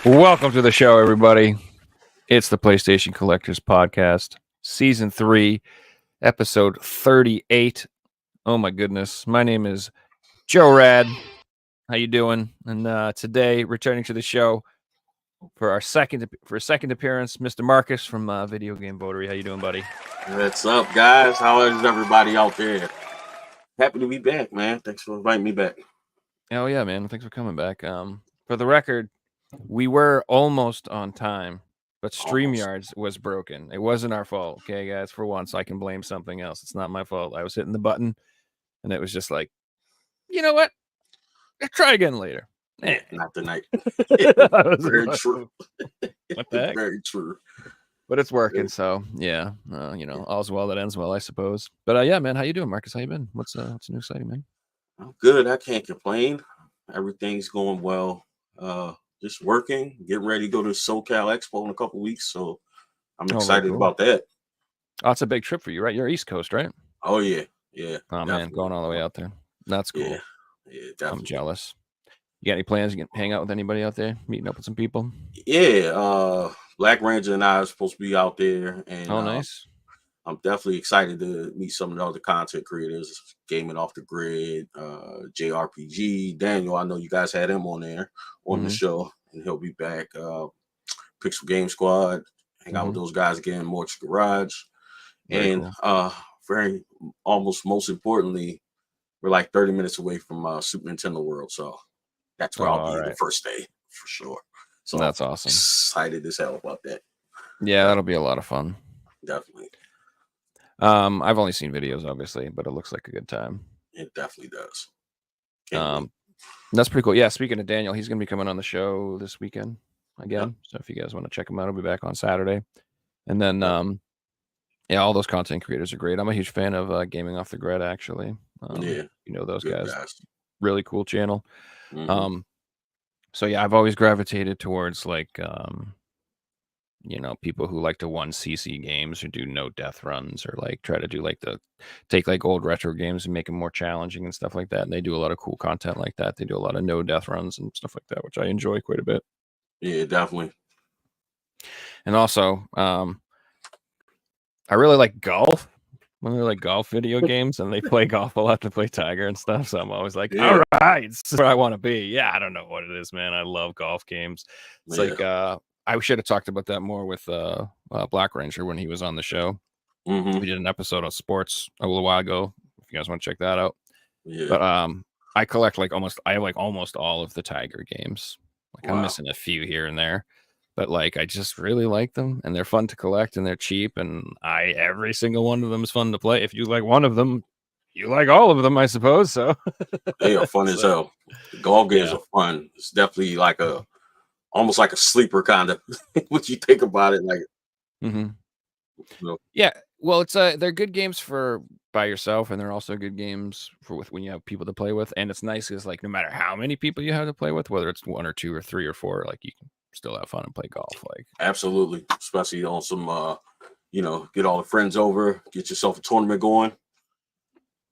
Welcome to the show, everybody. It's the PlayStation Collectors Podcast, Season 3, Episode 38. Oh, my goodness. My name is Joe Rad. How you doing? And today, returning to the show for a second appearance, Mr. Marcus from VideoGameVotary. How you doing, buddy? What's up, guys? How is everybody out there? Happy to be back, man. Thanks for inviting me back. Oh, yeah, man. Thanks for coming back. For the record, we were almost on time, but StreamYards was broken. It wasn't our fault, okay, guys? For once, I can blame something else. It's not my fault. I was hitting the button, and it was just like, you know what? Let's try again later. Not tonight. Very true. What the heck? Very true. But it's working, so yeah. All's well that ends well, I suppose. But yeah, man, how you doing, Marcus? How you been? What's new exciting, man? I'm good. I can't complain. Everything's going well. Just working, getting ready to go to SoCal Expo in a couple weeks, so I'm excited about that. Oh, it's a big trip for you, right? You're East Coast, right? Oh yeah. Oh definitely. Man, going all the way out there. That's cool. Yeah, definitely. I'm jealous. You got any plans to hang out with anybody out there, meeting up with some people? Yeah, BlakRanger and I are supposed to be out there, and nice. I'm definitely excited to meet some of the other content creators, Gaming Off the Grid, JRPG, Daniel. I know you guys had him on there on the show, and he'll be back. Pixel Game Squad, hang out with those guys again, Mort's Garage, and most importantly, we're like 30 minutes away from Super Nintendo World, so that's where I'll be the first day for sure. So that's awesome. Excited as hell about that. Yeah, that'll be a lot of fun. Definitely. I've only seen videos, obviously, but it looks like a good time. It definitely does. That's pretty cool. Yeah, speaking of Daniel, he's going to be coming on the show this weekend again. Yep. So if you guys want to check him out, he'll be back on Saturday. And then, all those content creators are great. I'm a huge fan of Gaming Off the Grid, actually. You know those guys. Really cool channel. So yeah, I've always gravitated towards like people who like to 1cc games or do no death runs or like try to do take old retro games and make them more challenging and stuff like that. And they do a lot of cool content like that. They do a lot of no death runs and stuff like that, which I enjoy quite a bit. Yeah, definitely. And also, I really like golf. When they're like golf video games and they play golf a lot to play Tiger and stuff. So I'm always like, all right, this is where I want to be. Yeah, I don't know what it is, man. I love golf games. It's like I should have talked about that more with BlakRanger when he was on the show. We did an episode on sports a little while ago. If you guys want to check that out. Yeah. But I collect I have almost all of the Tiger games. I'm missing a few here and there. But I just really like them, and they're fun to collect, and they're cheap, and every single one of them is fun to play. If you like one of them, you like all of them, I suppose. So they are fun as hell. The golf games are fun. It's definitely almost like a sleeper kind of. What you think about it, Yeah, well, it's they're good games for by yourself, and they're also good games for when you have people to play with. And it's nice because no matter how many people you have to play with, whether it's 1 or 2 or 3 or 4, you can still have fun and play golf. Absolutely, especially on some get all the friends over, get yourself a tournament going.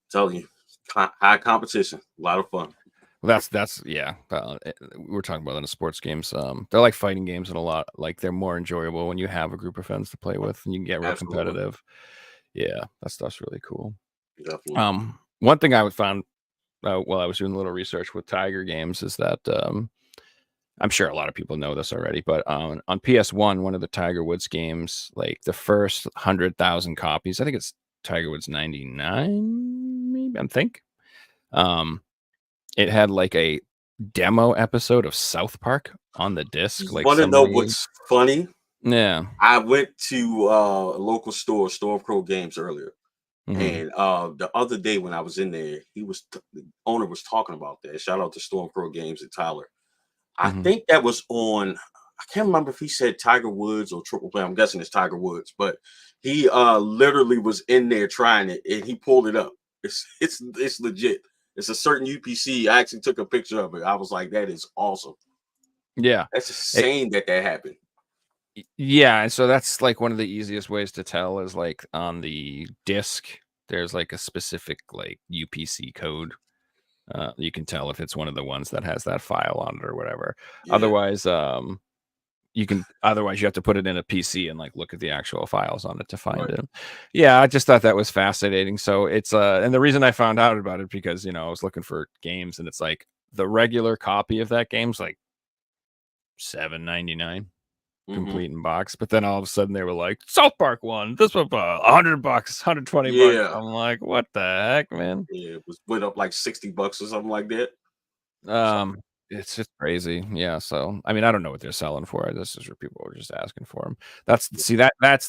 Tell you, high competition, a lot of fun. Well, that's we're talking about in the sports games. They're like fighting games, and a lot they're more enjoyable when you have a group of friends to play with and you can get real competitive. Yeah, that stuff's really cool. Definitely. One thing I found while I was doing a little research with Tiger games is that I'm sure a lot of people know this already, but on PS1, one of the Tiger Woods games, the first 100,000 copies, I think it's Tiger Woods 99, maybe, I think. It had a demo episode of South Park on the disc. You want to know what's funny? Yeah. I went to a local store, Storm Crow Games earlier. And the other day when I was in there, the owner was talking about that. Shout out to Storm Crow Games and Tyler. I think that was on, I can't remember if he said Tiger Woods or Triple Play. I'm guessing it's Tiger Woods, but he literally was in there trying it and he pulled it up. It's legit. It's a certain UPC. I actually took a picture of it. I was like, that is awesome. Yeah. That's insane that happened. Yeah. And so that's one of the easiest ways to tell is on the disc, there's a specific UPC code. You can tell if it's one of the ones that has that file on it or whatever. Yeah. Otherwise, you can, otherwise you have to put it in a PC and like look at the actual files on it to find Right. it. Yeah, I just thought that was fascinating. So it's and the reason I found out about it because I was looking for games and it's like the regular copy of that game's like $7.99 complete in box, but then all of a sudden they were like South Park one, this one $100, $120. Yeah. I'm like, what the heck, man? Yeah, it was went up like $60 or something like that. So, It's just crazy. Yeah. So I mean, I don't know what they're selling for. This is where people were just asking for them. That's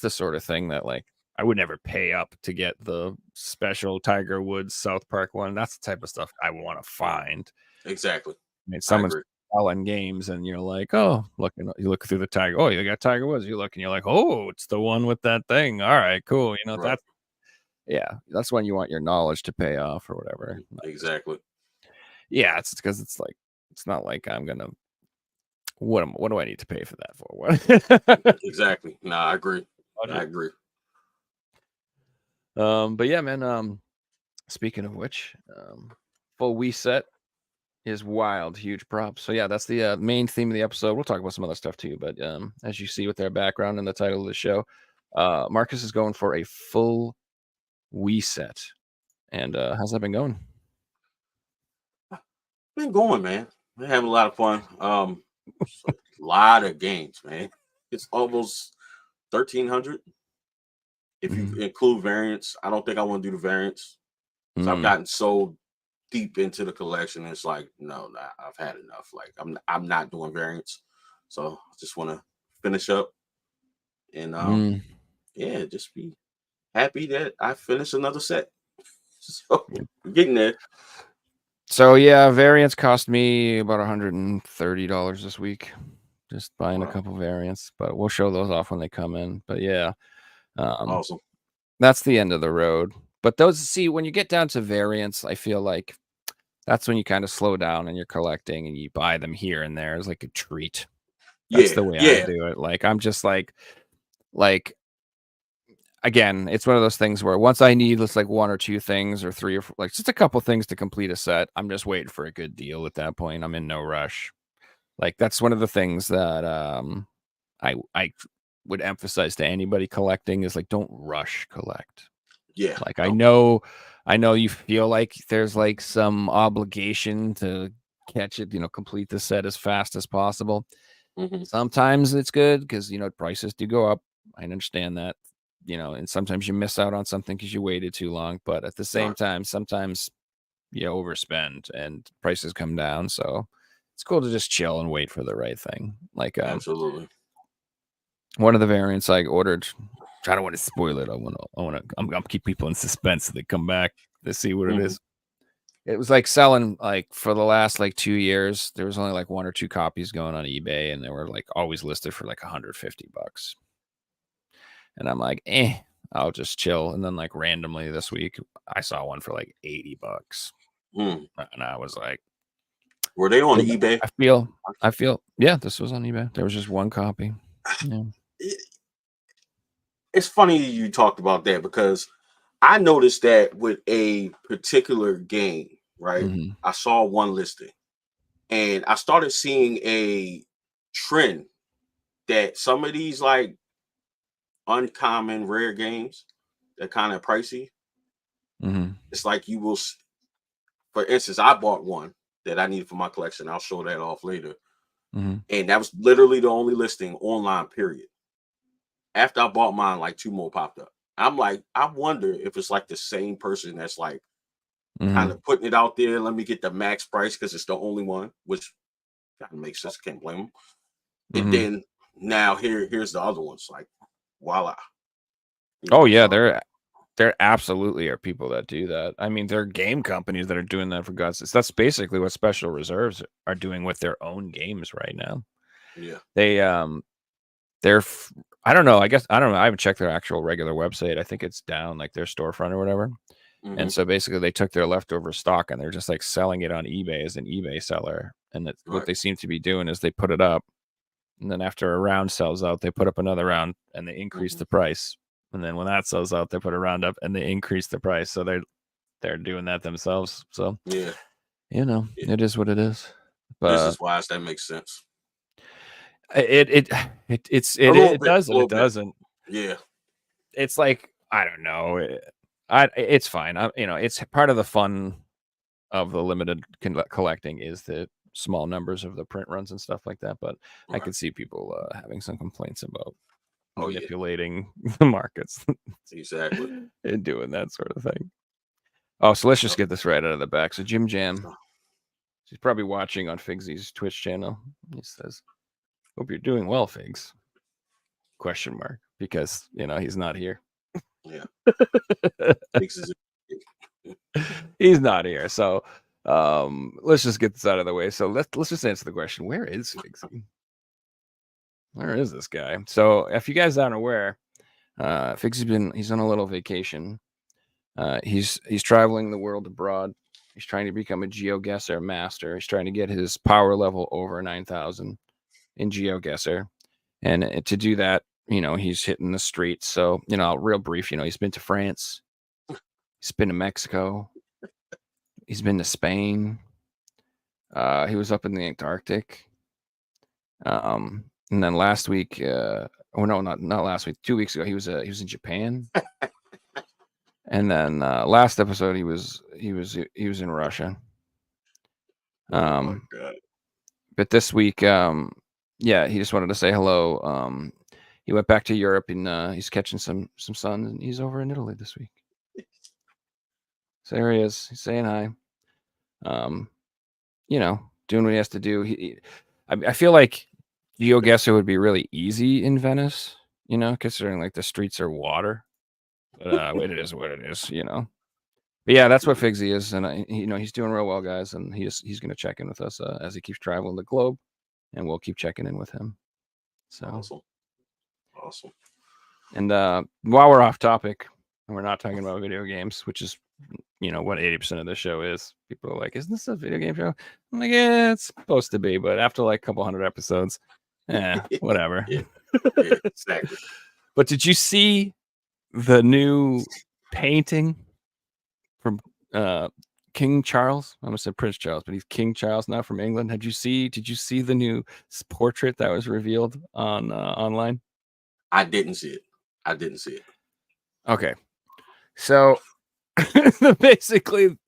the sort of thing that like I would never pay up to get the special Tiger Woods South Park one. That's the type of stuff I want to find. exactly. I mean, I someone's agree. selling games, and you're like, oh, you look through the Tiger. Oh, you got Tiger Woods. You look, and you're like, oh, it's the one with that thing. All right, cool. Right. That's when you want your knowledge to pay off or whatever. Exactly. Yeah, it's because it's like it's not like I'm gonna. What do I need to pay for that for? What? Exactly. No, I agree. I agree. But yeah, man. Speaking of which, full Wii set is wild, huge props. So yeah, that's the main theme of the episode. We'll talk about some other stuff too, but as you see with their background and the title of the show, Marcus is going for a full Wii set. And how's that been going? Been going, man. We're having a lot of fun. It's a lot of games, man. It's almost 1,300 if you include variants. I don't think I want to do the variants. So I've gotten so deep into the collection. It's like, no, nah, I've had enough. Like I'm not doing variants. So I just want to finish up and yeah, just be happy that I finished another set. So we're getting there. So yeah, variants cost me about $130 this week. Just buying a couple variants, but we'll show those off when they come in. But yeah, Awesome. that's the end of the road. But when you get down to variants, I feel like that's when you kind of slow down and you're collecting and you buy them here and there as like a treat. That's the way I do it. Like I'm just like again, it's one of those things where once I need like one or two things or three or four, like just a couple things to complete a set, I'm just waiting for a good deal at that point. I'm in no rush. Like that's one of the things that I would emphasize to anybody collecting is like don't rush collect. Yeah. Like I know you feel like there's like some obligation to catch it, complete the set as fast as possible. Sometimes it's good because prices do go up. I understand that, and sometimes you miss out on something because you waited too long. But at the same time, sometimes you overspend and prices come down. So it's cool to just chill and wait for the right thing. Like Absolutely. one of the variants I ordered. I don't want to spoil it. I'm keep people in suspense so they come back to see what it is. It was like selling like for the last like 2 years. There was only like one or two copies going on eBay, and they were like always listed for like $150. And I'm like, I'll just chill. And then like randomly this week, I saw one for like $80. And I was like, were they on eBay? I feel, yeah, this was on eBay. There was just one copy. Yeah. It's funny you talked about that because I noticed that with a particular game, right? I saw one listing and I started seeing a trend that some of these like uncommon rare games, they're kind of pricey. It's like you will, for instance, I bought one that I needed for my collection. I'll show that off later. And that was literally the only listing online, period. After I bought mine, like 2 more popped up. I'm like, I wonder if it's like the same person that's like kind of putting it out there. Let me get the max price because it's the only one, which kind of makes sense. Can't blame them. And then now here's the other ones. Like, voila. Oh yeah, there absolutely are people that do that. I mean, there are game companies that are doing that for God's sakes. That's basically what Special Reserves are doing with their own games right now. Yeah. They're I don't know. I don't know. I haven't checked their actual regular website. I think it's down, like their storefront or whatever. And so basically they took their leftover stock and they're just like selling it on eBay as an eBay seller. And that's what they seem to be doing is they put it up, and then after a round sells out, they put up another round and they increase the price. And then when that sells out, they put a round up and they increase the price. So they're doing that themselves. So yeah, it is what it is. But business wise, that makes sense. It does and it doesn't. Yeah. It's like, I don't know. It's fine. It's part of the fun of the limited collecting is the small numbers of the print runs and stuff like that. But I could see people having some complaints about manipulating the markets. Exactly. And doing that sort of thing. Oh, so let's just get this right out of the back. So Jim Jam, she's probably watching on Figsy's Twitch channel. He says, "Hope you're doing well, Figs." ? Because he's not here. Yeah. He's not here. So let's just get this out of the way. So let's just answer the question: where is Figsy? Where is this guy? So if you guys aren't aware, he's on a little vacation. He's traveling the world abroad. He's trying to become a GeoGuessr master. He's trying to get his power level over 9,000 in GeoGuessr. And to do that, he's hitting the streets. So, real brief, he's been to France. He's been to Mexico. He's been to Spain. He was up in the Antarctic. And then last week, not last week, 2 weeks ago, he was in Japan. And then last episode he was in Russia. Oh my God. But this week, he just wanted to say hello. He went back to Europe and he's catching some sun, and he's over in Italy this week. So there he is. He's saying hi. Doing what he has to do. I feel like GeoGuessr would be really easy in Venice, considering like the streets are water. But it is what it is, But yeah, that's what Figsy is, and he's doing real well, guys. And he's going to check in with us as he keeps traveling the globe, and we'll keep checking in with him. So awesome. And while we're off topic, and we're not talking about video games, which is what 80% of the show is. People are like, "Isn't this a video game show?" I'm like, "Yeah, it's supposed to be," but after like a couple hundred episodes, whatever. Yeah, exactly. But did you see the new painting from King Charles? I almost said Prince Charles, but he's King Charles now from England. Did you see the new portrait that was revealed on online? I didn't see it. Okay. So basically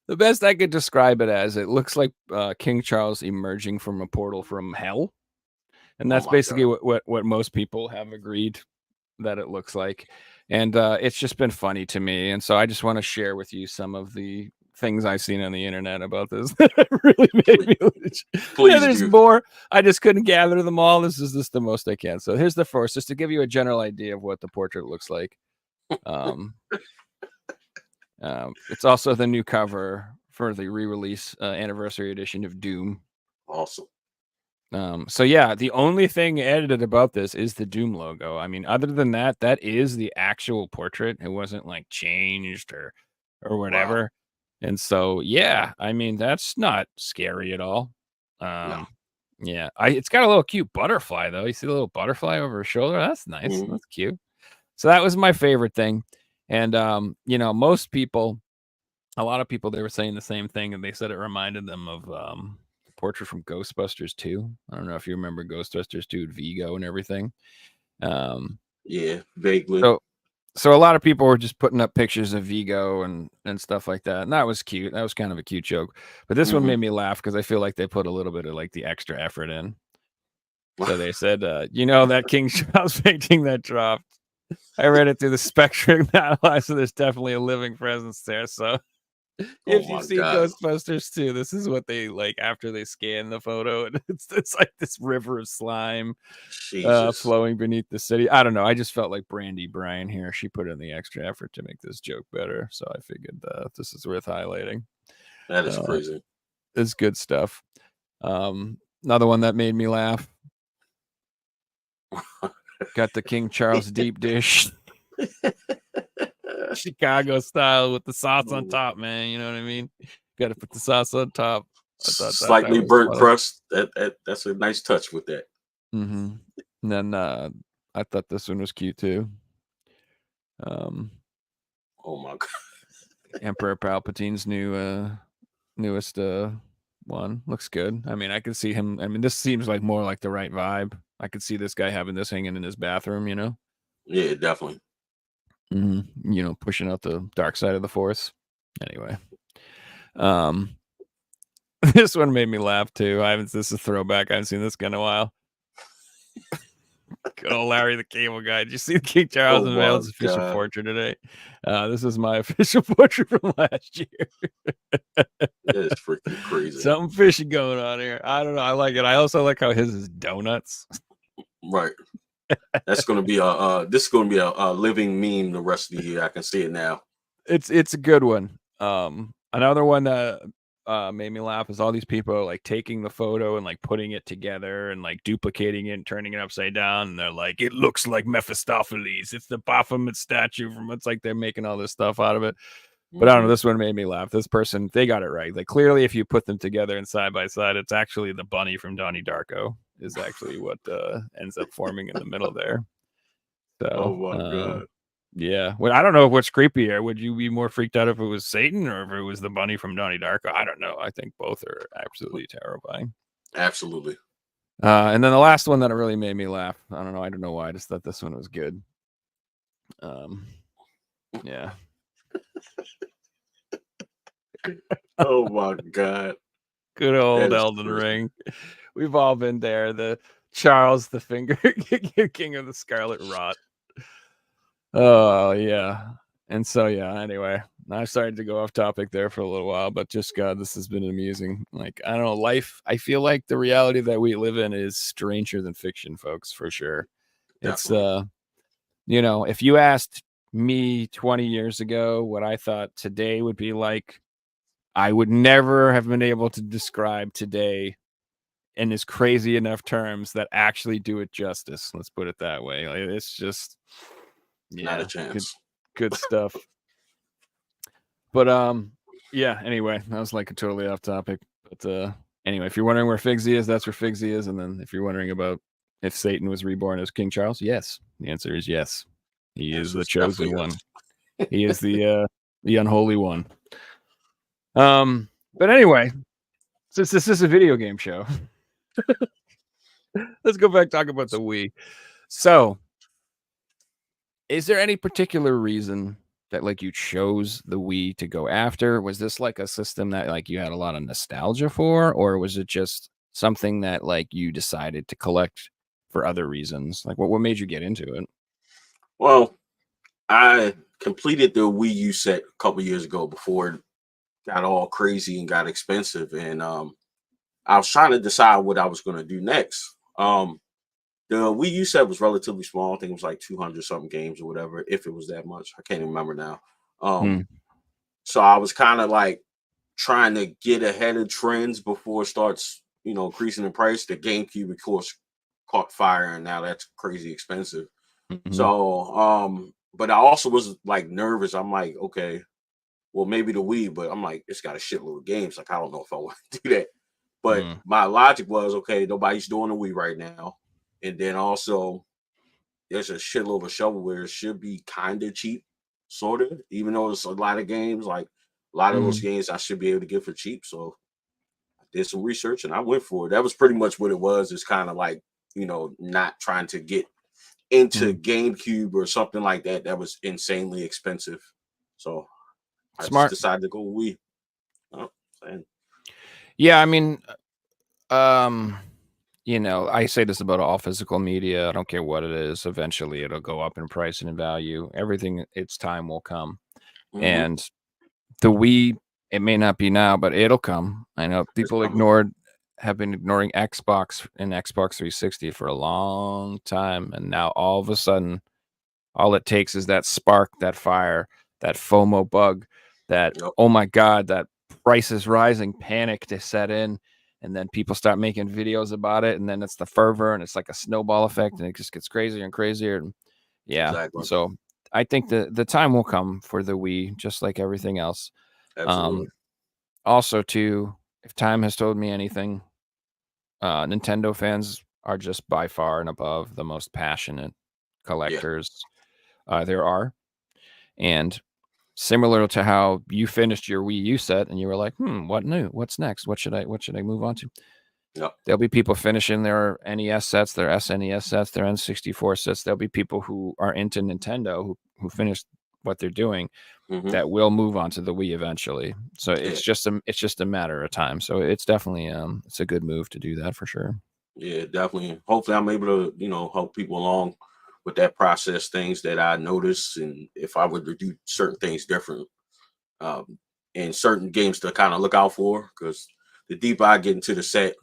the best I could describe it as, it looks like King Charles emerging from a portal from hell. And that's basically what most people have agreed that it looks like. And it's just been funny to me. And so I just want to share with you some of the things I've seen on the internet about this that really made me please. There's more. I just couldn't gather them all. This is just the most I can. So here's the first, just to give you a general idea of what the portrait looks like. It's also the new cover for the re-release anniversary edition of Doom. Awesome. So yeah, the only thing edited about this is the Doom logo. I mean, other than that is the actual portrait. It wasn't like changed or whatever. Wow. And so yeah, I mean, that's not scary at all. No. Yeah, it's got a little cute butterfly though. You see the little butterfly over her shoulder? That's nice. Mm-hmm. That's cute. So that was my favorite thing. And most people, a lot of people, they were saying the same thing, and they said it reminded them of the portrait from Ghostbusters 2. I don't know if you remember Ghostbusters 2, Vigo and everything. Yeah, vaguely. So a lot of people were just putting up pictures of Vigo and stuff like that, and that was cute. That was kind of a cute joke. But this one made me laugh because I feel like they put a little bit of like the extra effort in. So they said, that King Charles painting that dropped. I read it through the spectrum analyzer. So there's definitely a living presence there. So if you've seen Ghostbusters 2, this is what they like after they scan the photo. And it's like this river of slime flowing beneath the city. I don't know. I just felt like Brandy Bryan here. She put in the extra effort to make this joke better. So I figured this is worth highlighting. That is crazy. It's good stuff. Another one that made me laugh. Got the King Charles deep dish. Chicago style with the sauce on top, man. You know what I mean? Got to put the sauce on top. Slightly burnt crust. That's a nice touch with that. Mm-hmm. And then I thought this one was cute too. Oh my God. Emperor Palpatine's newest one. Looks good. I mean, I could see him. I mean, this seems like more like the right vibe. I could see this guy having this hanging in his bathroom, you know? Yeah, definitely. You know, pushing out the dark side of the force. Anyway. This one made me laugh too. This is a throwback. I haven't seen this guy in a while. Good old Larry the Cable Guy. Did you see King Charles unveiled his official portrait today? This is my official portrait from last year. It's freaking crazy. Something fishy going on here. I don't know. I like it. I also like how his is donuts. Right. That's gonna be this is gonna be a living meme the rest of the year. I can see it now. It's a good one. Another one that made me laugh is all these people like taking the photo and like putting it together and like duplicating it and turning it upside down, and they're like, it looks like Mephistopheles. It's the Baphomet statue from. It's like they're making all this stuff out of it. But I don't know. This one made me laugh. This person, they got it right. Like clearly, if you put them together and side by side, it's actually the bunny from Donnie Darko is actually what ends up forming in the middle there. So, oh my god. Yeah. Well, I don't know what's creepier. Would you be more freaked out if it was Satan or if it was the bunny from Donnie Darko? I don't know. I think both are absolutely terrifying. Absolutely. And then the last one that really made me laugh. I don't know. I don't know why. I just thought this one was good. Yeah. Oh my god. Good old Elden Ring. We've all been there. The Charles the Finger King of the Scarlet Rot. Oh yeah. And so yeah, anyway, I started to go off topic there for a little while, but just God, this has been amusing. Like, I don't know, life, I feel like the reality that we live in is stranger than fiction, folks, for sure. Definitely. It's you know, if you asked me 20 years ago what I thought today would be like, I would never have been able to describe today in as crazy enough terms that actually do it justice. Let's put it that way. Like, it's just not a chance. Good stuff. But yeah, anyway, that was like a totally off topic. But anyway, if you're wondering where Figsy is, that's where Figsy is. And then if you're wondering about if Satan was reborn as King Charles, yes. The answer is yes. He is the chosen one. He is the unholy one. But anyway, since this is a video game show, let's go back and talk about the Wii. So, is there any particular reason that like you chose the Wii to go after? Was this like a system that like you had a lot of nostalgia for, or was it just something that like you decided to collect for other reasons? Like what made you get into it? Well, I completed the Wii U set a couple years ago before it got all crazy and got expensive, and I was trying to decide what I was going to do next. The Wii U set was relatively small. I think it was like 200 something games or whatever, if it was that much. I can't even remember now. So I was kind of like trying to get ahead of trends before it starts, you know, increasing in price. The GameCube, of course, caught fire, and now that's crazy expensive. So, but I also was like nervous. I'm like, okay, well, maybe the Wii, but I'm like, it's got a shitload of games. Like, I don't know if I want to do that. But my logic was, okay, nobody's doing the Wii right now. And then also, there's a shitload of shovelware. It should be kind of cheap, sort of, even though it's a lot of games. Like, a lot of those games I should be able to get for cheap. So I did some research and I went for it. That was pretty much what it was. It's kind of like, you know, not trying to get into GameCube or something like that. That was insanely expensive. So I just decided to go Wii. Yeah, I mean, you know, I say this about all physical media. I don't care what it is. Eventually, it'll go up in price and in value. Everything, its time will come. And the Wii, it may not be now, but it'll come. I know people have been ignoring Xbox and Xbox 360 for a long time. And now all of a sudden, all it takes is that spark, that fire, that FOMO bug, that, oh my God, that price is rising panic to set in. And then people start making videos about it. And then it's the fervor and it's like a snowball effect and it just gets crazier and crazier. And yeah. Exactly. So I think the time will come for the Wii, just like everything else. Absolutely. Also, too, if time has told me anything, Nintendo fans are just by far and above the most passionate collectors there are. And similar to how you finished your Wii U set and you were like, what new? What's next? What should I move on to? Yep. There'll be people finishing their NES sets, their SNES sets, their N64 sets. There'll be people who are into Nintendo who finished what they're doing that will move on to the Wii eventually. So it's just a matter of time. So it's definitely it's a good move to do that for sure. Yeah, definitely. Hopefully I'm able to, help people along with that process, things that I notice, and if I would do certain things different, and certain games to kind of look out for, because the deeper I get into the set,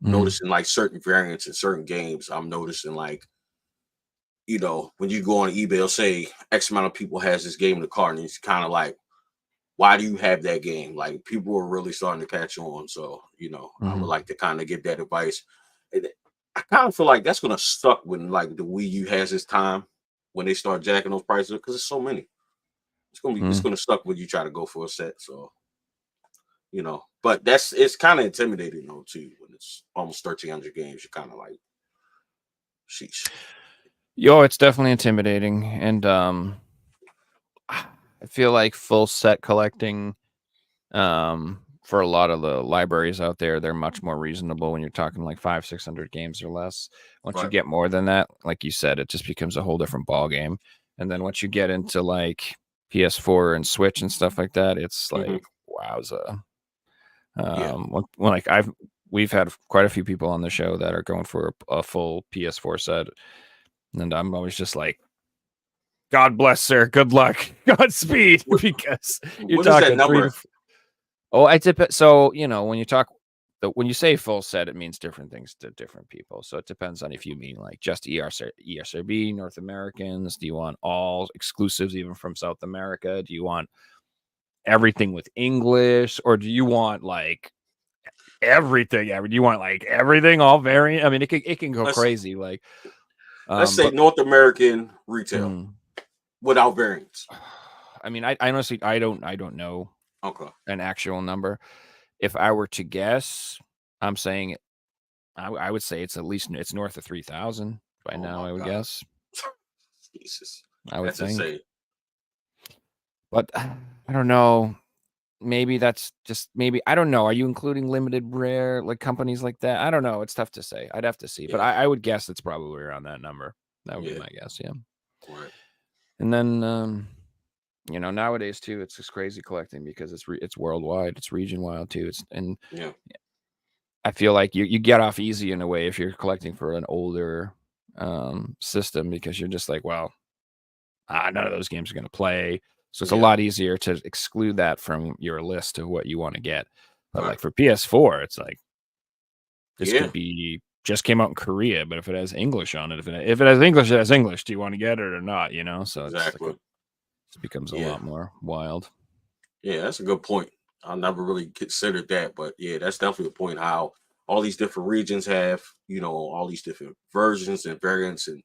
noticing like certain variants in certain games, I'm noticing like, when you go on eBay, it'll say X amount of people has this game in the cart, and it's kind of like, why do you have that game? Like, people are really starting to catch on. So, I would like to kind of give that advice. And I kind of feel like that's gonna stuck when like the Wii U has its time when they start jacking those prices because there's so many. It's gonna stuck when you try to go for a set. So, but it's kind of intimidating though too when it's almost 1,300 games. You're kind of like, sheesh. Yo, it's definitely intimidating, and I feel like full set collecting, for a lot of the libraries out there, they're much more reasonable when you're talking like 500-600 games or less. Once you get more than that, like you said, it just becomes a whole different ball game. And then once you get into like PS4 and Switch and stuff like that, it's like wowza. We've had quite a few people on the show that are going for a full PS4 set, and I'm always just like, God bless, sir. Good luck. Godspeed. Because you're what is that talking number? Oh, I tip it. So, when you say full set, it means different things to different people. So it depends on if you mean like just ESRB, North Americans. Do you want all exclusives, even from South America? Do you want everything with English, or do you want like everything? Do you want like everything, all variant? I mean, it can go crazy. Like, let's say North American retail without variants. I mean, I honestly, I don't know. Okay. An actual number. If I were to guess, I'm saying I would say it's north of 3,000 by now. I would guess. Jesus, I would think. Insane. But I don't know. Maybe that's just I don't know. Are you including limited rare like companies like that? I don't know. It's tough to say. I'd have to see. But I would guess it's probably around that number. That would be my guess. Yeah. Right. And then nowadays too, it's just crazy collecting because it's worldwide, it's region wide too. I feel like you get off easy in a way if you're collecting for an older system, because you're just like, well, none of those games are going to play, so it's a lot easier to exclude that from your list of what you want to get. But like for PS4, it's like this could be just came out in Korea, but if it has English on it, if it has English, it has English. Do you want to get it or not? So exactly. It becomes a lot more wild. Yeah, that's a good point. I never really considered that, but yeah, that's definitely a point. How all these different regions have, all these different versions and variants. And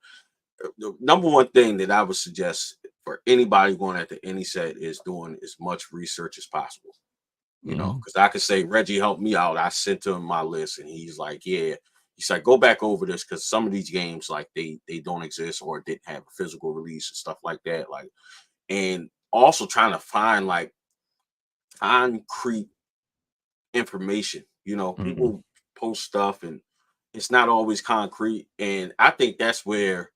the number one thing that I would suggest for anybody going after any set is doing as much research as possible. Because I could say Reggie helped me out. I sent him my list, and he's like, yeah. He's like, go back over this because some of these games like they don't exist or didn't have a physical release and stuff like that. Like, and also trying to find like concrete information. People post stuff and it's not always concrete. And I think that's where,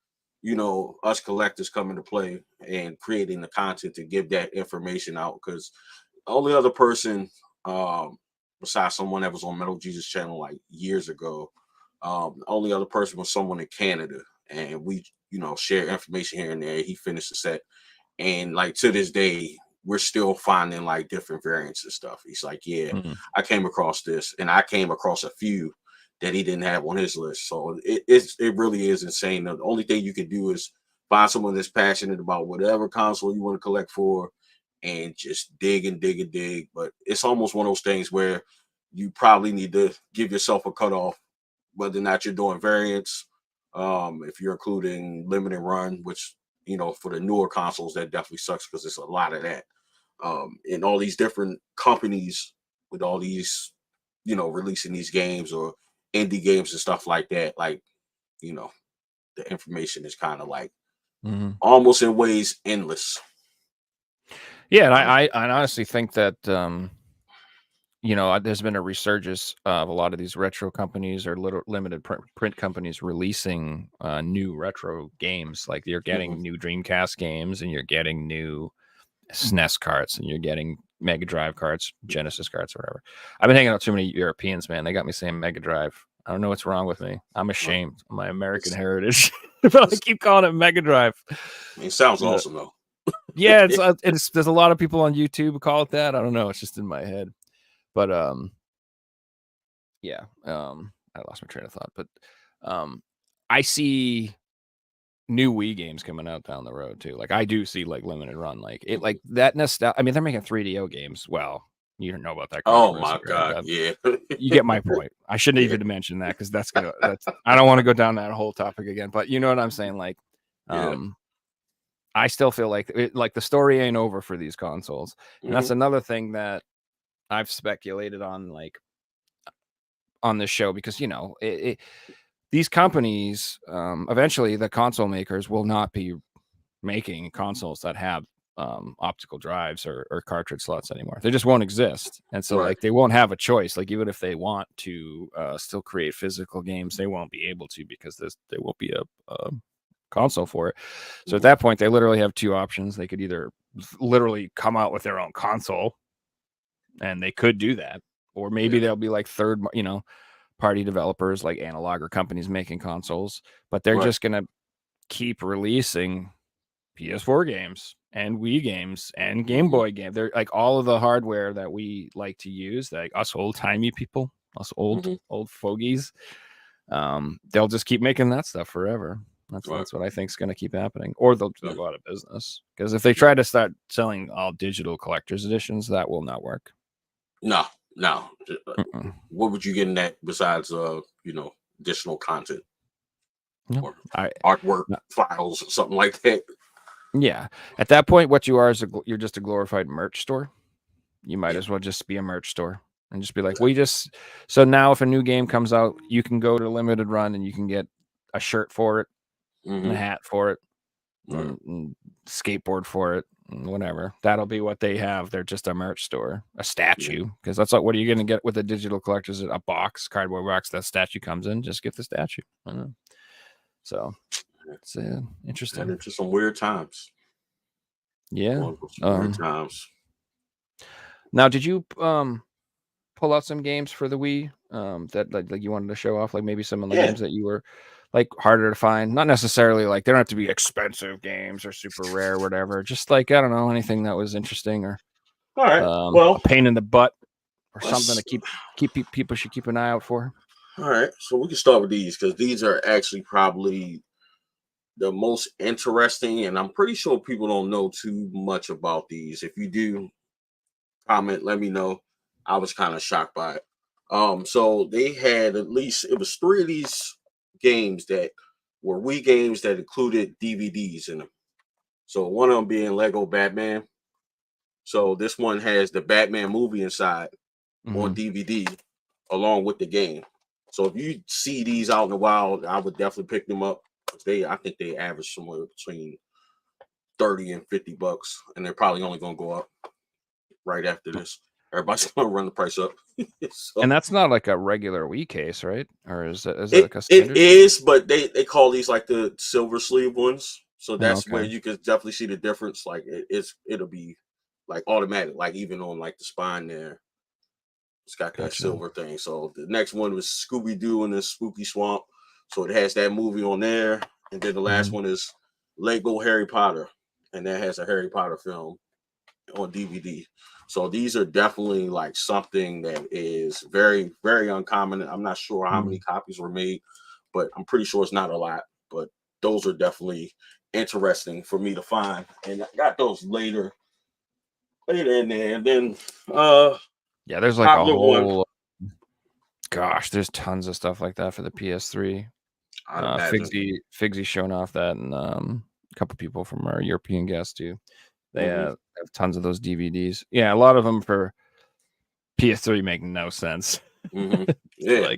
us collectors come into play and creating the content to give that information out. Because the only other person, besides someone that was on Metal Jesus channel like years ago, the only other person was someone in Canada. And we, share information here and there. He finished the set. And like to this day, we're still finding like different variants and stuff. He's like, yeah, I came across this, and I came across a few that he didn't have on his list. So it really is insane. The only thing you can do is find someone that's passionate about whatever console you want to collect for, and just dig and dig and dig. But it's almost one of those things where you probably need to give yourself a cutoff, whether or not you're doing variants. If you're including limited run, which for the newer consoles, that definitely sucks because it's a lot of that. And all these different companies with all these, releasing these games or indie games and stuff like that, like, the information is kind of like almost in ways endless. Yeah, and I honestly think that you know, there's been a resurgence of a lot of these retro companies or little limited print companies releasing new retro games. Like you're getting new Dreamcast games, and you're getting new SNES carts, and you're getting Mega Drive carts, Genesis carts, or whatever. I've been hanging out too many Europeans, man. They got me saying Mega Drive. I don't know what's wrong with me. I'm ashamed of my American heritage, but I keep calling it Mega Drive. It sounds awesome though. Yeah, it's there's a lot of people on YouTube who call it that. I don't know. It's just in my head. But yeah, I lost my train of thought. But I see new Wii games coming out down the road too. Like I do see like limited run, like it, like that nostalgia. I mean, they're making 3DO games. Well, you don't know about that. Oh my Right? god, yeah. You get my point. I shouldn't even mention that because that's I don't want to go down that whole topic again. But you know what I'm saying? Like, I still feel like like the story ain't over for these consoles, and that's another thing that I've speculated on, like on this show, because you know these companies, eventually the console makers will not be making consoles that have optical drives or cartridge slots anymore. They just won't exist, and so like they won't have a choice. Like even if they want to still create physical games, they won't be able to because there won't be a console for it. So at that point, they literally have two options. They could either literally come out with their own console, and they could do that, or maybe they'll be like third, you know, party developers like Analog or companies making consoles, but they're just gonna keep releasing PS4 games and Wii games and Game Boy games. They're like all of the hardware that we like to use, like us old timey people, us old fogies. They'll just keep making that stuff forever. That's what I think is going to keep happening, or they'll go out of business. Because if they try to start selling all digital collector's editions, that will not work. No. What would you get in that besides you know, additional content? Or artwork, files, something like that. Yeah. At that point, what you are is you're just a glorified merch store. You might as well just be a merch store and just be like, so now if a new game comes out, you can go to limited run and you can get a shirt for it, and a hat for it, and skateboard for it, and whatever. That'll be what they have. They're just a merch store, a statue, because that's like, what are you going to get with a digital collector's? A box, cardboard box that statue comes in. Just get the statue. I don't know. So it's interesting. Into some weird times. Yeah. Weird times. Now, did you pull out some games for the Wii that like you wanted to show off? Like maybe some of the games that you were like harder to find, not necessarily like they don't have to be expensive games or super rare or whatever. Just like, I don't know, anything that was interesting or all right. Well, a pain in the butt or something to keep people should keep an eye out for. All right, so we can start with these because these are actually probably the most interesting, and I'm pretty sure people don't know too much about these. If you do, comment, let me know. I was kind of shocked by it. So they had it was 3 of these games that were Wii games that included DVDs in them. So one of them being Lego Batman. So this one has the Batman movie inside on DVD along with the game. So if you see these out in the wild, I would definitely pick them up. I think they average somewhere between $30 and $50, and they're probably only going to go up right after this. Everybody's going to run the price up. And that's not like a regular Wii case, right? Or is it like a standard? It is, but they call these like the silver sleeve ones. So that's where you can definitely see the difference. Like it'll be like automatic, like even on like the spine there. It's got that silver thing. So the next one was Scooby-Doo in the Spooky Swamp. So it has that movie on there. And then the last one is Lego Harry Potter. And that has a Harry Potter film on DVD. So these are definitely like something that is very, very uncommon. I'm not sure how many copies were made, but I'm pretty sure it's not a lot. But those are definitely interesting for me to find. And I got those later in there. And then yeah, there's like a whole gosh, there's tons of stuff like that for the PS3. Figsy showing off that, and a couple people from our European guests too. They have tons of those DVDs. Yeah, a lot of them for PS3 make no sense. Yeah,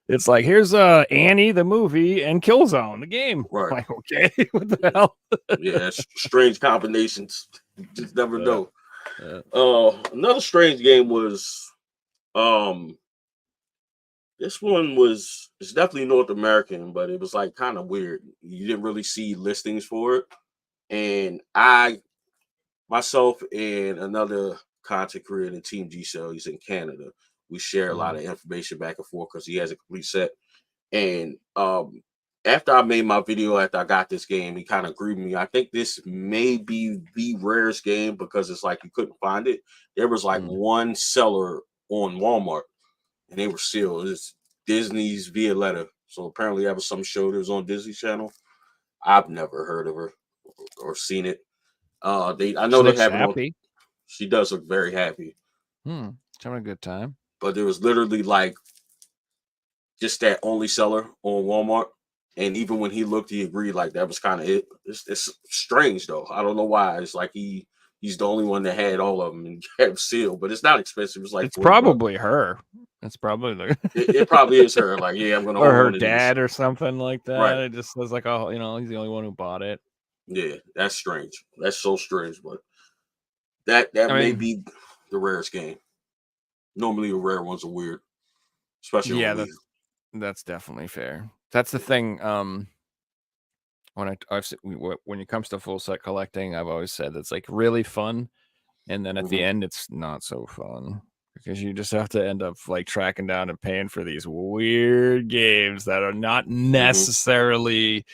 it's like here's Annie the movie and Killzone the game. Right. Like, okay, what the hell? Yeah, strange combinations. You just never know. Another strange game was this one it's definitely North American, but it was like kind of weird. You didn't really see listings for it. And myself and another content creator, Team G Cell, he's in Canada. We share a lot of information back and forth because he has a complete set. And after I made my video, after I got this game, he kind of agreed with me. I think this may be the rarest game because it's like you couldn't find it. There was like one seller on Walmart, and they were sealed. It's Disney's Violetta. So apparently that was some show that was on Disney Channel. I've never heard of her or seen it. I know they have it on. She does look very happy. She's having a good time. But there was literally like just that only seller on Walmart. And even when he looked, he agreed like that was kind of it. It's strange though. I don't know why. It's like he's the only one that had all of them and had them sealed, but it's not expensive. It's like it's probably her. It's probably it probably is her. Like, yeah, I'm gonna or her dad or something like that. Right. It just was like, oh, he's the only one who bought it. Yeah, that's strange. That's so strange, but that may be the rarest game. Normally the rare ones are weird, especially that's definitely fair. That's the thing. When it comes to full set collecting, I've always said it's like really fun, and then at the end, it's not so fun because you just have to end up like tracking down and paying for these weird games that are not necessarily.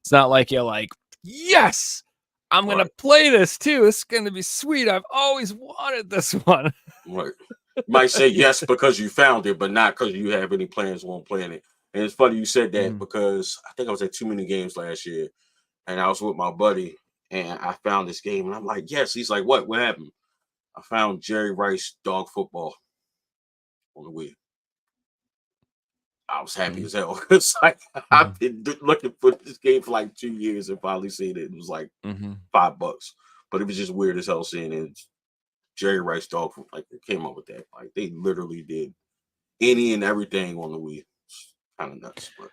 It's not like you're like, yes, I'm gonna play this too. It's gonna be sweet. I've always wanted this one. Right. You might say yes because you found it, but not because you have any plans on playing it. And it's funny you said that because I think I was at Too Many Games last year, and I was with my buddy, and I found this game, and I'm like, yes. He's like, what? What happened? I found Jerry Rice Dog Football on the Wii. I was happy as hell. It's like I've been looking for this game for like 2 years and finally seen it. It was like $5, but it was just weird as hell seeing it. Jerry Rice Dog, like they came up with that. Like they literally did any and everything on the Wii. It's kind of nuts. But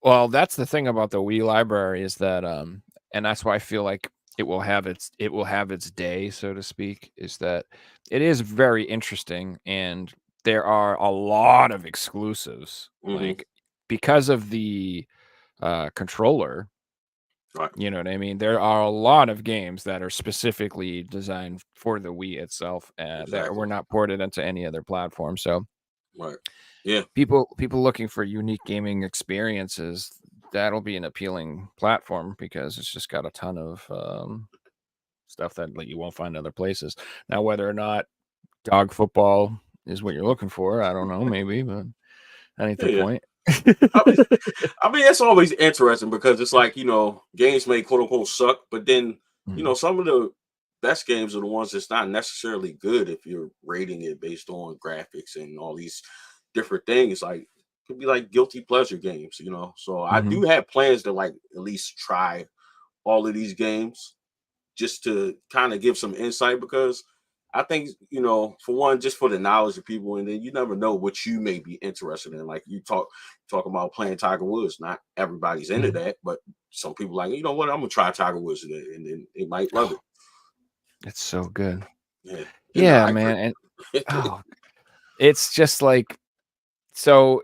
well, that's the thing about the Wii library is that and that's why I feel like it will have its day, so to speak, is that it is very interesting and there are a lot of exclusives. Like because of the controller. Right. You know what I mean? There are a lot of games that are specifically designed for the Wii itself that were not ported into any other platform. So, yeah, people looking for unique gaming experiences, that'll be an appealing platform because it's just got a ton of stuff that you won't find other places. Now, whether or not dog football is what you're looking for, I don't know, maybe, but that ain't the point. I mean, it's always interesting because it's like, games may quote unquote suck, but then, some of the best games are the ones that's not necessarily good if you're rating it based on graphics and all these different things. Like, it could be like guilty pleasure games, So I do have plans to like at least try all of these games just to kind of give some insight because I think, for one, just for the knowledge of people, and then you never know what you may be interested in. Like you talk about playing Tiger Woods. Not everybody's into that, but some people like, you know what, I'm gonna try Tiger Woods today, and then they might love it. It's so good. Yeah, man. And it's just like, so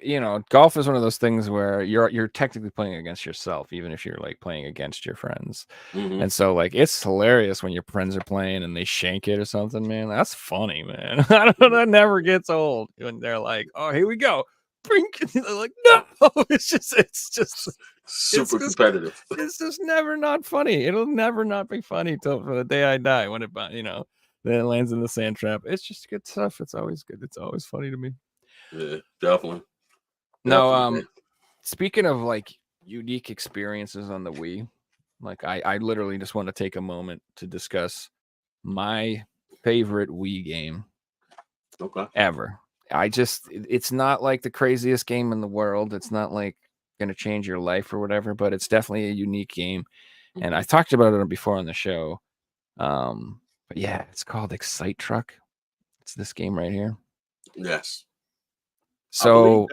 golf is one of those things where you're technically playing against yourself, even if you're like playing against your friends. And so like it's hilarious when your friends are playing and they shank it or something, man. That's funny, man. I don't know, that never gets old when they're like, oh, here we go. They're like, no, it's just super competitive. It's just never not funny. It'll never not be funny till for the day I die when then it lands in the sand trap. It's just good stuff. It's always good. It's always funny to me. Yeah, definitely. No, speaking of like unique experiences on the Wii, like I literally just want to take a moment to discuss my favorite Wii game ever. It's not like the craziest game in the world. It's not like going to change your life or whatever, but it's definitely a unique game. And I talked about it before on the show. But yeah, it's called Excite Truck. It's this game right here. Yes. So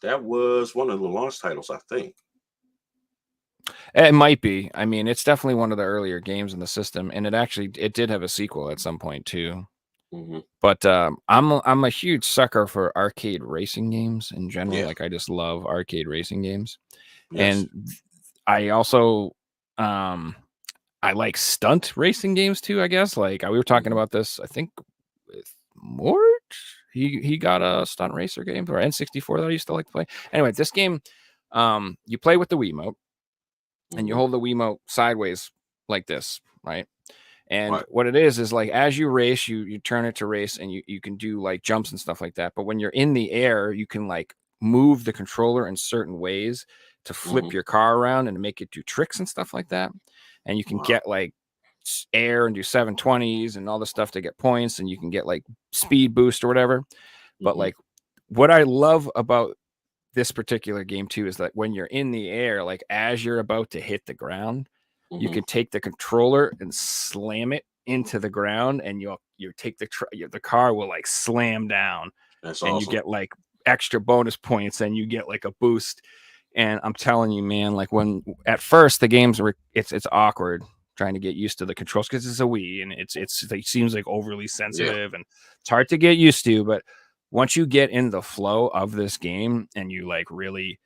that was one of the launch titles, I think. It might be. I mean, it's definitely one of the earlier games in the system, and it did have a sequel at some point too. But I'm a huge sucker for arcade racing games in general. Yeah. Like I just love arcade racing games, Yes. and I also I like stunt racing games too. I guess like we were talking about this. I think with Mort. He got a stunt racer game for N64 that I used to like to play. Anyway, this game, you play with the Wiimote, and you hold the Wiimote sideways like this, right? And what it is like as you race, you turn it to race, and you can do like jumps and stuff like that. But when you're in the air, you can like move the controller in certain ways to flip your car around and make it do tricks and stuff like that. And you can get like air and do 720s and all the stuff to get points, and you can get like speed boost or whatever. But like what I love about this particular game too is that when you're in the air, like as you're about to hit the ground, you can take the controller and slam it into the ground, and you take the car will like slam down. That's and awesome. You get like extra bonus points, and you get like a boost. And I'm telling you, man, like when at first the games were, it's awkward trying to get used to the controls because it's a Wii, and it seems like overly sensitive and it's hard to get used to. But once you get in the flow of this game and you like really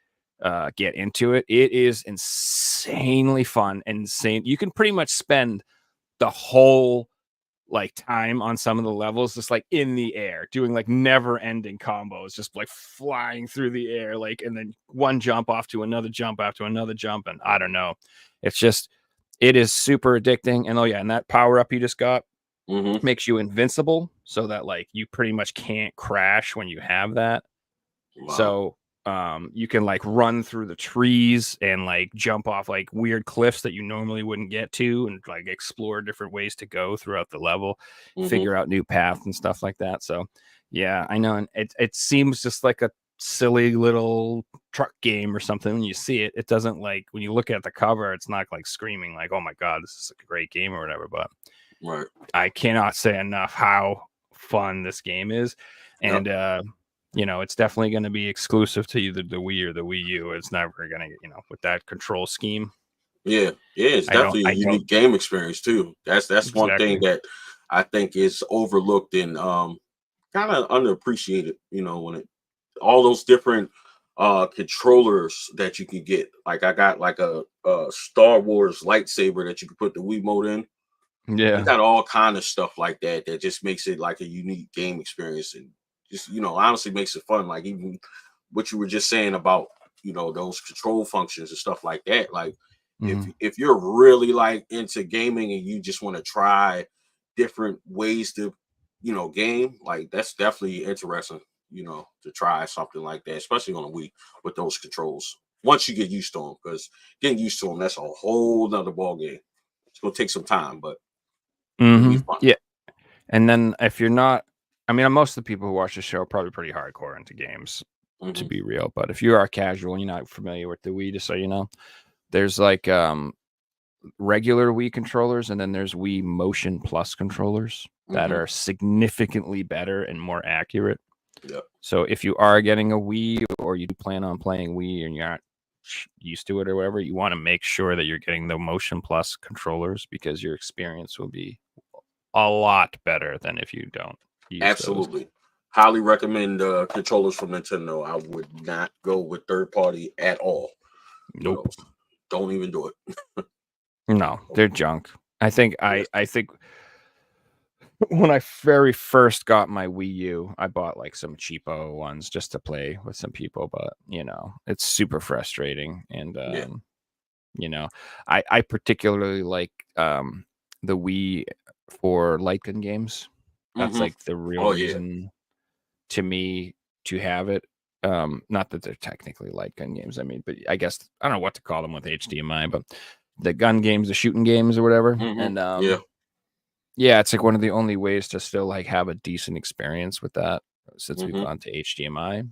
get into it, it is insanely fun. Insane. You can pretty much spend the whole like time on some of the levels just like in the air doing like never ending combos, just like flying through the air, like, and then one jump off to another jump after another jump. And I don't know, it's just, it is super addicting. And oh yeah, and that power up you just got makes you invincible, so that like you pretty much can't crash when you have that. So you can like run through the trees and like jump off like weird cliffs that you normally wouldn't get to, and like explore different ways to go throughout the level, figure out new paths and stuff like that. So yeah, I know. And it seems just like a silly little truck game or something. When you see it, it doesn't, like when you look at the cover, it's not like screaming like, oh my God, this is a great game or whatever. But I cannot say enough how fun this game is. And you know, it's definitely going to be exclusive to either the Wii or the Wii U. It's never going to, you know, with that control scheme. Yeah, it's definitely a unique game experience too. That's one thing that I think is overlooked and kind of underappreciated. You know, when all those different controllers that you can get. Like I got like a Star Wars lightsaber that you can put the Wiimote in. You got all kind of stuff like that that just makes it like a unique game experience, and just, you know, honestly makes it fun. Like even what you were just saying about, you know, those control functions and stuff like that. Like if you're really like into gaming and you just want to try different ways to, you know, game, like that's definitely interesting, you know, to try something like that, especially on a Wii with those controls. Once you get used to them, because getting used to them, that's a whole nother ball game. It's gonna take some time, but it'll be fun. Yeah. And then if you're not, I mean, most of the people who watch the show are probably pretty hardcore into games, to be real. But if you are casual and you're not familiar with the Wii, just so you know, there's like regular Wii controllers, and then there's Wii Motion Plus controllers that are significantly better and more accurate. So if you are getting a Wii, or you do plan on playing Wii and you're not used to it or whatever, you want to make sure that you're getting the Motion Plus controllers, because your experience will be a lot better than if you don't use Absolutely. those. Highly recommend controllers from Nintendo. I would not go with third party at all. Nope. Don't even do it. No, they're junk. I think I think when I very first got my Wii U, I bought like some cheapo ones just to play with some people, but you know, it's super frustrating. And you know, I particularly like the Wii for light gun games. That's like the real reason to me to have it. Not that they're technically light gun games, I mean, but I guess I don't know what to call them with HDMI, but the gun games, the shooting games or whatever. And yeah, it's like one of the only ways to still like have a decent experience with that, since we've gone to HDMI.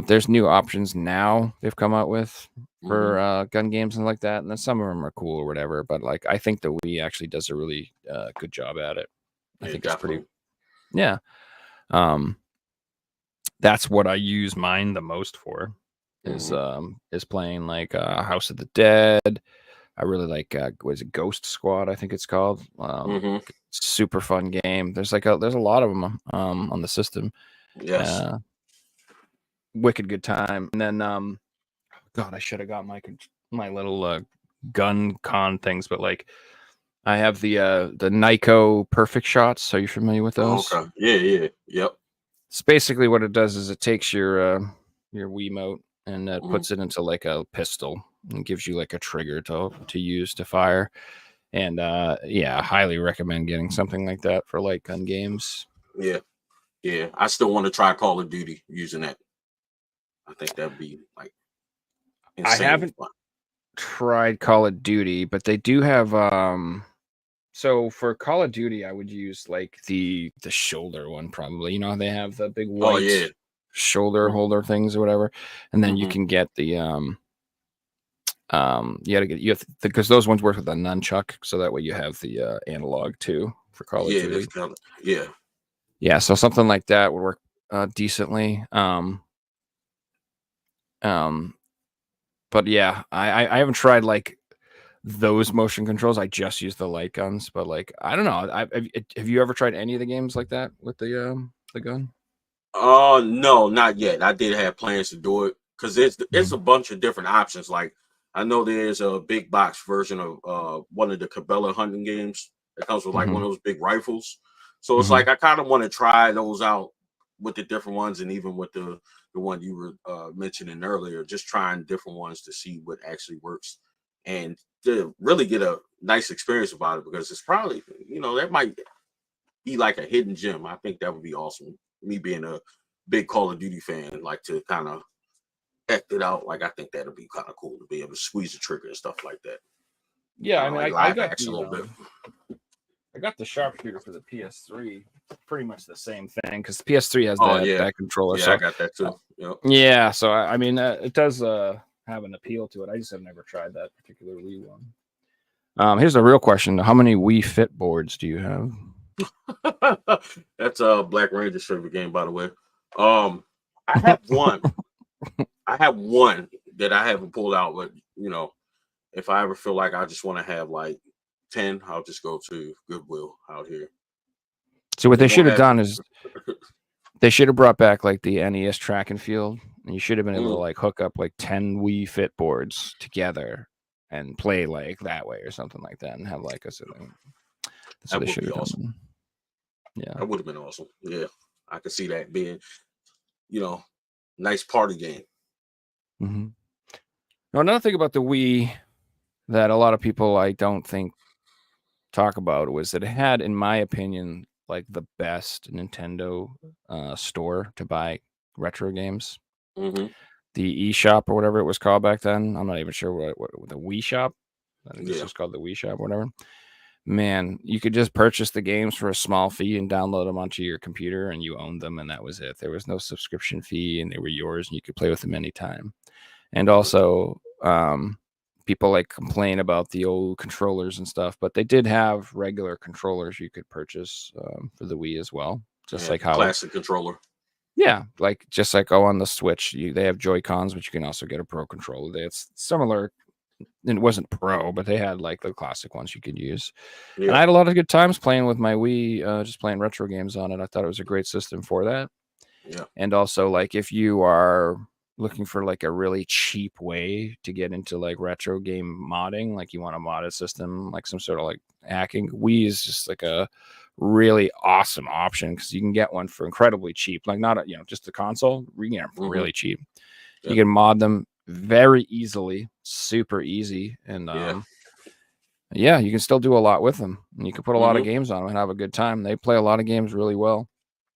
There's new options now they've come out with for gun games and like that, and then some of them are cool or whatever. But like, I think the Wii actually does a really good job at it. I think it's pretty. Yeah. That's what I use mine the most for. is playing like House of the Dead. I really like what is it, Ghost Squad, I think it's called. Super fun game. There's a lot of them on the system. Yes. Wicked good time. And then God, I should have got my little gun con things, but like I have the Nyko Perfect Shots. Are you familiar with those? Oh, okay. Yeah. Yep. It's basically what it does is it takes your Wiimote and puts it into like a pistol and gives you like a trigger to use to fire. And yeah, I highly recommend getting something like that for like gun games. Yeah. I still want to try Call of Duty using that. I think that'd be like insane. I haven't tried Call of Duty, but they do have so for Call of Duty I would use like the shoulder one probably. You know, they have the big white shoulder holder things or whatever, and then you can get the you have because those ones work with a nunchuck, so that way you have the analog too for Call of Duty. Yeah, so something like that would work decently. But yeah, I haven't tried like those motion controls. I just use the light guns, but like I don't know. Have you ever tried any of the games like that with the gun? No, not yet. I did have plans to do it because it's a bunch of different options. Like I know there's a big box version of one of the Cabela hunting games that comes with like one of those big rifles. So it's like I kind of want to try those out with the different ones, and even with the one you were mentioning earlier, just trying different ones to see what actually works and to really get a nice experience about it, because it's probably, that might be like a hidden gem. I think that would be awesome. Me being a big Call of Duty fan, like to kind of act it out. Like I think that'd be kind of cool to be able to squeeze the trigger and stuff like that. Yeah, I mean, like I got action a little bit. I got the sharpshooter for the PS3. Pretty much the same thing because the PS3 has that controller. Yeah, so I got that too. Yeah, so I mean, it does have an appeal to it. I just have never tried that particular Wii one. Here's a real question: how many Wii Fit boards do you have? That's a BlakRanger server game, by the way. I have one. I have one that I haven't pulled out, but if I ever feel like I just want to have like 10, I'll just go to Goodwill out here. So what they should have done is they should have brought back like the NES track and field, and you should have been able to like hook up like 10 Wii Fit boards together and play like that way or something like that, and have like a sibling. That's what they should have done. Awesome. Yeah, that would have been awesome. Yeah, I could see that being, nice party game. Now, another thing about the Wii that a lot of people I don't think talk about was that it had, in my opinion, like the best Nintendo store to buy retro games. The eShop or whatever it was called back then. I'm not even sure what the Wii Shop. I think this was called the Wii Shop or whatever. Man, you could just purchase the games for a small fee and download them onto your computer, and you owned them, and that was it. There was no subscription fee, and they were yours, and you could play with them anytime. And also, people like complain about the old controllers and stuff, but they did have regular controllers you could purchase for the Wii as well. Just like how classic controller. Yeah, like just like on the Switch, they have Joy-Cons, but you can also get a Pro controller. It's similar. It wasn't Pro, but they had like the classic ones you could use. And I had a lot of good times playing with my Wii, just playing retro games on it. I thought it was a great system for that. Yeah. And also, like, if you are looking for like a really cheap way to get into like retro game modding, like you want a modded system, like some sort of like hacking, Wii is just like a really awesome option because you can get one for incredibly cheap. Like not just the console, you can get them for really cheap. You can mod them very easily, super easy, and you can still do a lot with them. And you can put a lot of games on them and have a good time. They play a lot of games really well,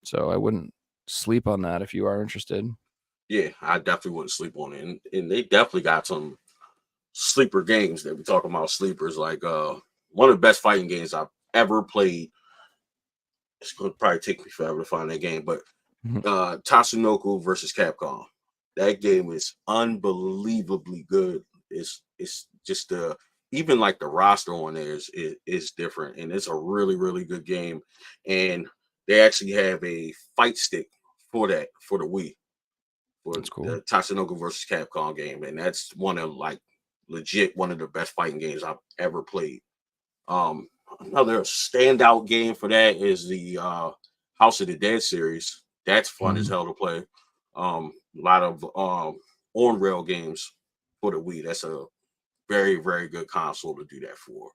so I wouldn't sleep on that if you are interested. Yeah, I definitely wouldn't sleep on it, and they definitely got some sleeper games that we talking about. Sleepers, like one of the best fighting games I've ever played. It's gonna probably take me forever to find that game, but Tatsunoko versus Capcom. That game is unbelievably good. It's just even like the roster on there is different, and it's a really, really good game. And they actually have a fight stick for the Wii. for That's cool. the Tatsunoko versus Capcom game, and that's one of legit one of the best fighting games I've ever played. Another standout game for that is the House of the Dead series. That's fun as hell to play. A lot of on rail games for the Wii. That's a very, very good console to do that for.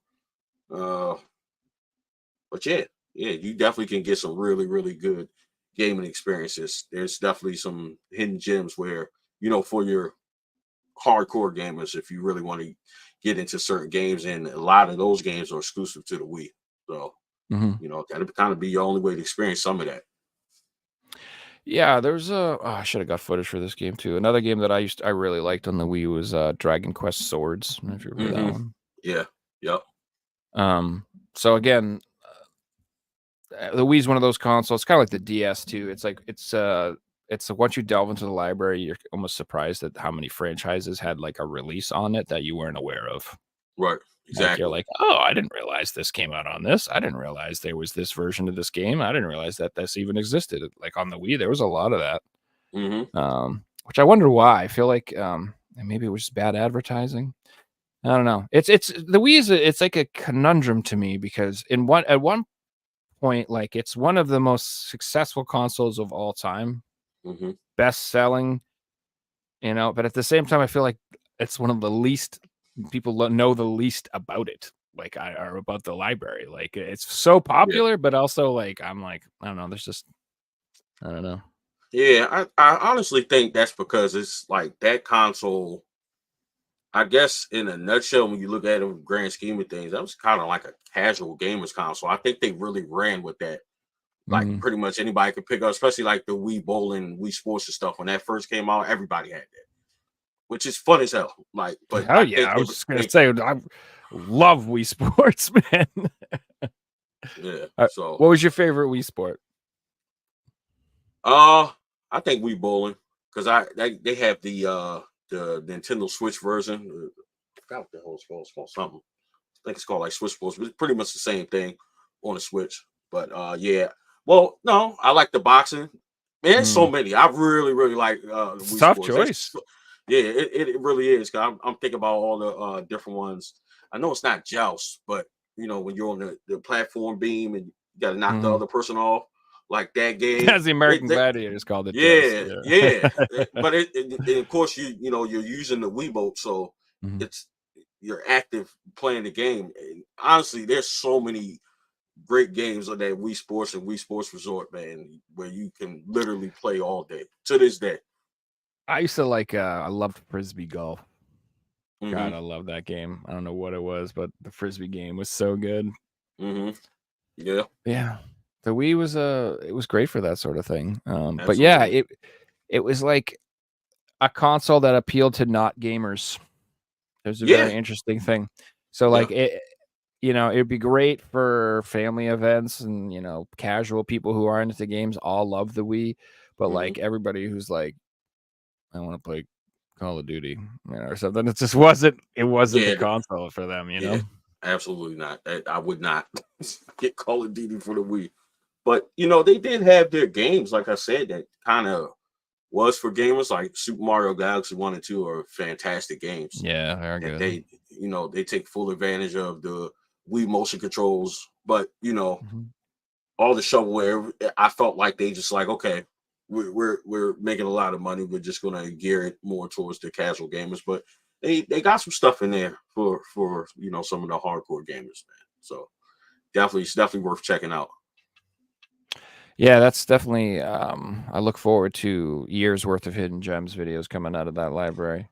But yeah, you definitely can get some really, really good gaming experiences. There's definitely some hidden gems where, for your hardcore gamers, if you really want to get into certain games, and a lot of those games are exclusive to the Wii. So, that'd kind of be your only way to experience some of that. Yeah, there's I should have got footage for this game too. Another game that I really liked on the Wii was Dragon Quest Swords. I don't know if you remember that one. Yeah. Yep. So again, the Wii is one of those consoles, kind of like the DS too. It's like it's once you delve into the library, you're almost surprised at how many franchises had like a release on it that you weren't aware of. Right. Exactly. Like you're like, oh, I didn't realize this came out on this. I didn't realize there was this version of this game. I didn't realize that this even existed. Like on the Wii, there was a lot of that. Which I wonder why. I feel like maybe it was just bad advertising. I don't know. It's the Wii it's like a conundrum to me because at one point, like it's one of the most successful consoles of all time, best selling, but at the same time, I feel like it's one of the least people know the least about it, like or about the library. Like it's so popular, but also like I'm like, I don't know, there's just I don't know. Yeah, I honestly think that's because it's like that console, I guess in a nutshell, when you look at it in the grand scheme of things, that was kind of like a casual gamer's console. I think they really ran with that. Like pretty much anybody could pick up, especially like the Wii Bowling, Wii Sports and stuff. When that first came out, everybody had that, which is fun as hell. Like, but hell yeah, I was just gonna say I love Wii Sports, man. Yeah. So, what was your favorite Wii Sport? I think Wii Bowling because they have the Nintendo Switch version. I forgot what the hell it's called. It's called something. I think it's called like Switch Sports, but it's pretty much the same thing on the Switch. But yeah. Well, no, I like the boxing. Man, there's so many. I really, really like Wii Tough Sports. choice. Yeah, it really is. Cause I'm thinking about all the different ones. I know it's not joust, but when you're on the platform beam and you got to knock the other person off, like that game. As the American Gladiators called it. Yeah. But of course you're using the Wiimote, so you're active playing the game. And honestly, there's so many great games on that Wii Sports and Wii Sports Resort, man, where you can literally play all day to this day. I used to like I loved Frisbee golf. God, I love that game. I don't know what it was, but the Frisbee game was so good. Yeah. The Wii was it was great for that sort of thing. But yeah, it was like a console that appealed to not gamers. There's a very interesting thing. So like it'd be great for family events and casual people who are into games all love the Wii, but like everybody who's like, I want to play Call of Duty, or something. It just wasn't the console for them, Yeah, absolutely not. I would not get Call of Duty for the Wii. But they did have their games, like I said, that kind of was for gamers. Like Super Mario Galaxy 1 and 2 are fantastic games. Yeah, they're good. They take full advantage of the Wii motion controls, but all the shovelware, I felt like they just like, okay, we're making a lot of money. We're just gonna gear it more towards the casual gamers, but they got some stuff in there for some of the hardcore gamers, man. So it's definitely worth checking out. Yeah, that's definitely. I look forward to years worth of hidden gems videos coming out of that library.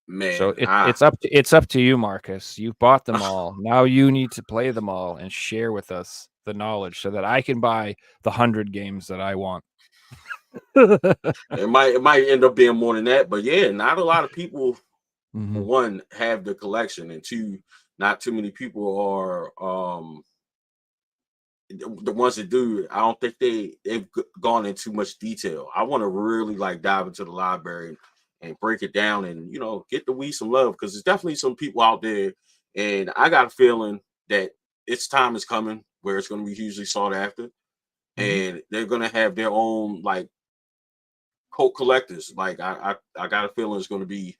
Man, so it's up to you, Marcus. You've bought them all. Now you need to play them all and share with us the knowledge so that I can buy the 100 games that I want. it might end up being more than that, but yeah, not a lot of people one have the collection, and two, not too many people are the ones that do. I don't think they've gone into too much detail. I want to really like dive into the library and break it down and get the Wii some love, because there's definitely some people out there, and I got a feeling that its time is coming where it's going to be hugely sought after, and they're going to have their own like cult collectors. Like I got a feeling it's going to be,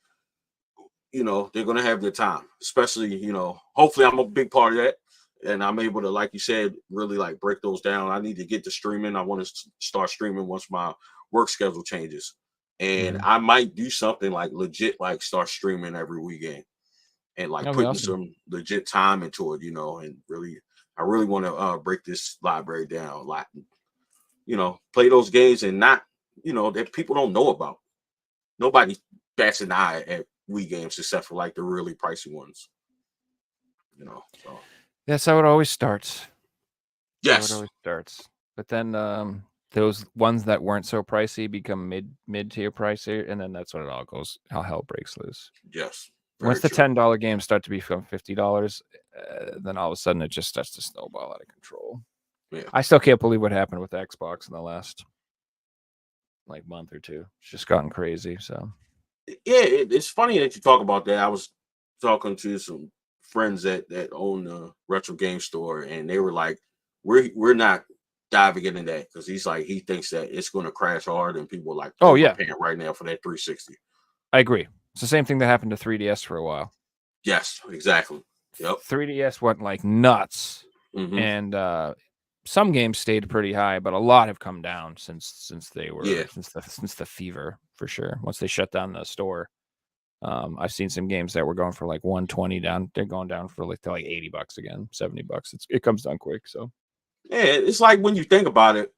you know, they're going to have their time, especially, you know, hopefully I'm a big part of that. And I'm able to, like you said, really like break those down. I need to get to streaming. I want to start streaming once my work schedule changes. And I might do something like legit, like start streaming every weekend and like That'd be putting awesome. some legit time into it, you know, and really, I really want to break this library down, like, you know, play those games and not, you know, that people don't know about. Nobody bats an eye at Wii games except for like the really pricey ones, you know. So That's how it always starts. yes, How it always starts. But then those ones that weren't so pricey become mid tier pricey, and then that's when it all goes. How hell breaks loose. yes. Once the $10 games start to become $50, then all of a sudden it just starts to snowball out of control. Yeah. I still can't believe what happened with Xbox in the last like month or two. It's just gotten crazy. So Yeah, it's funny that you talk about that. I was talking to some friends that own the retro game store, and they were like, "We're not diving into that," because he's like, he thinks that it's going to crash hard, and people are like, oh yeah, overpaying right now for that 360. I agree. It's the same thing that happened to 3DS for a while. Yes, exactly. Yep. 3DS went like nuts, and some games stayed pretty high, but a lot have come down since they were since the fever for sure. Once they shut down the store, I've seen some games that were going for like 120 down. They're going down for like to like $80 again, $70. It comes down quick. So yeah, it's like when you think about it,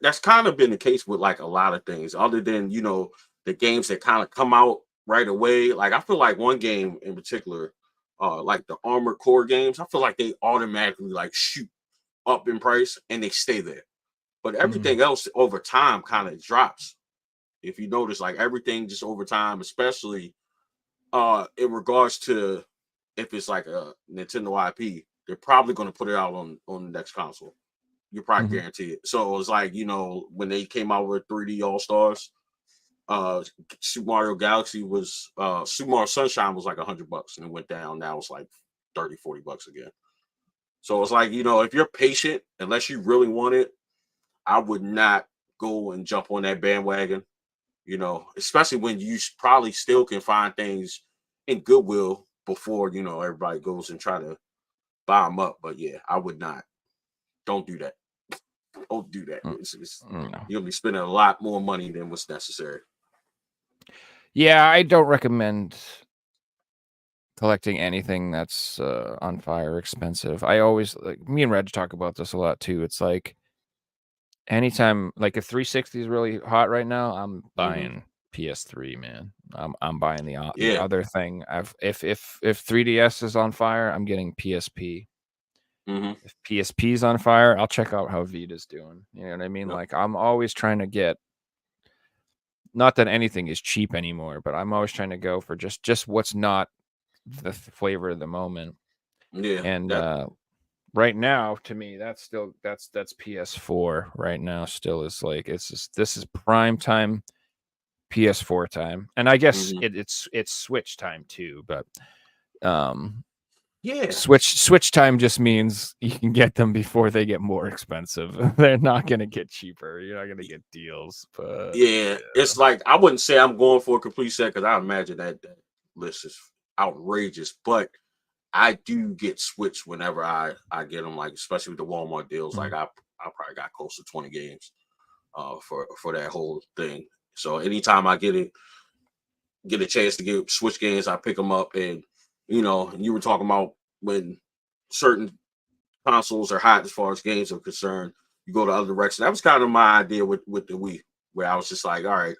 that's kind of been the case with like a lot of things, other than, you know, the games that kind of come out right away. Like I feel like one game in particular, like the Armored Core games, I feel like they automatically like shoot up in price and they stay there. But everything else over time kind of drops. If you notice, like everything just over time, especially in regards to if it's like a Nintendo IP, they're probably going to put it out on the next console. You probably guarantee it. So it's like, you know, when they came out with 3D All Stars, Super Mario Galaxy was Super Mario Sunshine was like $100 and it went down. Now it's like $30-40 again. So it's like, you know, if you're patient, unless you really want it, I would not go and jump on that bandwagon, you know, especially when you probably still can find things in Goodwill before, you know, everybody goes and try to buy them up. But yeah, I would not. Don't do that. Don't do that. You'll be spending a lot more money than what's necessary. Yeah, I don't recommend collecting anything that's on fire expensive. I always, like, me and Reg talk about this a lot too. It's like anytime, like if 360 is really hot right now, I'm buying PS3, man. I'm buying the other thing. If 3DS is on fire, I'm getting PSP. If PSP is on fire, I'll check out how Vita's doing. You know what I mean? Yep. Like I'm always trying to get. Not that anything is cheap anymore, but I'm always trying to go for just what's not the flavor of the moment. Yeah. And right now, to me, that's PS4 right now. Still is like this is prime time PS4 time, and I guess it's Switch time too. But yeah, Switch time just means you can get them before they get more expensive. They're not gonna get cheaper. You're not gonna get deals. But yeah, it's like I wouldn't say I'm going for a complete set because I imagine that list is outrageous, but I do get Switch whenever I get them, like especially with the Walmart deals. Like I probably got close to 20 games for that whole thing. So anytime I get a chance to get Switch games, I pick them up. And you know, you were talking about when certain consoles are hot as far as games are concerned, you go the other direction. That was kind of my idea with the Wii, where I was just like, all right,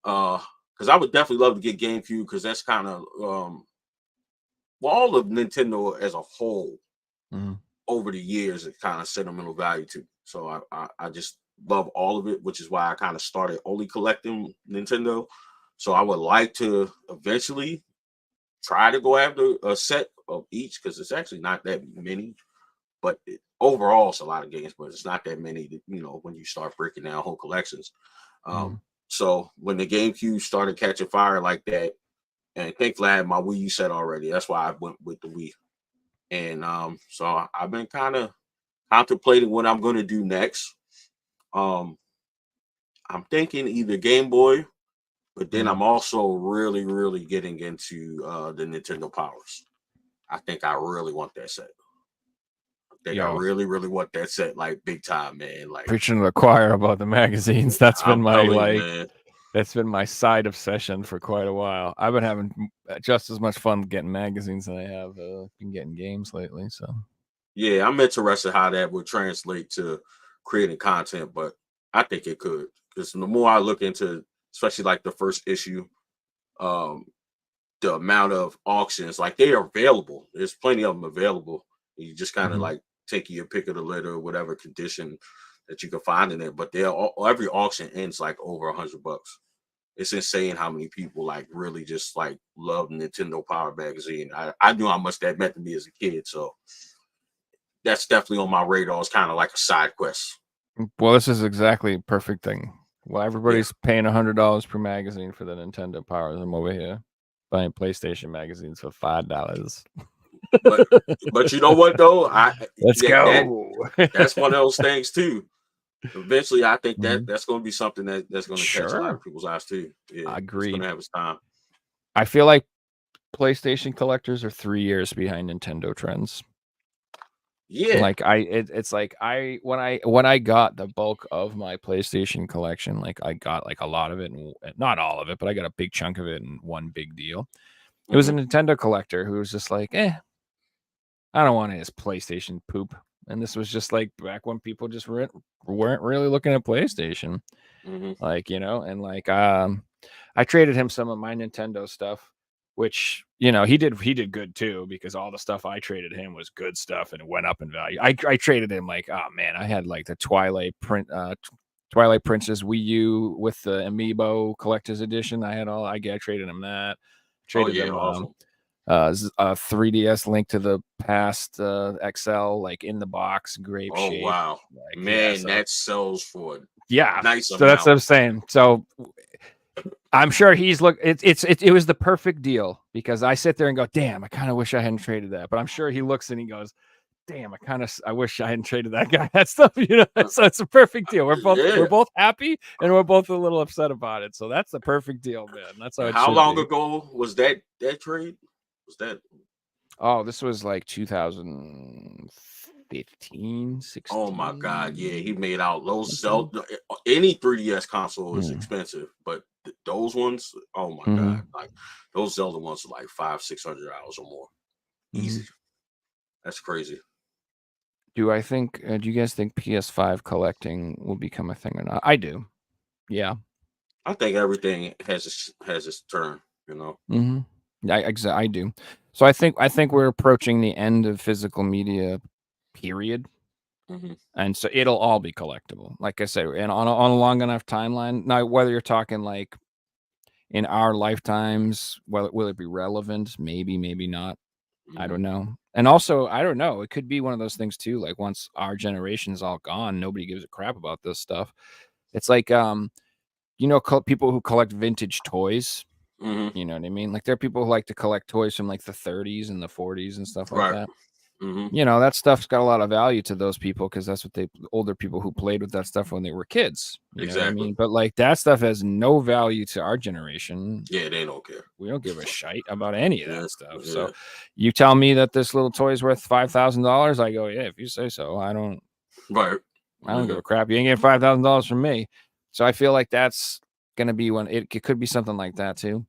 because I would definitely love to get GameCube because that's kind of well, all of Nintendo as a whole over the years, it kind of sentimental value to. So I just love all of it, which is why I kind of started only collecting Nintendo. So I would like to eventually try to go after a set of each because it's actually not that many, but overall it's a lot of games, but it's not that many, you know, when you start breaking down whole collections. So when the GameCube started catching fire like that, and thankfully I had my Wii U set already. That's why I went with the Wii. And so I've been kind of contemplating what I'm going to do next. I'm thinking either Game Boy, but then Mhm. I'm also really, really getting into the Nintendo Powers. I think I really want that set. I think I Yo, really, really want that set, like big time, man. Like preaching to the choir about the magazines. That's been I'm my telling you, man. that's been my side obsession for quite a while. I've been having just as much fun getting magazines than I have been getting games lately. So Yeah, I'm interested how that would translate to creating content, but I think it could, because the more I look into, especially like the first issue, um, the amount of auctions, like they are available. There's plenty of them available. You just kind of Mhm. like take your pick of the litter, whatever condition that you can find in it. But they're every auction ends like over $100. It's insane how many people like really just like love Nintendo Power Magazine. I knew how much that meant to me as a kid, so that's definitely on my radar. It's kind of like a side quest. Well, this is exactly a perfect thing. Well, Yeah, everybody's paying $100 per magazine for the Nintendo Power. I'm over here buying PlayStation magazines for $5. but you know what though? Let's That go. that's one of those things too. Eventually, I think that Mhm. that's going to be something that's going to catch a lot Sure. of people's eyes too. Yeah, it's going Agreed. to have its time. I feel like PlayStation collectors are 3 years behind Nintendo trends. Yeah. Like it's like when I got the bulk of my PlayStation collection, like I got like a lot of it and not all of it, but I got a big chunk of it in one big deal. It was a Hmm. Nintendo collector who was just like, I don't want his PlayStation poop. And this was just like back when people just weren't really looking at PlayStation. Hmm. Like, and like I traded him some of my Nintendo stuff, which, he did good too, because all the stuff I traded him was good stuff and it went up in value. I traded him like, oh man, I had like the Twilight Princess Wii U with the Amiibo collector's edition. I traded him that. Oh Traded yeah, him awesome. a 3DS Link to the Past XL, like in the box, grape Oh shape. wow, Like, yeah, man, so that sells for a yeah. nice So that's what amount. I'm saying. So I'm sure he's it was the perfect deal, because I sit there and go, damn, I kind of wish I hadn't traded that. But I'm sure he looks and he goes, damn, I wish I hadn't traded that guy. That stuff, Uh, So it's a perfect deal. We're yeah. both happy and we're both a little upset about it. So that's the perfect deal, man. That's how And it how should long be. ago was that trade? Was that? Oh, this was like 2015, Oh my God, yeah, he 16. made out those Something. any 3DS console is Mm. expensive, but those ones, oh my God, Mhm. like those Zelda ones are like $500-600 or more, easy. Mhm. That's crazy. Do you guys think PS5 collecting will become a thing or not? I do. Yeah. I think everything has its turn, Mhm. I do. So I think we're approaching the end of physical media, period. Hmm. And so it'll all be collectible. Like I say, and on a long enough timeline. Now, whether you're talking like in our lifetimes, will it be relevant? Maybe, maybe not. I Hmm. don't know. And also, I don't know. It could be one of those things too. Like once our generation's all gone, nobody gives a crap about this stuff. It's like, people who collect vintage toys. Hmm. You know what I mean? Like there are people who like to collect toys from like the 30s and the 40s and stuff like Right. that. Hmm. That stuff's got a lot of value to those people, because that's what older people who played with that stuff when they were kids. You know what I Exactly. mean? But like that stuff has no value to our generation. Yeah, they don't care. We don't give a shite about any of Yeah, that stuff. So yeah. you tell me that this little toy is worth $5,000, I go, yeah, if you say so. Right. I don't give Hmm. a crap. You ain't getting $5,000 from me. So I feel like that's gonna be it could be something like that too.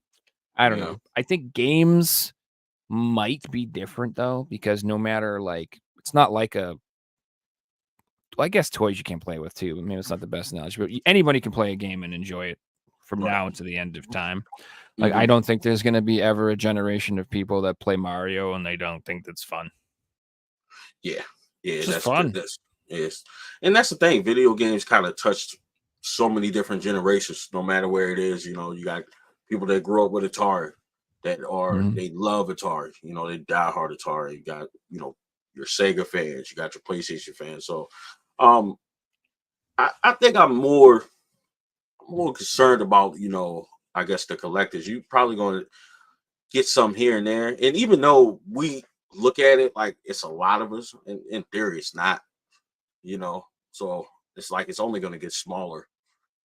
I don't Yeah. know. I think games might be different though, because no matter like it's not like I guess toys you can play with too. Maybe it's not the best analogy, but anybody can play a game and enjoy it from Right. now to the end of time. Like I Hmm. don't think there's gonna be ever a generation of people that play Mario and they don't think that's fun. Yeah. Yeah. It's just fun. That's yes, and that's the thing. Video games kind of touched so many different generations, no matter where it is. You got people that grew up with Atari Mhm. they love Atari. They die hard Atari. You got your Sega fans. You got your PlayStation fans. So, um, I think I'm more concerned about I guess the collectors. You probably going to get some here and there, and even though we look at it like it's a lot of us, in theory, it's not. you know. So it's like it's only going to get smaller.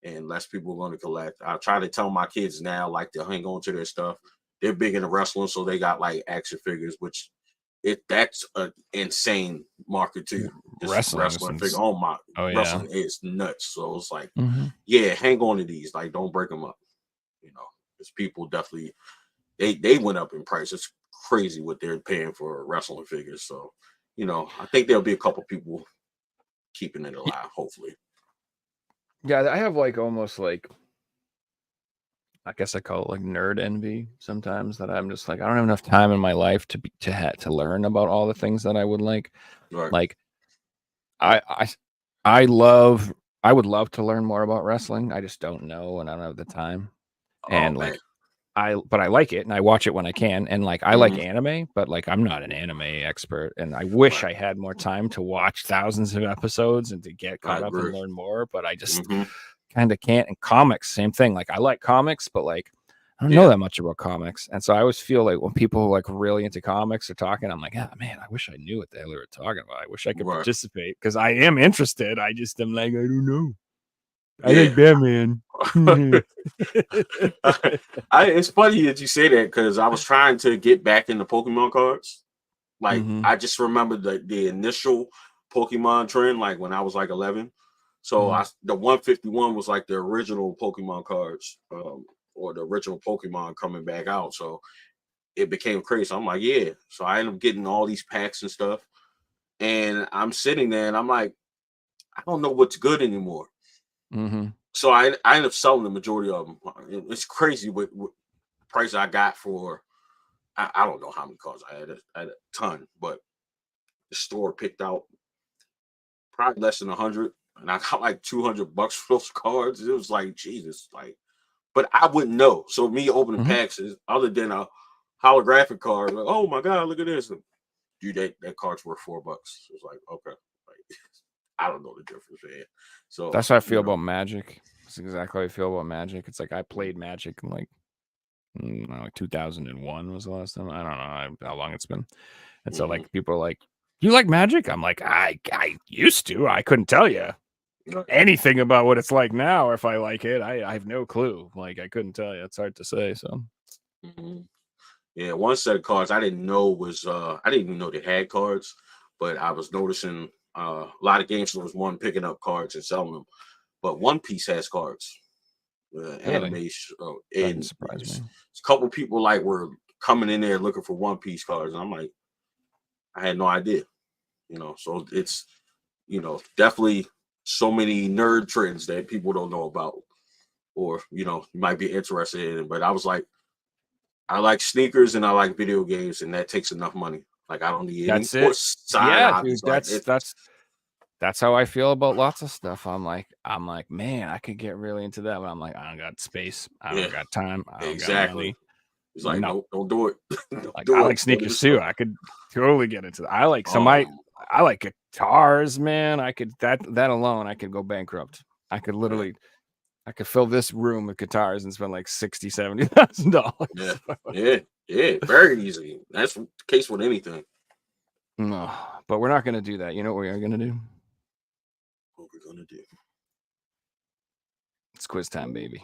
and less people are going to collect. I try to tell my kids now, like, to hang on to their stuff. They're big into wrestling, so they got like action figures, which that's an insane market too. Just wrestling figure. Oh my, wrestling is nuts. So it's like, yeah, hang on to these. Like, don't break them up. You know, because people definitely they went up in price. It's crazy what they're paying for wrestling figures. So, you know, I think there'll be a couple people keeping it alive, hopefully. Yeah, I have like almost like, I guess I call it like nerd envy sometimes, that I'm just like, I don't have enough time in my life to learn about all the things that I would like. Right. Like I would love to learn more about wrestling. I just don't know, and I don't have the time. And like but I like it, and I watch it when I can. And like, I like anime, but like, I'm not an anime expert, and I wish I had more time to watch thousands of episodes and to get caught up and learn more, but I just kind of can't. And comics, same thing. Like, I like comics, but like, I don't know that much about comics. And so I always feel like when people like really into comics are talking, I'm like, man, I wish I knew what the hell they were talking about. I wish I could participate, because I am interested. I just am like, I don't know. I like Batman. It's funny that you say that, because I was trying to get back into Pokemon cards. Like, I just remember the initial Pokemon trend, like when I was like 11. So the 151 was like the original Pokemon cards, or the original Pokemon coming back out. So it became crazy. So I'm like, yeah. So I ended up getting all these packs and stuff. And I'm sitting there and I'm like, I don't know what's good anymore. So I ended up selling the majority of them. It's crazy what price I got for, I don't know how many cards I had. I had a ton, but the store picked out probably less than 100, and I got like $200 for those cards. It was like, Jesus, like, but I wouldn't know. So me opening packs is, other than a holographic card, like, oh my God, look at this. Dude, that card's worth $4. It was like, okay, like, I don't know the difference, man. So that's how I feel about Magic. That's exactly how I feel about Magic. It's like, I played Magic in like 2001 was the last time. I don't know how long it's been. And so like, people are like, you like Magic? I'm like, I used to. I couldn't tell you anything about what it's like now. If I like it, I have no clue. Like, I couldn't tell you. It's hard to say. So yeah, one set of cards I didn't know was I didn't even know they had cards, but I was noticing a lot of game stores one picking up cards and selling them. But One Piece has cards. Anime, and surprise me. A couple people like were coming in there looking for One Piece cards, and I'm like, I had no idea. You know, so it's, you know, definitely so many nerd trends that people don't know about, or, you know, you might be interested in. But I was like, I like sneakers and I like video games, and that takes enough money. Like, I don't need any more side hobbies. Dude, that's how I feel about lots of stuff. I'm like, man, I could get really into that, but I'm like, I don't got space. I don't got time. I don't got money. It's like, no, don't do it. I like sneakers too. I could totally get into that. I like I like guitars, man. I could that alone, I could go bankrupt. I could literally, I could fill this room with guitars and spend like $60,000-$70,000. Yeah, very easy. That's the case with anything. No, but we're not gonna do that. You know what we are gonna do? What we're gonna do? It's quiz time, baby.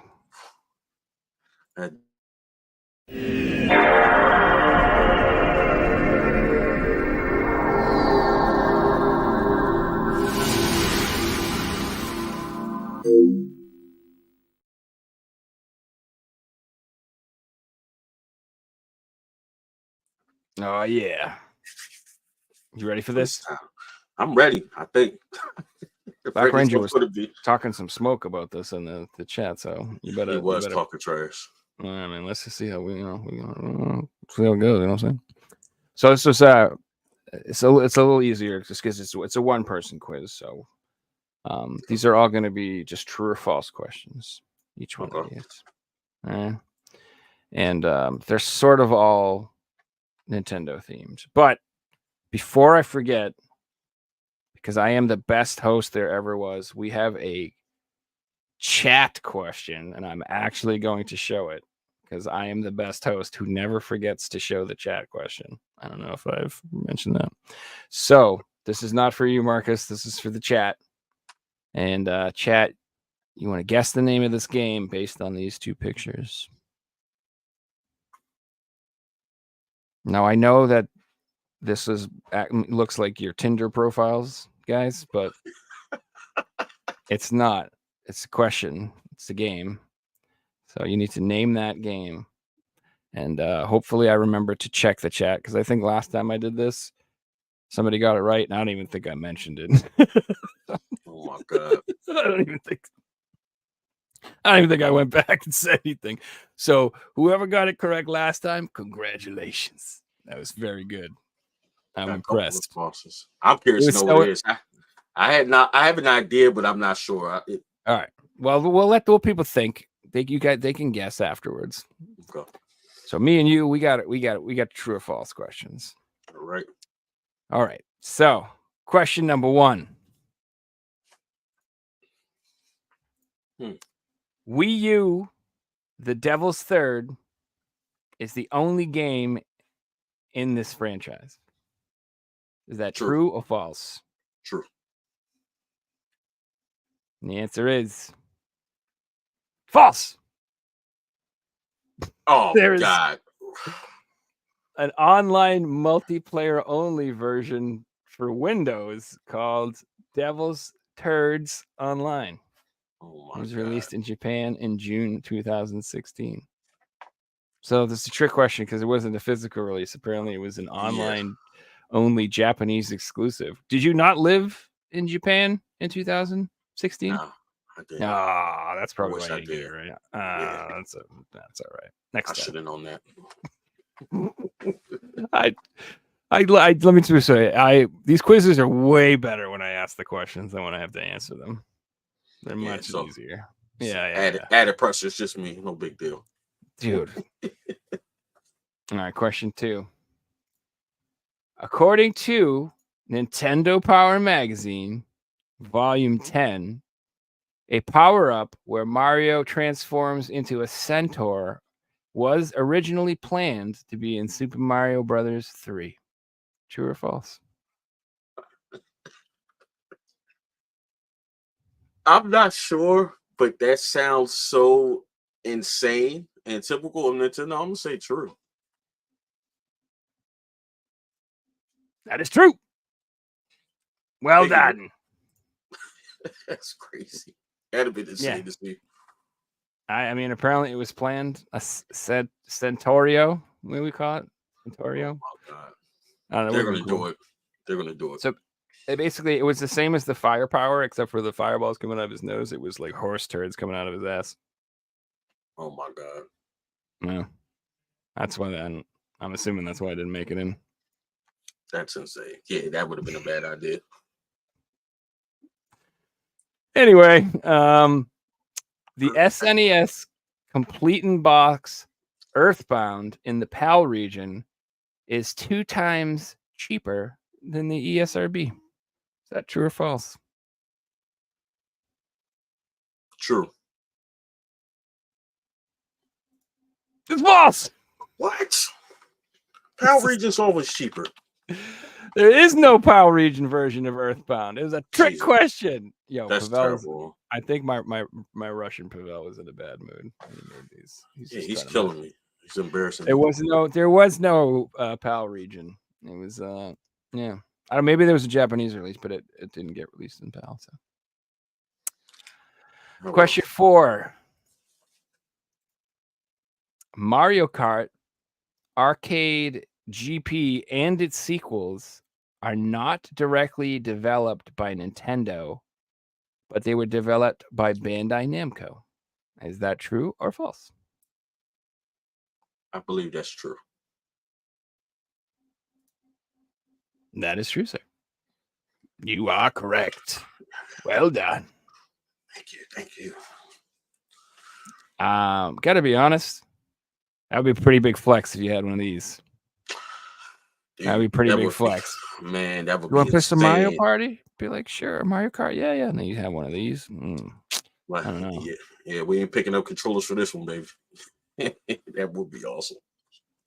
Oh yeah. You ready for this? I'm ready, I think. BlakRanger was talking some smoke about this in the chat, so you better. He was talking trash. I mean, let's just see how we see how it goes. You know what I'm saying? So it's just it's a little easier just because it's a one-person quiz. So these are all going to be just true or false questions. Each one of these, and they're sort of all Nintendo themed. But before I forget, because I am the best host there ever was, we have a chat question, and I'm actually going to show it because I am the best host who never forgets to show the chat question. I don't know if I've mentioned that. So this is not for you, Marcus. This is for the chat. And chat, You want to guess the name of this game based on these two pictures. Now, I know that this looks like your Tinder profiles, guys, but it's not. It's a question. It's a game. So you need to name that game. And hopefully I remember to check the chat, because I think last time I did this, somebody got it right, and I don't even think I mentioned it. Oh, my God. I don't even think I went back and said anything. So whoever got it correct last time, congratulations. That was very good. I'm impressed. I'm curious to know what it is. I have an idea, but I'm not sure. All right. Well, we'll let the people think. They can guess afterwards. Okay. So me and you, we got true or false questions. All right. So question number 1. Wii U, The Devil's Third, is the only game in this franchise. Is that true or false? True. And the answer is false. Oh, there's God. An online multiplayer only version for Windows called Devil's Turds Online. Oh, my It was God. released in Japan in June 2016. So this is a trick question because it wasn't a physical release. Apparently, it was an online only Japanese exclusive. Did you not live in Japan in 2016? No, I didn't. Ah, that's probably why why you did it, right? That's all right. Next time. I should have known that. Let me just say, these quizzes are way better when I ask the questions than when I have to answer them. They're much easier. Added pressure. It's just me. No big deal, dude. All right, question 2. According to Nintendo Power Magazine, Volume 10, a power-up where Mario transforms into a centaur was originally planned to be in Super Mario Brothers 3. True or false? I'm not sure, but that sounds so insane and typical of Nintendo. I'm gonna say true. That is true. Well done. That's crazy. That'd be insane to see. I mean, apparently it was planned. A Centaurio, what do we call it? Centaurio. Oh my God. I don't know. They're gonna do it. They're gonna do it. So it was the same as the firepower, except for the fireballs coming out of his nose. It was like horse turds coming out of his ass. Oh my God. Yeah. That's why I'm assuming that's why I didn't make it in. That's insane. Yeah, that would have been a bad idea. Anyway, the SNES Complete in Box Earthbound in the PAL region is 2 times cheaper than the ESRB. Is that true or false? True. It's false. What? PAL region's always cheaper. There is no PAL region version of Earthbound. It was a trick question. Yo, that's terrible. I think my Russian Pavel was in a bad mood. He made these. He's killing me. He's embarrassing. There was no PAL region. It was I don't know, maybe there was a Japanese release, but it didn't get released in PAL. So question 4. Mario Kart Arcade GP and its sequels are not directly developed by Nintendo, but they were developed by Bandai Namco. Is that true or false? I believe that's true. That is true, sir. You are correct. Well done. Thank you. Gotta be honest, that would be a pretty big flex if you had one of these. Dude, that'd be pretty big flex. Man, that would be. You want to play some Mario Party? Be like, sure, Mario Kart, yeah. And then you have one of these. I don't know. Yeah, we ain't picking up controllers for this one, baby. That would be awesome.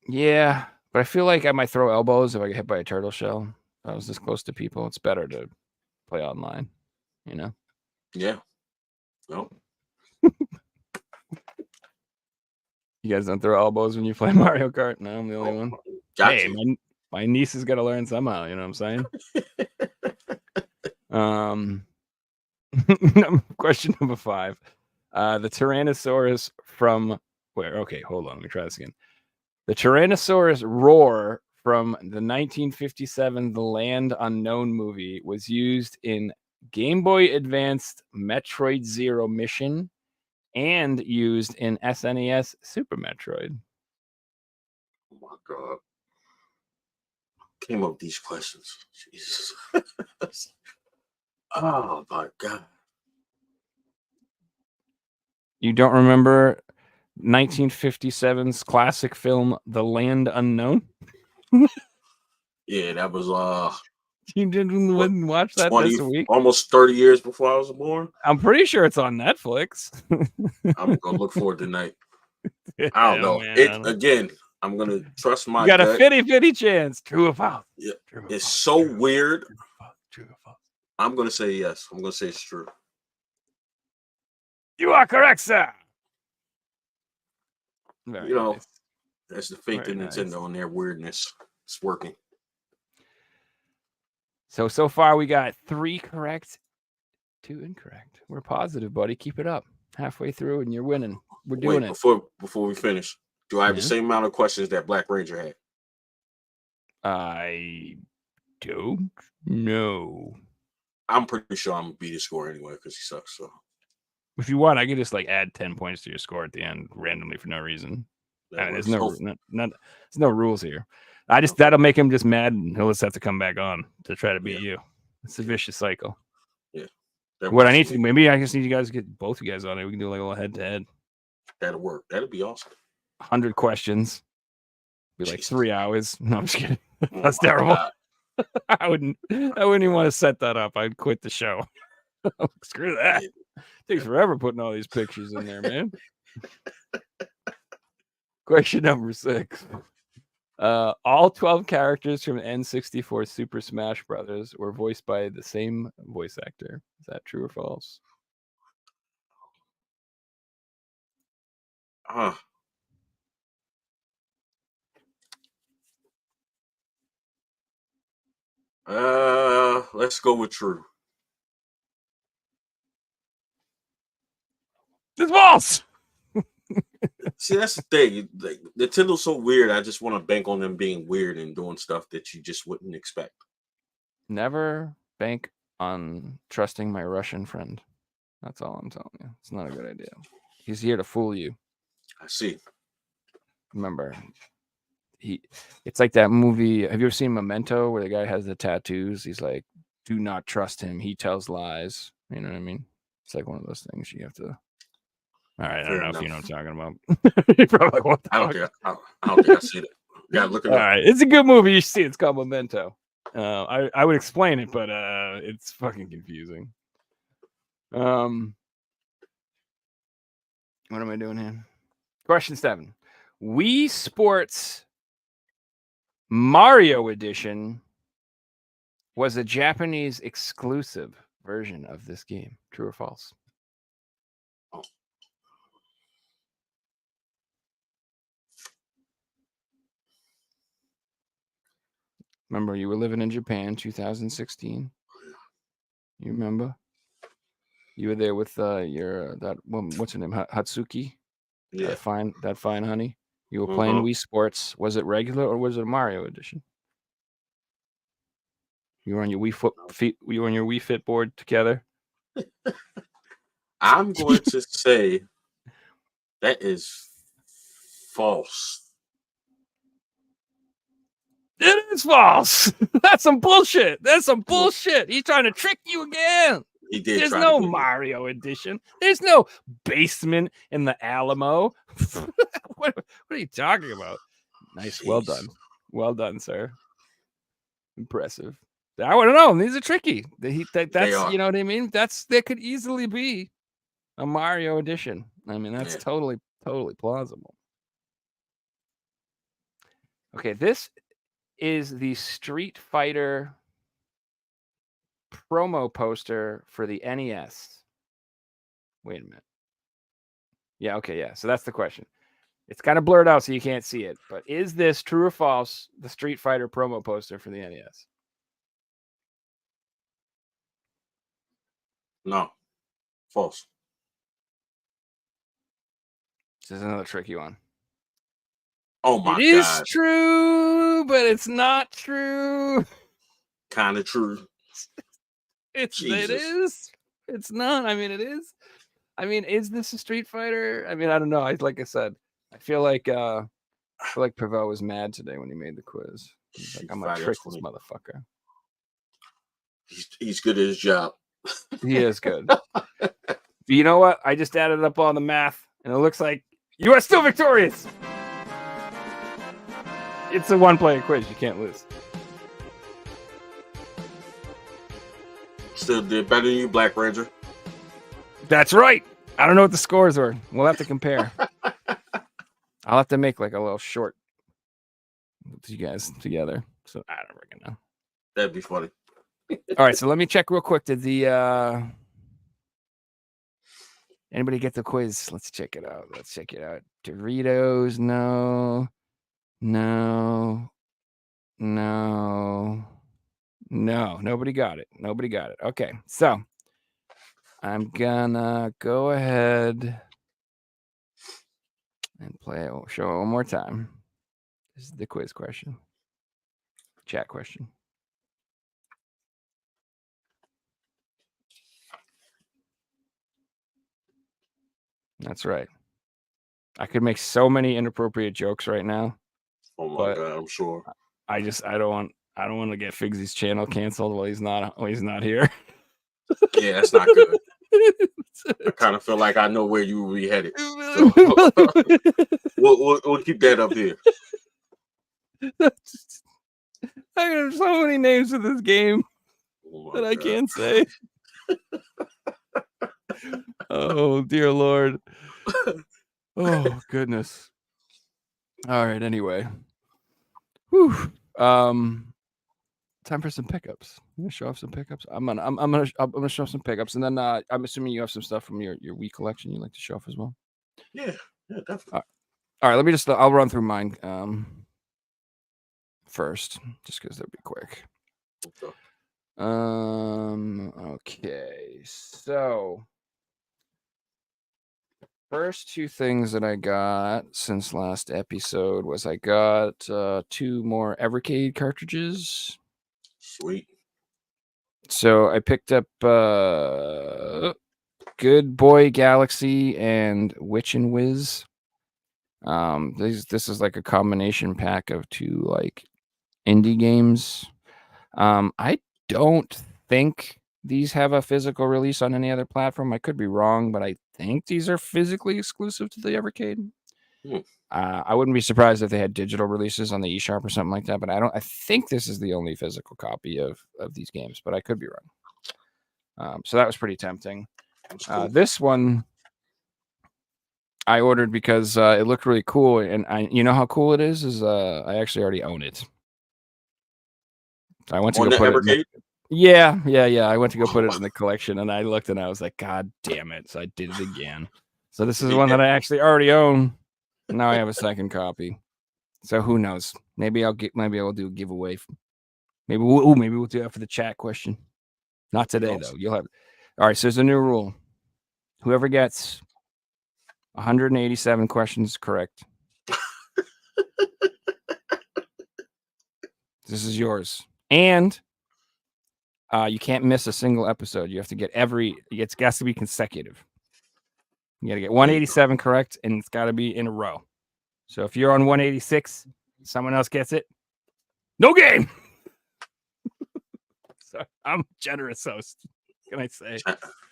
Yeah, but I feel like I might throw elbows if I get hit by a turtle shell. If I was this close to people, it's better to play online, you know? Yeah. No, You guys don't throw elbows when you play Mario Kart? No, I'm the only one. Hey, my niece has got to learn somehow. You know what I'm saying? Question number 5. The Tyrannosaurus from where? Okay, hold on. Let me try this again. The Tyrannosaurus roar from the 1957 The Land Unknown movie was used in Game Boy Advanced Metroid Zero Mission and used in SNES Super Metroid. Oh my God. Came up with these questions. Jesus. Oh my God. You don't remember 1957's classic film The Land Unknown? Yeah, that was You didn't watch that 20, this week? almost 30 years before I was born. I'm pretty sure it's on Netflix. I'm gonna look for it tonight. Yeah, I don't know. man. Again, I'm gonna trust my You got gut. a 50-50 chance. True or false? Yeah, True or it's false? so weird. True or false? I'm gonna say yes. I'm gonna say it's true. You are correct, sir. Very nice. That's the faith in Nintendo and their weirdness. It's working. So far we got 3 correct, 2 incorrect. We're positive, buddy. Keep it up. Halfway through and you're winning. We're doing it. Before we finish, do I have the same amount of questions that BlakRanger had? I don't know. I'm pretty sure I'm gonna beat his score anyway because he sucks. So if you want, I could just like add 10 points to your score at the end randomly for no reason. I mean, there's no rules here. That'll make him just mad and he'll just have to come back on to try to beat you. It's a vicious cycle. Yeah. What I need to maybe I just need you guys to get both you guys on it. We can do like a little head-to-head. That'll work. That'll be awesome. 100 questions. Be like 3 hours. No, I'm just kidding. That's terrible. I wouldn't even want to set that up. I'd quit the show. Screw that. It takes forever putting all these pictures in there, man. Question number 6. All 12 characters from N64 Super Smash Brothers were voiced by the same voice actor. Is that true or false? Let's go with true. It's false. See, that's the thing. Like, Nintendo's so weird. I just want to bank on them being weird and doing stuff that you just wouldn't expect. Never bank on trusting my Russian friend. That's all I'm telling you. It's not a good idea. He's here to fool you. I see. Remember, it's like that movie. Have you ever seen Memento where the guy has the tattoos? He's like, do not trust him. He tells lies. You know what I mean? It's like one of those things you have to. All right, I don't know if you know what I'm talking about. You're probably like, what the fuck? I don't think I see it. Yeah, look at it. All right, it's a good movie. You should see it. It's called Memento. I would explain it, but it's fucking confusing. What am I doing here? Question 7. Wii Sports Mario Edition was a Japanese exclusive version of this game. True or false? Remember, you were living in Japan, 2016. You remember? You were there with your what's her name, Hatsuki? Yeah. That fine honey. You were playing Wii Sports. Was it regular or was it a Mario edition? You were on your Wii Fit board together. I'm going to say that is false. It is false. That's some bullshit. That's some bullshit. He's trying to trick you again. He did. There's no Mario edition. There's no basement in the Alamo. What are you talking about? Nice. Jeez. Well done. Well done, sir. Impressive. I want to know. These are tricky. That's you know what I mean? There could easily be a Mario edition. I mean, that's totally plausible. Okay, this is the Street Fighter promo poster for the NES. Wait a minute. Yeah, okay, yeah. So that's the question. It's kind of blurred out so you can't see it. But is this true or false, the Street Fighter promo poster for the NES? No. False. This is another tricky one. Oh my God. It is true, but it's not true. Kind of true. It is. It's not. I mean, it is. I mean, is this a Street Fighter? I mean, I don't know. Like I said, I feel like Pavel was mad today when he made the quiz. He's like, I'm gonna trick this motherfucker. He's good at his job. He is good. But you know what? I just added up all the math, and it looks like you are still victorious. It's a one-player quiz. You can't lose. Still did better than you, BlakRanger. That's right. I don't know what the scores were. We'll have to compare. I'll have to make like a little short with you guys together. So I don't really know. That'd be funny. All right, so let me check real quick. Did the anybody get the quiz? Let's check it out. Doritos, no. Nobody got it. Okay, so I'm gonna go ahead and show it one more time. This is the quiz question. Chat question. That's right. I could make so many inappropriate jokes right now. Oh my God, I'm sure. I don't want to get Figsy's channel canceled while he's not here. Yeah, that's not good. I kind of feel like I know where you will be headed. So, we'll keep that up here. I have so many names for this game that I can't say. Oh, dear Lord. Oh, goodness. All right, anyway. Whew. Time for some pickups. I'm gonna show off some pickups. I'm gonna show some pickups, and then I'm assuming you have some stuff from your Wii collection you'd like to show off as well. Yeah, definitely. All right, let me I'll run through mine first, just because they'll be quick. Okay, so first two things that I got since last episode was I got 2 more Evercade cartridges. Sweet. So I picked up Good Boy Galaxy and Witch and Whiz. This is like a combination pack of 2 like indie games. I don't think these have a physical release on any other platform. I could be wrong, but I think these are physically exclusive to the Evercade. I wouldn't be surprised if they had digital releases on the eShop or something like that, but I think this is the only physical copy of these games, but I could be wrong. So that was pretty tempting. Cool. This one I ordered because it looked really cool, and you know how cool it is I actually already own it. I went to go put it. Yeah. I went to go put it in the collection, and I looked and I was like, God damn it! So I did it again. So this is one that I actually already own. Now I have a second copy. So who knows? Maybe I'll do a giveaway. Maybe we'll do that for the chat question. Not today though. You'll have. All right. So there's a new rule. Whoever gets 187 questions correct. This is yours. And you can't miss a single episode. You have to get it's got to be consecutive. You got to get 187 correct, and it's got to be in a row. So if you're on 186, someone else gets it. No game. So I'm a generous host. What can I say?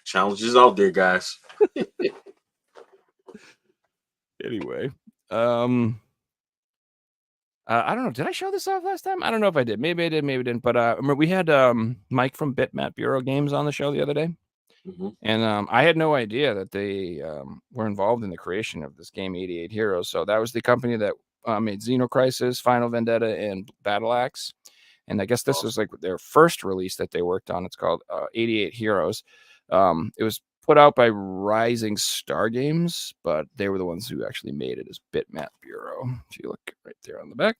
Challenges out there, guys. Anyway, I don't know. Did I show this off last time? I don't know if I did. Maybe I did. Maybe I didn't. But remember we had Mike from Bitmap Bureau Games on the show the other day. Mm-hmm. And I had no idea that they were involved in the creation of this game, 88 Heroes. So that was the company that made Xenocrisis, Final Vendetta, and Battle Axe. And I guess this was like their first release that they worked on. It's called 88 Heroes. It was put out by Rising Star Games, but they were the ones who actually made it as Bitmap Bureau. If you look right there on the back.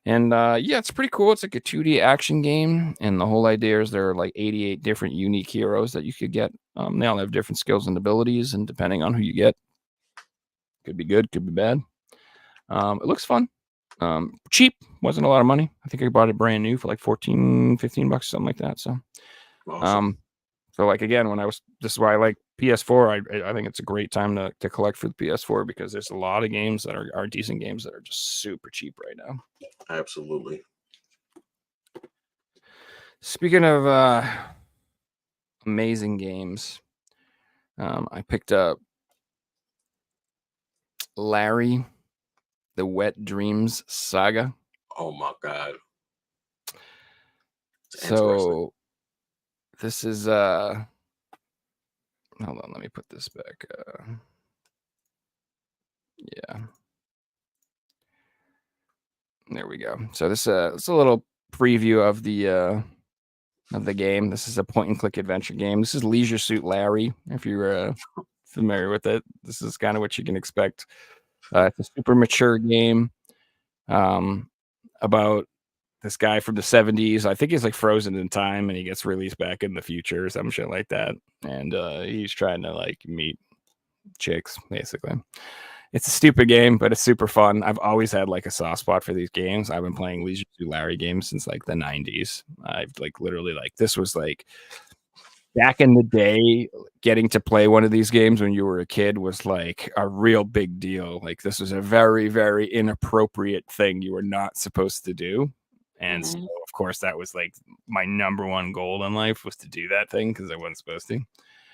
And yeah, it's pretty cool. It's like a 2D action game, and the whole idea is there are like 88 different unique heroes that you could get. They all have different skills and abilities, and depending on who you get, could be good, could be bad. It looks fun. Cheap, wasn't a lot of money. I think I bought it brand new for like 14, 15 bucks, something like that. So, Awesome. So like again, this is why I like PS4. I think it's a great time to collect for the PS4 because there's a lot of games that are decent games that are just super cheap right now. Absolutely. Speaking of amazing games, I picked up Larry, the Wet Dreams Saga. Oh my God. So this is hold on, let me put this back. Yeah. There we go. So this it's a little preview of the game. This is a point and click adventure game. This is Leisure Suit Larry. If you're familiar with it, this is kind of what you can expect. It's a super mature game about this guy from the 70s. I think he's like frozen in time and he gets released back in the future or some shit like that. And he's trying to like meet chicks, basically. It's a stupid game, but it's super fun. I've always had like a soft spot for these games. I've been playing Leisure Suit Larry games since like the 90s. I've like literally like this was like back in the day, getting to play one of these games when you were a kid was like a real big deal. Like this was a very, very inappropriate thing you were not supposed to do. And so, of course, that was like my number one goal in life was to do that thing because I wasn't supposed to.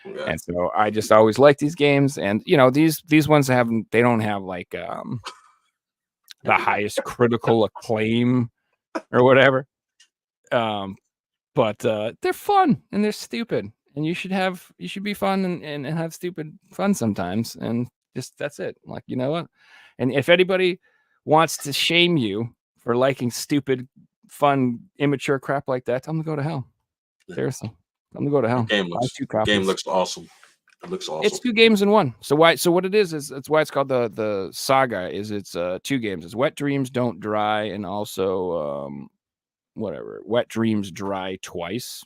Yeah. And so I just always liked these games. And, you know, these ones they don't have like the highest critical acclaim or whatever. But they're fun and they're stupid. And you should be fun and have stupid fun sometimes. And just that's it. Like, you know what? And if anybody wants to shame you for liking stupid, fun, immature crap like that, tell them to go to hell. Seriously. Tell them to go to hell. The game looks awesome. It looks awesome. It's 2 games in 1. So what it is it's why it's called the saga is it's 2 games. It's Wet Dreams Don't Dry and also Wet Dreams Dry Twice.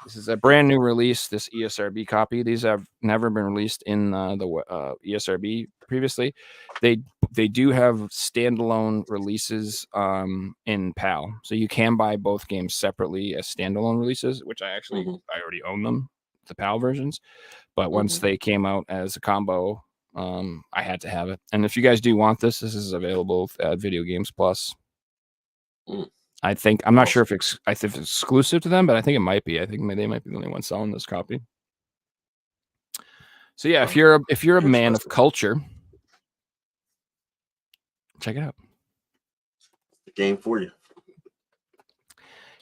This is a brand new release, this ESRB copy. These have never been released in the ESRB previously. They do have standalone releases in PAL. So you can buy both games separately as standalone releases, which I already own them, the PAL versions. But once they came out as a combo, I had to have it. And if you guys do want this is available at Video Games Plus. I think I'm not sure if it's exclusive to them, but I think it might be. I think they might be the only one selling this copy. So yeah, if you're a man of culture, check it out. The game for you.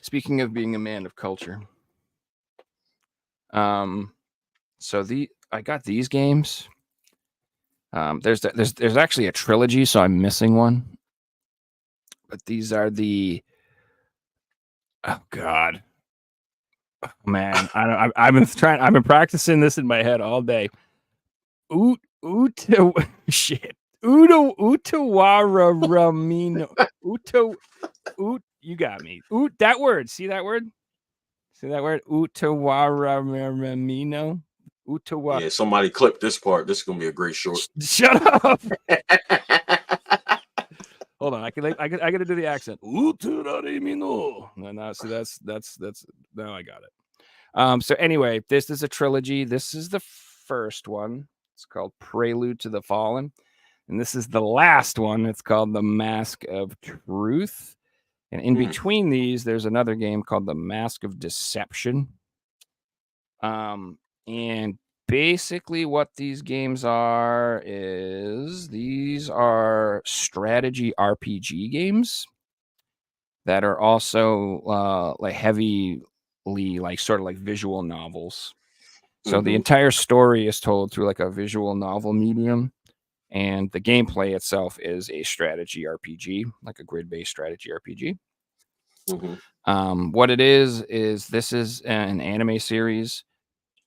Speaking of being a man of culture, so I got these games. There's actually a trilogy, so I'm missing one. But these are the oh god, oh, man! I've been practicing this in my head all day. Shit. You got me. That word. See that word? Utawaramino. Yeah, somebody clip this part. This is gonna be a great short. Shut up. Hold on, I gotta do the accent. No, see that's now I got it. So anyway, this is a trilogy. This is the first one. It's called Prelude to the Fallen. And this is the last one. It's called The Mask of Truth. And in between these, there's another game called The Mask of Deception. And basically what these games are is these are strategy RPG games that are also like heavily like sort of like visual novels. So the entire story is told through like a visual novel medium, and the gameplay itself is a strategy RPG, like a grid-based strategy RPG. What it is this is an anime series,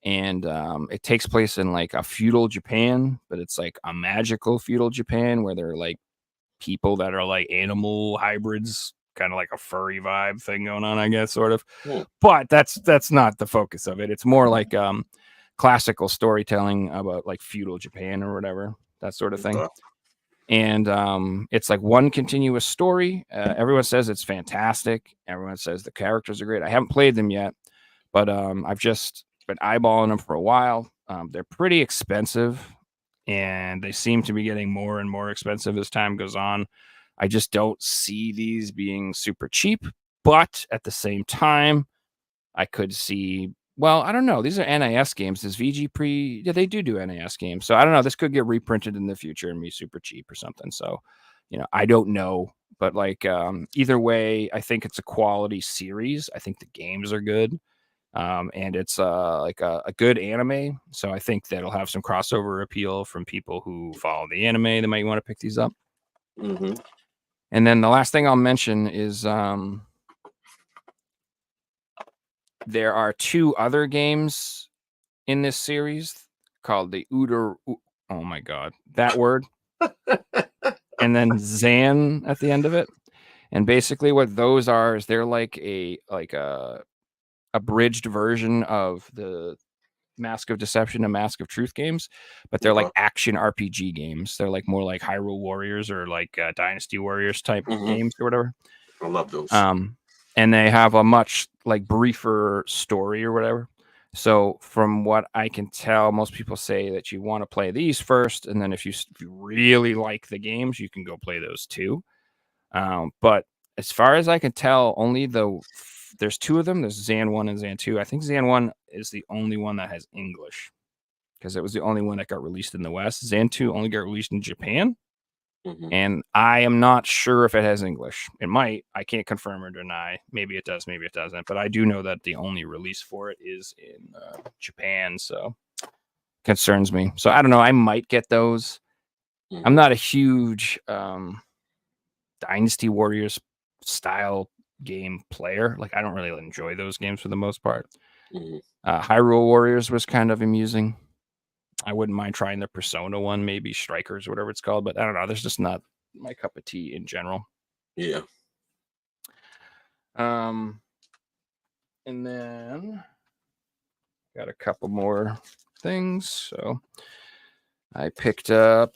and it takes place in like a feudal Japan, but it's like a magical feudal Japan where they're like people that are like animal hybrids, kind of like a furry vibe thing going on, I guess, sort of. But that's not the focus of it. It's more like classical storytelling about like feudal Japan or whatever, that sort of thing. And it's like one continuous story. Everyone says it's fantastic. Everyone says the characters are great. I haven't played them yet, but I've just been eyeballing them for a while. They're pretty expensive, and they seem to be getting more and more expensive as time goes on. I just don't see these being super cheap, but at the same time, I could see, well, I don't know. These are NIS games. Does VG yeah, they do NIS games. So I don't know. This could get reprinted in the future and be super cheap or something. So, I don't know. But like either way, I think it's a quality series. I think the games are good. And it's like a good anime. So I think that'll have some crossover appeal from people who follow the anime that might want to pick these up. Mm-hmm. And then the last thing I'll mention is there are 2 other games in this series called the oh my god, that word, and then Zan at the end of it. And basically what those are is they're like a abridged version of the Mask of Deception and Mask of Truth games, but they're like action RPG games. They're like more like Hyrule Warriors or like Dynasty Warriors type games or whatever. I love those. And they have a much like briefer story or whatever. So from what I can tell, most people say that you want to play these first, and then if you really like the games, you can go play those too. But as far as I can tell, only there's 2 of them. There's Zan 1 and Zan 2. I think Zan 1 is the only one that has English because it was the only one that got released in the West. Zan 2 only got released in Japan. And I am not sure if it has English. It might. I can't confirm or deny. Maybe it does, maybe it doesn't. But I do know that the only release for it is in Japan. So concerns me. So I don't know. I might get those. I'm not a huge Dynasty Warriors style game player. Like I don't really enjoy those games for the most part. Hyrule Warriors was kind of amusing. I wouldn't mind trying the Persona one, maybe Strikers or whatever it's called, but I don't know. There's just not my cup of tea in general. Yeah. And then got a couple more things. So I picked up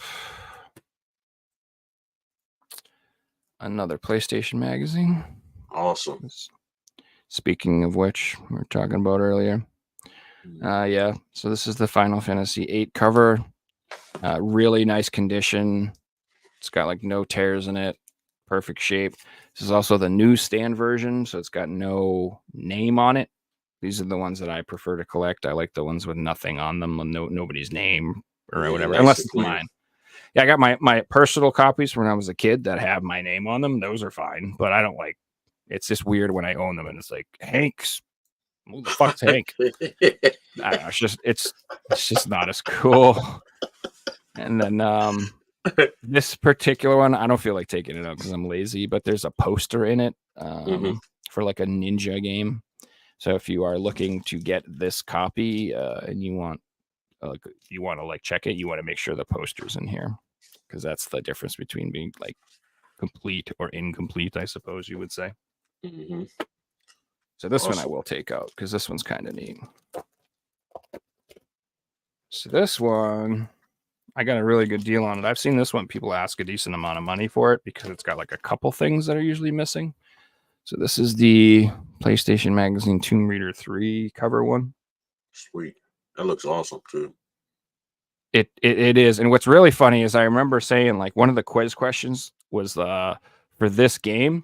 another PlayStation magazine. Awesome. Speaking of which, we were talking about earlier. Yeah, so this is the Final Fantasy VIII cover. Really nice condition. It's got like no tears in it. Perfect shape. This is also the newsstand version, so it's got no name on it. These are the ones that I prefer to collect. I like the ones with nothing on them, nobody's name or whatever, nice unless it's mine. Yeah, I got my personal copies from when I was a kid that have my name on them. Those are fine, but I don't like. It's just weird when I own them and it's like Hank's. Who the fuck's Hank? I don't know, it's just not as cool. And then this particular one, I don't feel like taking it out because I'm lazy, but there's a poster in it for like a ninja game. So if you are looking to get this copy and you want to like check it, you want to make sure the poster's in here because that's the difference between being like complete or incomplete, I suppose you would say. So this one I will take out because this one's kind of neat. So this one, I got a really good deal on it. I've seen this one. People ask a decent amount of money for it because it's got like a couple things that are usually missing. So this is the PlayStation Magazine Tomb Raider 3 cover one. Sweet. That looks awesome too. It is. And what's really funny is I remember saying like one of the quiz questions was for this game.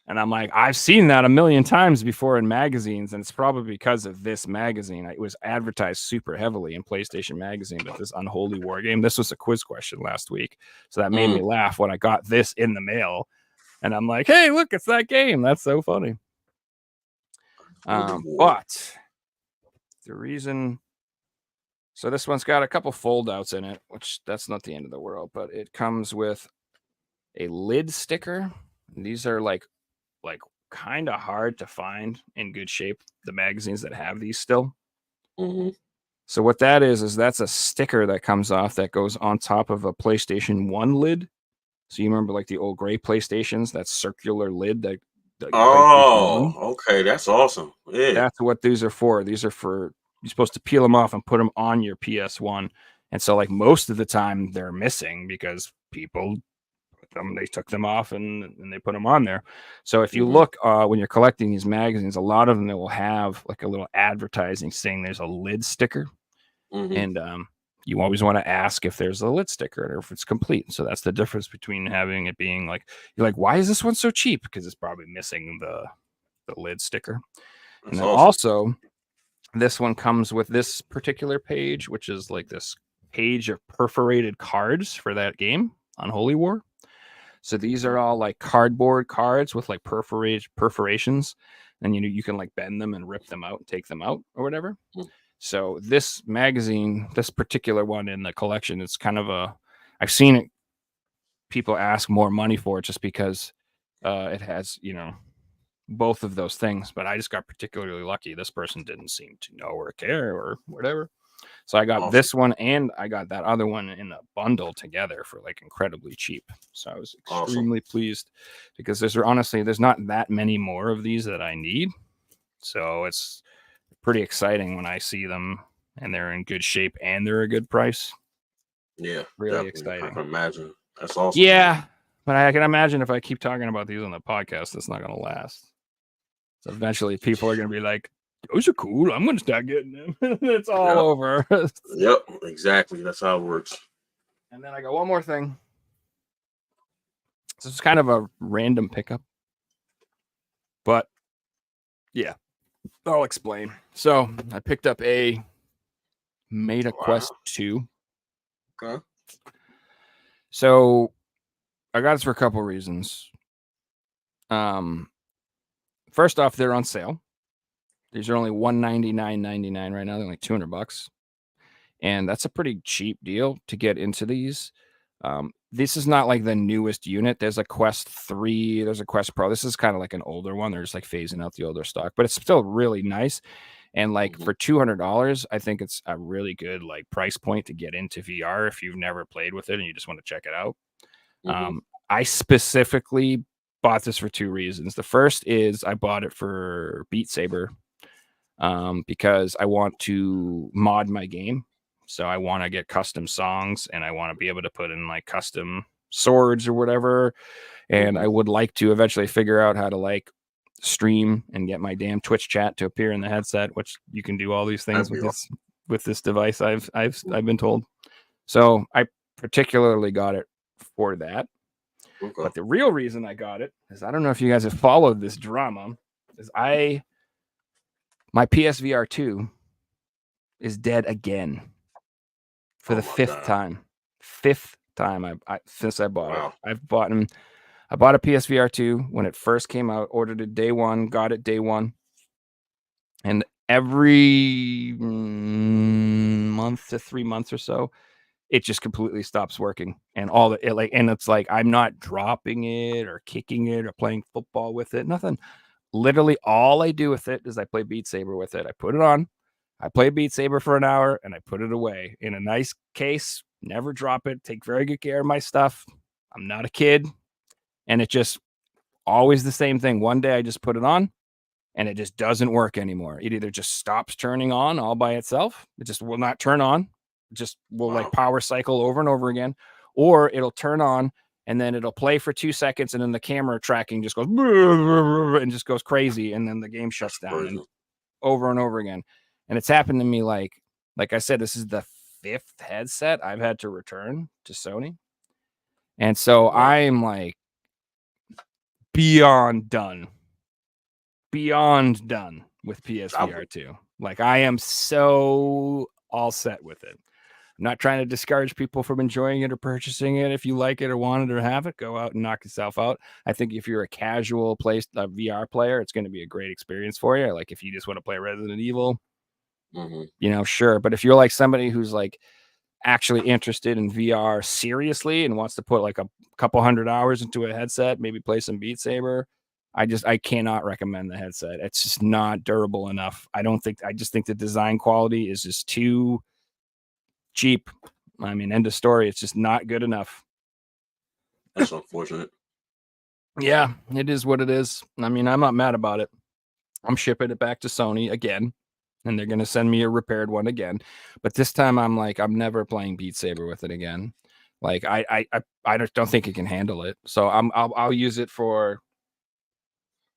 And I'm like, I've seen that a million times before in magazines, and it's probably because of this magazine. It was advertised super heavily in PlayStation Magazine, but this Unholy War game, this was a quiz question last week. So that made me laugh when I got this in the mail. And I'm like, hey, look, it's that game. That's so funny. But the reason... So this one's got a couple fold-outs in it, which that's not the end of the world, but it comes with a lid sticker. These are like kind of hard to find in good shape, the magazines that have these still. So what that is that's a sticker that comes off that goes on top of a PlayStation 1 lid. So you remember like the old gray PlayStations, that circular lid that Oh, okay, that's awesome. Yeah. That's what these are for. These are for, you're supposed to peel them off and put them on your PS1. And so like most of the time they're missing because people they took them off and they put them on there. So if you look when you're collecting these magazines, a lot of them, they will have like a little advertising saying there's a lid sticker. And you always want to ask if there's a lid sticker or if it's complete. So that's the difference between having it being like, you're like, why is this one so cheap? Because it's probably missing the lid sticker. That's and then awesome. also this one comes with this particular page, which is like this page of perforated cards for that game on Holy War. So these are all like cardboard cards with like perforations, and you can like bend them and rip them out and take them out or whatever. So this magazine, this particular one in the collection, it's kind of I've seen it, people ask more money for it just because it has, both of those things. But I just got particularly lucky. This person didn't seem to know or care or whatever. So I got this one and I got that other one in a bundle together for like incredibly cheap. So I was extremely pleased because there's not that many more of these that I need. So it's pretty exciting when I see them and they're in good shape and they're a good price. Yeah, really definitely. Exciting. I can imagine. That's awesome. Yeah, but I can imagine if I keep talking about these on the podcast, it's not going to last. So eventually people are going to be like, those are cool. I'm going to start getting them. It's all over. Yep, exactly. That's how it works. And then I got one more thing. So it's kind of a random pickup. But yeah, I'll explain. So I picked up a Meta Quest 2. Okay. So I got this for a couple of reasons. First off, they're on sale. These are only $199.99 right now. They're like $200, and that's a pretty cheap deal to get into these. This is not like the newest unit. There's a Quest 3. There's a Quest Pro. This is kind of like an older one. They're just like phasing out the older stock, but it's still really nice. And like for $200, I think it's a really good like price point to get into VR if you've never played with it and you just want to check it out. I specifically bought this for two reasons. The first is I bought it for Beat Saber because I want to mod my game. So I want to get custom songs and I want to be able to put in like custom swords or whatever. And I would like to eventually figure out how to like stream and get my damn Twitch chat to appear in the headset, which you can do all these things with this device. I've been told. So I particularly got it for that. But the real reason I got it is, I don't know if you guys have followed this drama, is my PSVR 2 is dead again for the fifth time. Fifth time since I bought it. I bought a PSVR 2 when it first came out, ordered it day one, got it day one. And every month to 3 months or so, it just completely stops working. And it's like I'm not dropping it or kicking it or playing football with it. Nothing. Literally all I do with it is I play Beat Saber with it. I put it on, I play Beat Saber for an hour, and I put it away in a nice case. Never drop it. Take very good care of my stuff. I'm not a kid. And it just always the same thing. One day I just put it on and it just doesn't work anymore. It either just stops turning on all by itself. It just will not turn on. It just will like power cycle over and over again, or it'll turn on and then it'll play for 2 seconds and then the camera tracking just goes and just goes crazy. And then the game shuts down and over and over again. And it's happened to me. Like I said, this is the 5th headset I've had to return to Sony. And so I'm like beyond done with PSVR 2. Like I am so all set with it. I'm not trying to discourage people from enjoying it or purchasing it. If you like it or want it or have it, go out and knock yourself out. I think if you're a casual VR player, it's going to be a great experience for you. Like if you just want to play Resident Evil, sure. But if you're like somebody who's like actually interested in VR seriously and wants to put like a couple hundred hours into a headset, maybe play some Beat Saber, I cannot recommend the headset. It's just not durable enough. I just think the design quality is just too cheap. I mean, end of story. It's just not good enough. That's unfortunate. Yeah, it is what it is. I mean, I'm not mad about it. I'm shipping it back to Sony again, and they're going to send me a repaired one again. But this time I'm like, I'm never playing Beat Saber with it again. Like I don't think it can handle it. So I'll use it for,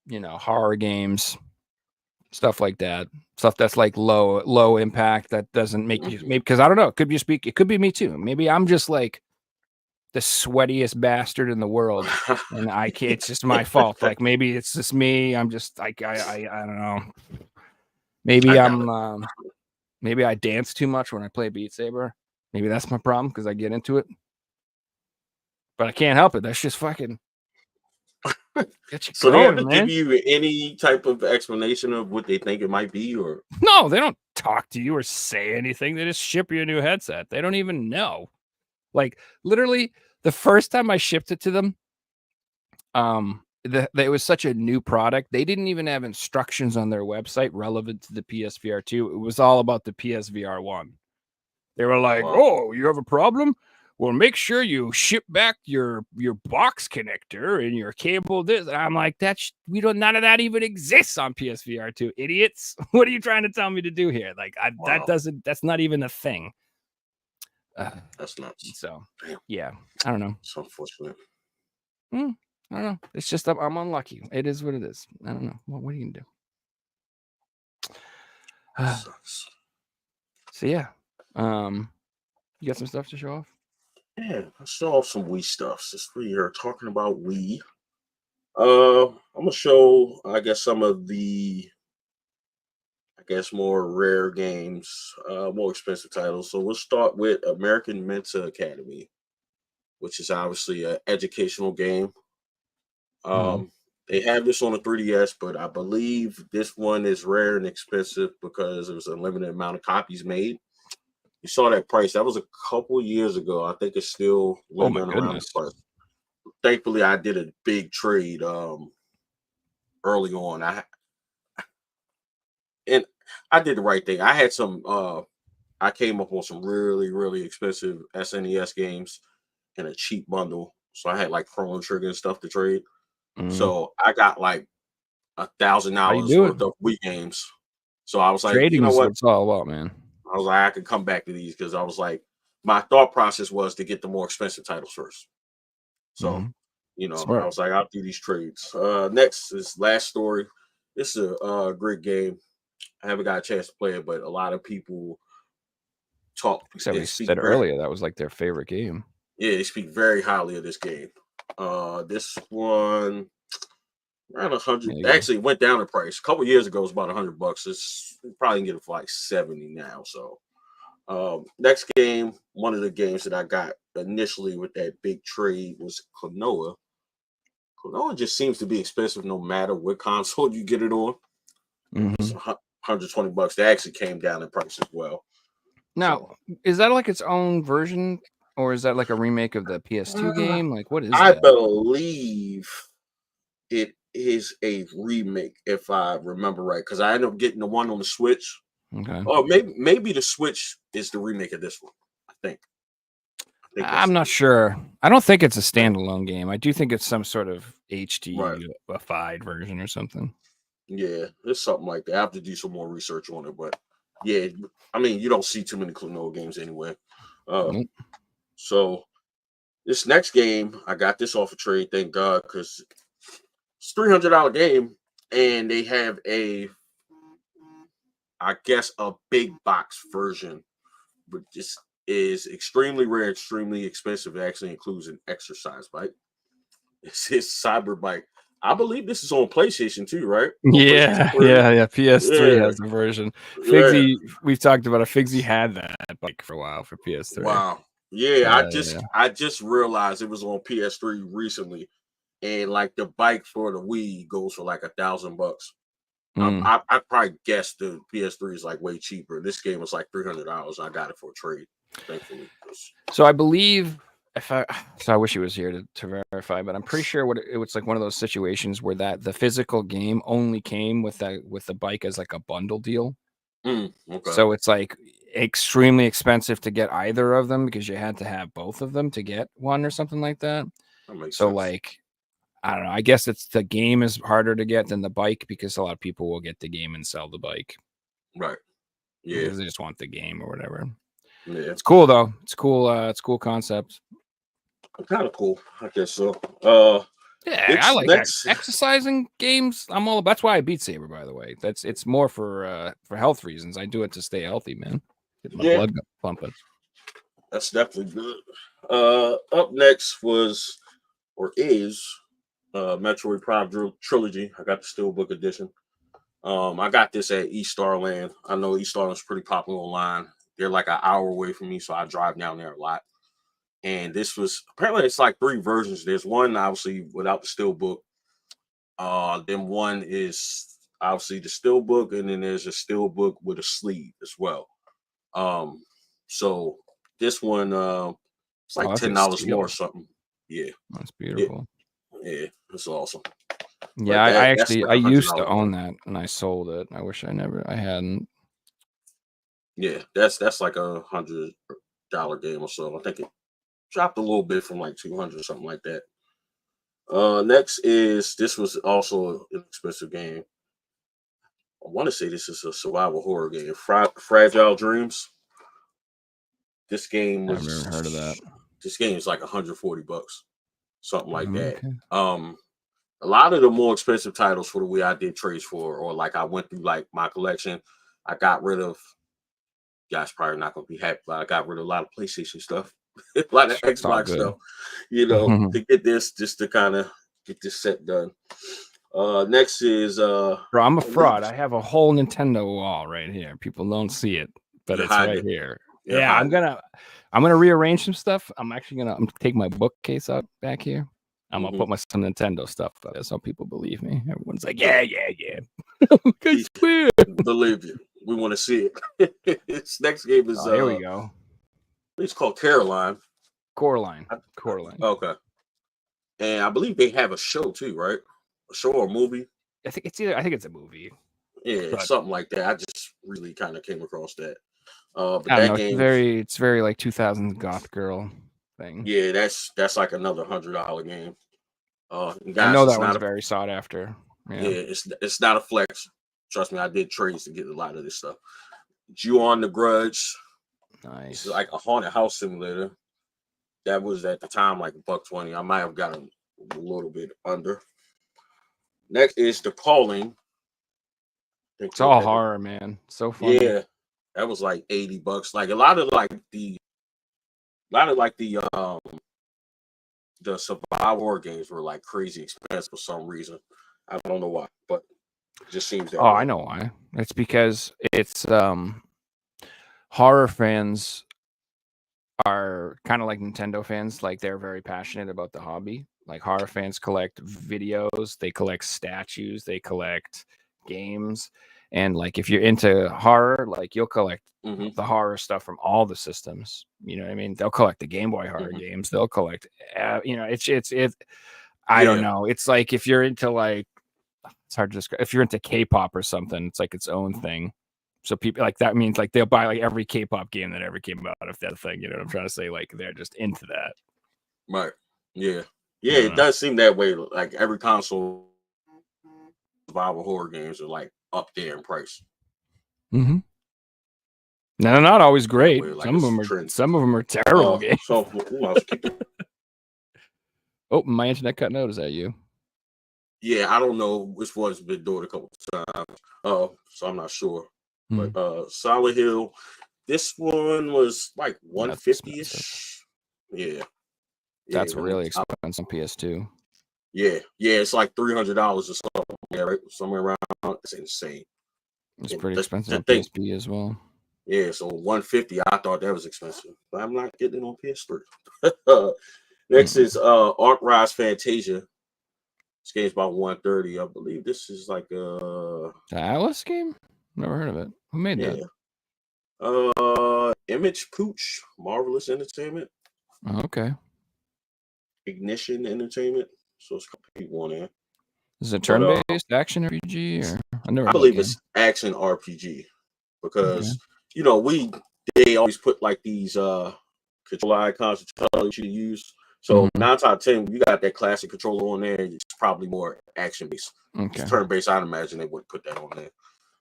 you know, horror games, stuff like that. Stuff that's like low impact, that doesn't make you, maybe, because I don't know, it could be me too. Maybe I'm just like the sweatiest bastard in the world, and I can't, it's just my fault. Like maybe it's just me. I'm just like I don't know. Maybe maybe I dance too much when I play Beat Saber. Maybe that's my problem because I get into it. But I can't help it. That's just fucking get you So going, they have to man. give you any type of explanation of what they think it might be, or no, they don't talk to you or say anything. They just ship you a new headset. They don't even know. Like literally, the first time I shipped it to them, it was such a new product. They didn't even have instructions on their website relevant to the PSVR 2. It was all about the PSVR 1. They were like, wow. "Oh, you have a problem? Well, make sure you ship back your box connector and your cable." This, and I'm like, none of that even exists on PSVR 2, idiots. What are you trying to tell me to do here? Like, Wow. that's not even a thing. That's nuts. So, Damn. yeah, I don't know. It's unfortunate. I don't know. It's just I'm unlucky. It is what it is. I don't know. What are you gonna do? Sucks. So yeah, you got some stuff to show off? Yeah, I saw some Wii stuff. Since we are talking about Wii, I'm gonna show, I guess, some of the, I guess, more rare games, more expensive titles. So we'll start with American Mensa Academy, which is obviously an educational game. They have this on the 3DS, but I believe this one is rare and expensive because there was a limited amount of copies made. You saw that price. That was a couple years ago. I think it's still lingering around the price. Thankfully, I did a big trade early on. I did the right thing. I had some I came up on some really, really expensive SNES games in a cheap bundle. So I had like Chrono Trigger and stuff to trade. So I got like $1,000 worth of Wii games. So I was like, trading, you know what? It's all about, man. I was like, I could come back to these because I was like, my thought process was to get the more expensive titles first. So, you know, Smart. I was like, I'll do these trades. Next is Last Story. It's a great game. I haven't got a chance to play it, but a lot of people talk. Except we said earlier that was like their favorite game. Yeah, they speak very highly of this game. This one around 100. Actually, went down in price. A couple years ago, it was about $100. It's probably can get it for like 70 now. So, next game, one of the games that I got initially with that big trade was Klonoa. Klonoa just seems to be expensive no matter what console you get it on. It's $120. They actually came down in price as well. Now, is that like its own version, or is that like a remake of the PS2 game? Like, what is that? I believe it is a remake, if I remember right, because I ended up getting the one on the Switch. Okay. Oh, maybe the Switch is the remake of this one. I think I'm not sure. I don't think it's a standalone game. I do think it's some sort of HD-ified version or something. Yeah, it's something like that. I have to do some more research on it, but yeah, I mean, you don't see too many Klonoa games anyway. So this next game, I got this off a trade, thank God, because it's $300 game, and they have I guess, a big box version, but this is extremely rare, extremely expensive. It actually includes an exercise bike. It's his cyber bike. I believe this is on PlayStation too, right? Yeah. PS3 has a version. Figsy, we've talked about it. Figsy had that bike for a while for PS3. Wow. Yeah, I just realized it was on PS3 recently, and like the bike for the Wii goes for like $1,000. I probably guessed the PS3 is like way cheaper. This game was like $300. I got it for a trade, thankfully. So I believe So I wish he was here to verify, but I'm pretty sure it was like one of those situations where the physical game only came with the bike as like a bundle deal. Okay. So it's like extremely expensive to get either of them because you had to have both of them to get one or something like that. That makes So sense. like, I don't know. I guess it's the game is harder to get than the bike because a lot of people will get the game and sell the bike. Right. Yeah. Because they just want the game or whatever. Yeah. It's cool though. It's cool. It's cool concept. Kind of cool. I guess so. Yeah, I like exercising games. I'm all. That's why I beat Saber. By the way, it's more for health reasons. I do it to stay healthy, man. Get my blood pumping. That's definitely good. Up next is Metroid Prime Trilogy. I got the Steelbook edition. I got this at East Starland. I know East Starland's pretty popular online. They're like an hour away from me, so I drive down there a lot. And this was apparently it's like 3 versions. There's one obviously without the Steelbook. Then one is obviously the Steelbook, and then there's a Steelbook with a sleeve as well. So this one it's like $10 more or something. Yeah. That's beautiful. Yeah, that's awesome. Yeah, I used to own that and I sold it. I wish I hadn't. Yeah, that's like $100 game or so. I think it dropped a little bit from like 200 or something like that. Next this was also an expensive game. I want to say this is a survival horror game. Fragile Dreams. This game was. I've never heard of that. This game is like $140, something like that. Okay. A lot of the more expensive titles for the way I did trades for, or like I went through like my collection, I got rid of. You guys probably not gonna be happy, but I got rid of a lot of PlayStation stuff, a lot of Xbox stuff, to get this, just to kind of get this set done. Next is Bro, I'm a fraud. I have a whole Nintendo wall right here. People don't see it, but it's right here. Yeah, I'm gonna rearrange some stuff. I'm gonna take my bookcase up back here. I'm gonna put some Nintendo stuff up there so people believe me. Everyone's like, yeah. It's weird. Believe you. We want to see it. This next game is here we go. It's called Coraline. Coraline. Okay. And I believe they have a show too, right? A show or a movie? I think it's a movie. Yeah, something like that. I just really kind of came across that. But I don't know, game it's very like 2000s goth girl thing. Yeah, that's like another $100 game. Guys, I know that one's very sought after. Yeah, it's not a flex. Trust me, I did trades to get a lot of this stuff. Ju-On the Grudge. Nice. It's like a haunted house simulator. That was at the time like $120. I might have gotten a little bit under. Next is The Calling. It's all horror, man. So funny. Yeah, that was like $80. Like a lot of the survival horror games were like crazy expensive for some reason. I don't know why, but it just seems that way. I know why. It's because it's horror fans are kind of like Nintendo fans. Like they're very passionate about the hobby. Like horror fans collect videos, they collect statues, they collect games. And like if you're into horror, like you'll collect the horror stuff from all the systems. You know what I mean? They'll collect the Game Boy horror games. They'll collect, it's. I don't know. It's like if you're into like, it's hard to describe. If you're into K-pop or something, it's like its own thing. So people like that means like they'll buy like every K-pop game that ever came out if that thing. You know what I'm trying to say? Like they're just into that. Right. Yeah. Yeah. It does seem that way. Like every console survival horror games are like up there in price. No, they're not always great. Like some of them are terrible games. So my internet cutting out. Is that you? Yeah, I don't know which one's been doing a couple times. So I'm not sure. But Silent Hill, this one was like 150-ish. Yeah. That's really expensive on PS2. Yeah, it's like $300 or something. Yeah, right, somewhere around. It's insane. It's pretty expensive on PSP as well. Yeah, so 150. I thought that was expensive, but I'm not getting it on PS3. Next is Ark Rise Fantasia. This game's about 130. I believe this is like the Alice game. Never heard of it. Who made that? Image Pooch, Marvelous Entertainment. Okay. Ignition Entertainment. So it's a couple people on there. Is it turn-based action RPG or I believe it's action RPG because you know they always put like these controller icons to tell you to use. So 9 out of 10, you got that classic controller on there. It's probably more action based. Okay. Turn-based, I'd imagine they wouldn't put that on there.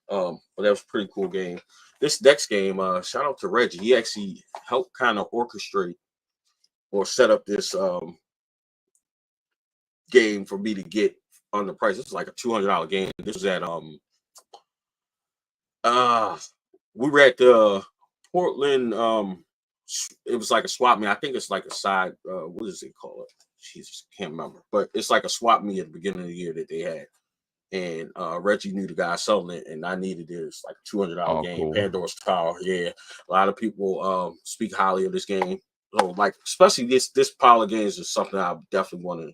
But that was a pretty cool game. This next game, shout out to Reggie. He actually helped kind of orchestrate or set up this game for me to get on the price. It's like a $200 game. This was at we were at the Portland. It was like a swap meet. I think it's like a side. What does it call it? Jesus, can't remember. But it's like a swap meet at the beginning of the year that they had. And Reggie knew the guy selling it, and I needed this like a $200 game. Cool. Pandora's Tower. Yeah, a lot of people speak highly of this game. So like, especially this pile of games is something I definitely want to,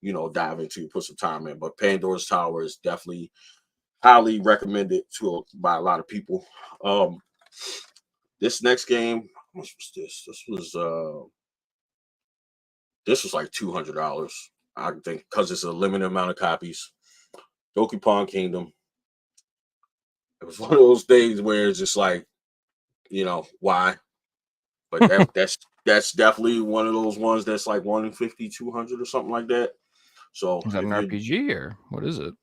you know, dive into, put some time in. But Pandora's Tower is definitely highly recommended by a lot of people. This next game, how much was this? This was like $200. I think because it's a limited amount of copies. Donkey Kong Kingdom. It was one of those days where it's just like, you know, why? But that's definitely one of those ones that's like 150, 200 or something like that. So is that an RPG or what is it?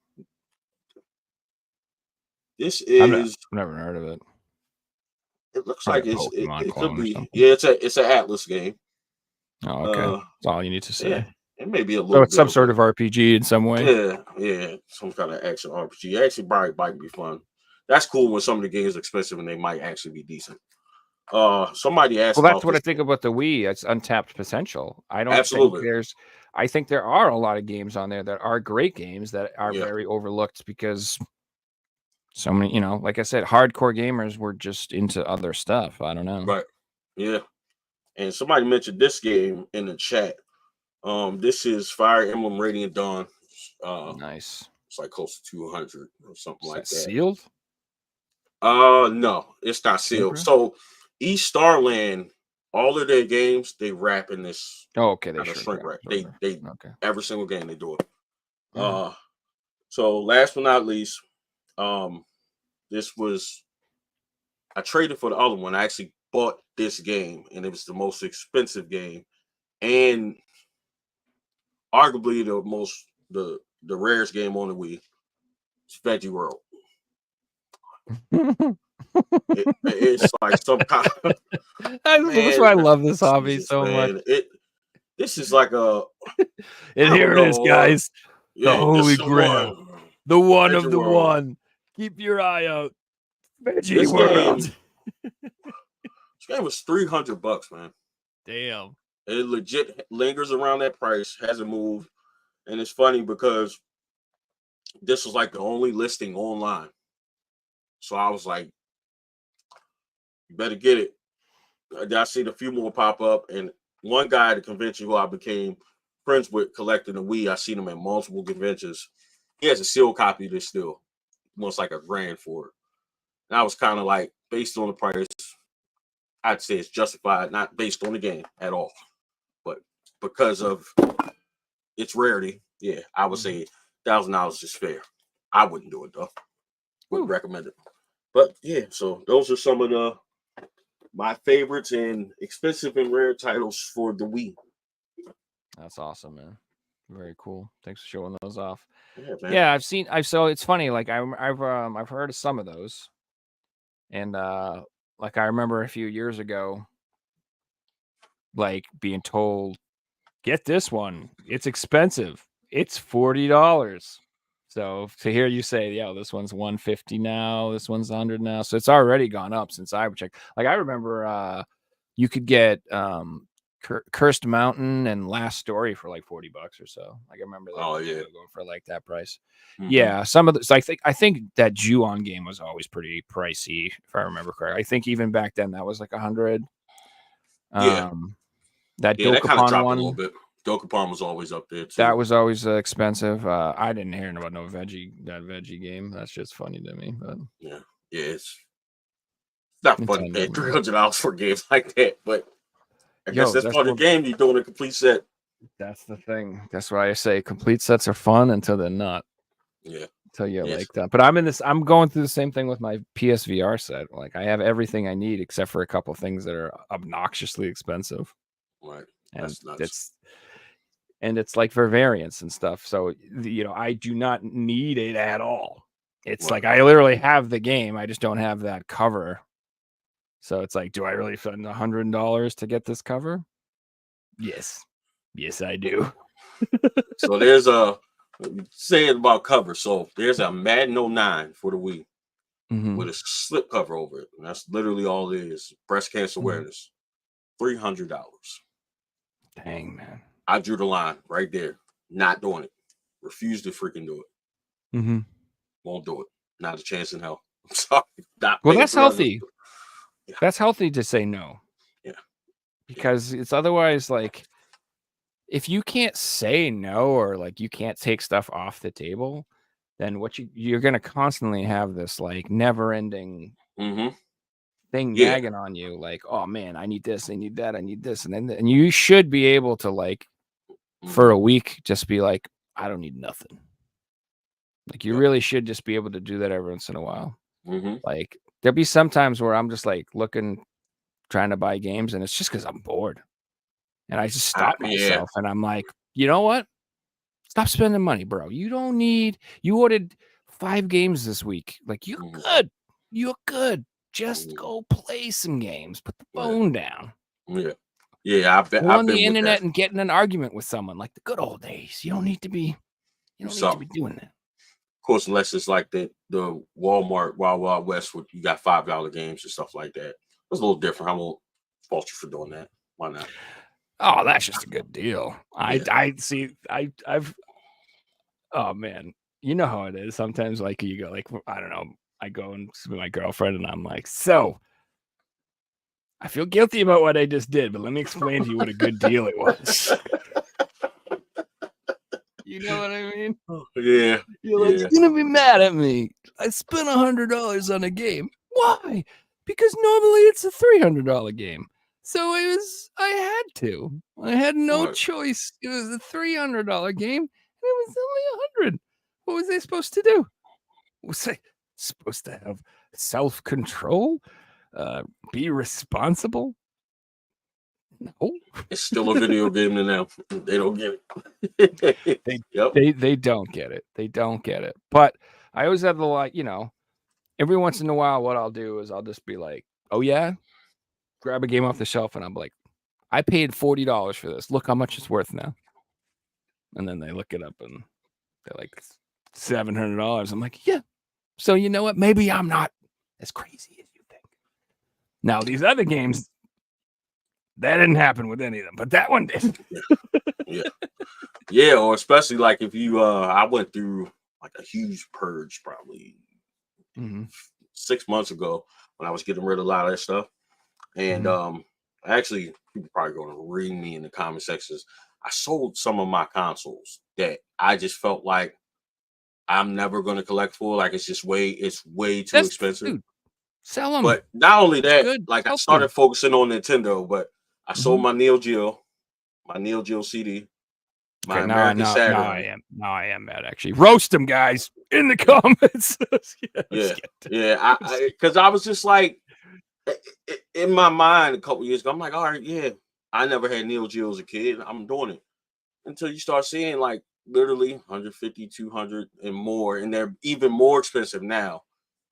This is I've never heard of it. It looks like it could be. Yeah, it's an Atlas game. Oh, okay. That's all you need to say. Yeah, it may be a little. So it's some sort of RPG in some way. Yeah, some kind of action RPG. Actually, probably might be fun. That's cool when some of the games are expensive and they might actually be decent. Somebody asked. Well, that's what I think about the Wii. It's untapped potential. I don't think I think there are a lot of games on there that are great games that are very overlooked because so many, you know, like I said, hardcore gamers were just into other stuff. I don't know. Right. Yeah. And somebody mentioned this game in the chat. This is Fire Emblem Radiant Dawn. Nice. It's like close to 200 or something like that. Sealed? No, it's not sealed. Okay. So East Starland, all of their games, they wrap in this. Oh, okay. They shrink wrap. They every single game they do it. Mm-hmm. So last but not least, this was I traded for the other one. I actually bought this game, and it was the most expensive game, and arguably the rarest game on the Wii. It's Veggie World. It's like some kind of. That's why I love this hobby so much. This is like a. And here it is, guys. The Holy Grail. The one of the one. Keep your eye out. Veggie World. This game was $300, man. Damn. It legit lingers around that price, hasn't moved. And it's funny because this was like the only listing online. So I was like, you better get it. I seen a few more pop up, and one guy at the convention who I became friends with collecting the Wii, I seen him at multiple conventions. He has a sealed copy of this still. Almost like $1,000 for it. And I was kind of like, based on the price, I'd say it's justified, not based on the game at all. But because of its rarity, yeah, I would say $1,000 is fair. I wouldn't do it though. Wouldn't recommend it. But yeah, so those are some of my favorites and expensive and rare titles for the Wii. That's awesome, man. Very cool. Thanks for showing those off. Yeah, so it's funny. Like I've heard of some of those, and like I remember a few years ago, like being told, "Get this one. It's expensive. It's $40." So to hear you say, "Yeah, this one's $150 now. This one's $100 now," so it's already gone up since I checked. Like I remember, you could get Cursed Mountain and Last Story for like $40 or so. Like I remember that going for like that price. Mm-hmm. Yeah, some of the. So I think that Ju-On game was always pretty pricey, if I remember correctly. I think even back then that was like $100. Yeah, that kind of dropped a little bit. Dokapon was always up there too. That was always expensive. I didn't hear about that veggie game. That's just funny to me. But yeah, it's not funny paying $300 for games like that. But I guess that's part of the game. You're doing a complete set. That's the thing. That's why I say complete sets are fun until they're not. Yeah. Until you're like that. But I'm going through the same thing with my PSVR set. Like I have everything I need except for a couple things that are obnoxiously expensive. Right. And That's nuts. it's like for variants and stuff. So I do not need it at all. It's like I literally have the game. I just don't have that cover. So it's like, do I really spend $100 to get this cover? Yes. Yes, I do. So there's say it about cover. So there's a Madden 09 for the Wii with a slip cover over it. And that's literally all it is. Breast cancer awareness. $300. Dang, man. I drew the line right there. Not doing it. Refuse to freaking do it. Won't do it. Not a chance in hell. I'm sorry. Well, that's healthy. Yeah. That's healthy to say no. Yeah. Because it's otherwise like if you can't say no or like you can't take stuff off the table, then what you're gonna constantly have this like never-ending thing nagging on you, like, oh man, I need this, I need that, I need this, and you should be able to like for a week just be like, I don't need nothing. Like you really should just be able to do that every once in a while. Like there'll be some times where I'm just like looking, trying to buy games, and it's just because I'm bored. And I just stop myself and I'm like, you know what? Stop spending money, bro. You don't need, you ordered 5 games this week. Like you're good. You're good. Just go play some games. Put the phone down. Yeah, I've been on the internet and get in an argument with someone like the good old days. You don't need to be doing that. Of course, unless it's like the Walmart Wild Wild West where you got $5 games and stuff like that. It's a little different. I won't fault you for doing that. Why not? Oh, that's just a good deal. I see. I've. Oh man, you know how it is. Sometimes, like you go, like I don't know. I go and see my girlfriend, and I'm like, so. I feel guilty about what I just did, but let me explain to you what a good deal it was. You know what I mean? Yeah. You're like, you're gonna be mad at me. I spent $100 on a game. Why? Because normally it's a $300 game. So I had to. I had no choice. It was a $300 game, and it was only $100. What was I supposed to do? Was I supposed to have self-control? Be responsible? No. It's still a video game to them. They don't get it. They don't get it. They don't get it. But I always have the like, every once in a while, what I'll do is I'll just be like, oh yeah, grab a game off the shelf, and I'm like, I paid $40 for this. Look how much it's worth now. And then they look it up and they're like $700. I'm like, yeah. So you know what? Maybe I'm not as crazy as you think. Now these other games, that didn't happen with any of them, but that one did. Yeah, or especially like if you I went through like a huge purge probably 6 months ago when I was getting rid of a lot of that stuff. And actually people probably going to read me in the comment sections. I sold some of my consoles that I just felt like I'm never going to collect for. Like it's way too expensive. Dude, sell them. But not only that, like I started focusing on Nintendo, but I sold my Neo Geo CD. My American Saturn. Now I am mad actually. Roast them, guys, in the comments. Yeah. Because I was just like, in my mind a couple years ago, I'm like, all right, yeah, I never had Neo Geo as a kid. I'm doing it. Until you start seeing like literally 150, 200 and more, and they're even more expensive now.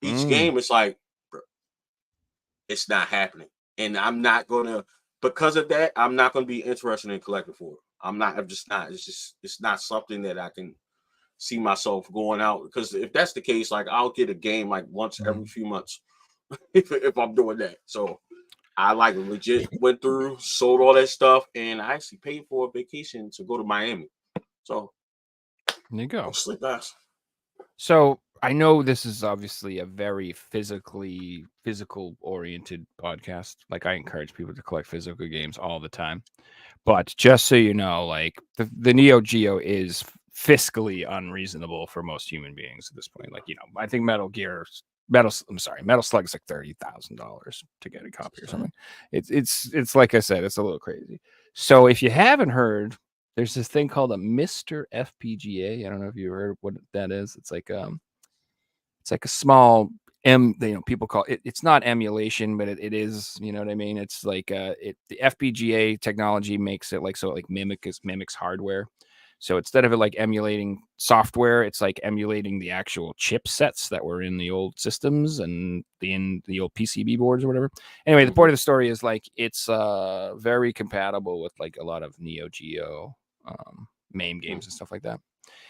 Each game is like, bro, it's not happening. And I'm not gonna, because of that, I'm not gonna be interested in collecting for it. I'm just not. It's not something that I can see myself going out. Because if that's the case, like I'll get a game like once every few months if I'm doing that. So I like legit went through, sold all that stuff, and I actually paid for a vacation to go to Miami. So there you go. Sleep fast. So I know this is obviously a very physical oriented podcast. Like I encourage people to collect physical games all the time. But just so you know, like the Neo Geo is fiscally unreasonable for most human beings at this point. Like, I think Metal Slug is like $30,000 to get a copy or something. It's like I said, it's a little crazy. So if you haven't heard, there's this thing called a Mr. FPGA. I don't know if you heard what that is. It's like a small people call it, it's not emulation, but it is, you know what I mean? It's like the FPGA technology makes it like, so it like mimics hardware. So instead of it like emulating software, it's like emulating the actual chipsets that were in the old systems and in the old PCB boards or whatever. Anyway, the point of the story is like it's very compatible with like a lot of Neo Geo MAME games and stuff like that.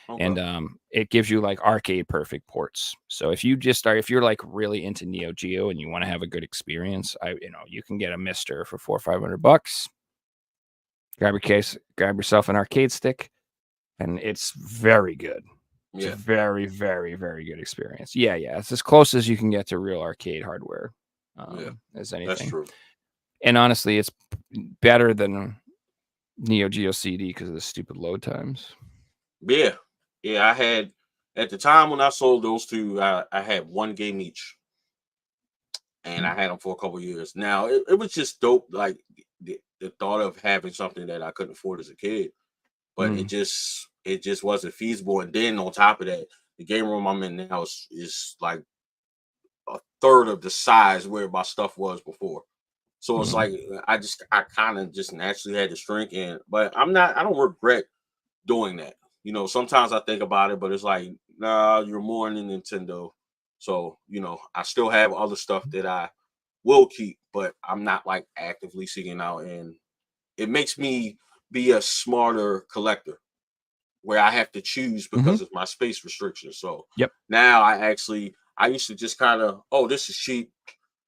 Okay. And it gives you like arcade perfect ports. So if you're like really into Neo Geo and you want to have a good experience, you can get a Mister for $400 or $500. Grab your case, grab yourself an arcade stick, and it's very good. It's a very, very, very good experience. Yeah. It's as close as you can get to real arcade hardware as anything. That's true. And honestly, it's better than Neo Geo CD because of the stupid load times. Yeah. I had, at the time when I sold those two, I had one game each. And I had them for a couple of years. Now, it was just dope, like the thought of having something that I couldn't afford as a kid. But it just wasn't feasible. And then on top of that, the game room I'm in now is like a third of the size where my stuff was before. So it's like I kind of just naturally had to shrink in. But I don't regret doing that. You know, sometimes I think about it, but it's like, nah, you're more than Nintendo. So, you know, I still have other stuff that I will keep, but I'm not like actively seeking out. And it makes me be a smarter collector where I have to choose because of my space restrictions. So now I used to just kind of, oh, this is cheap.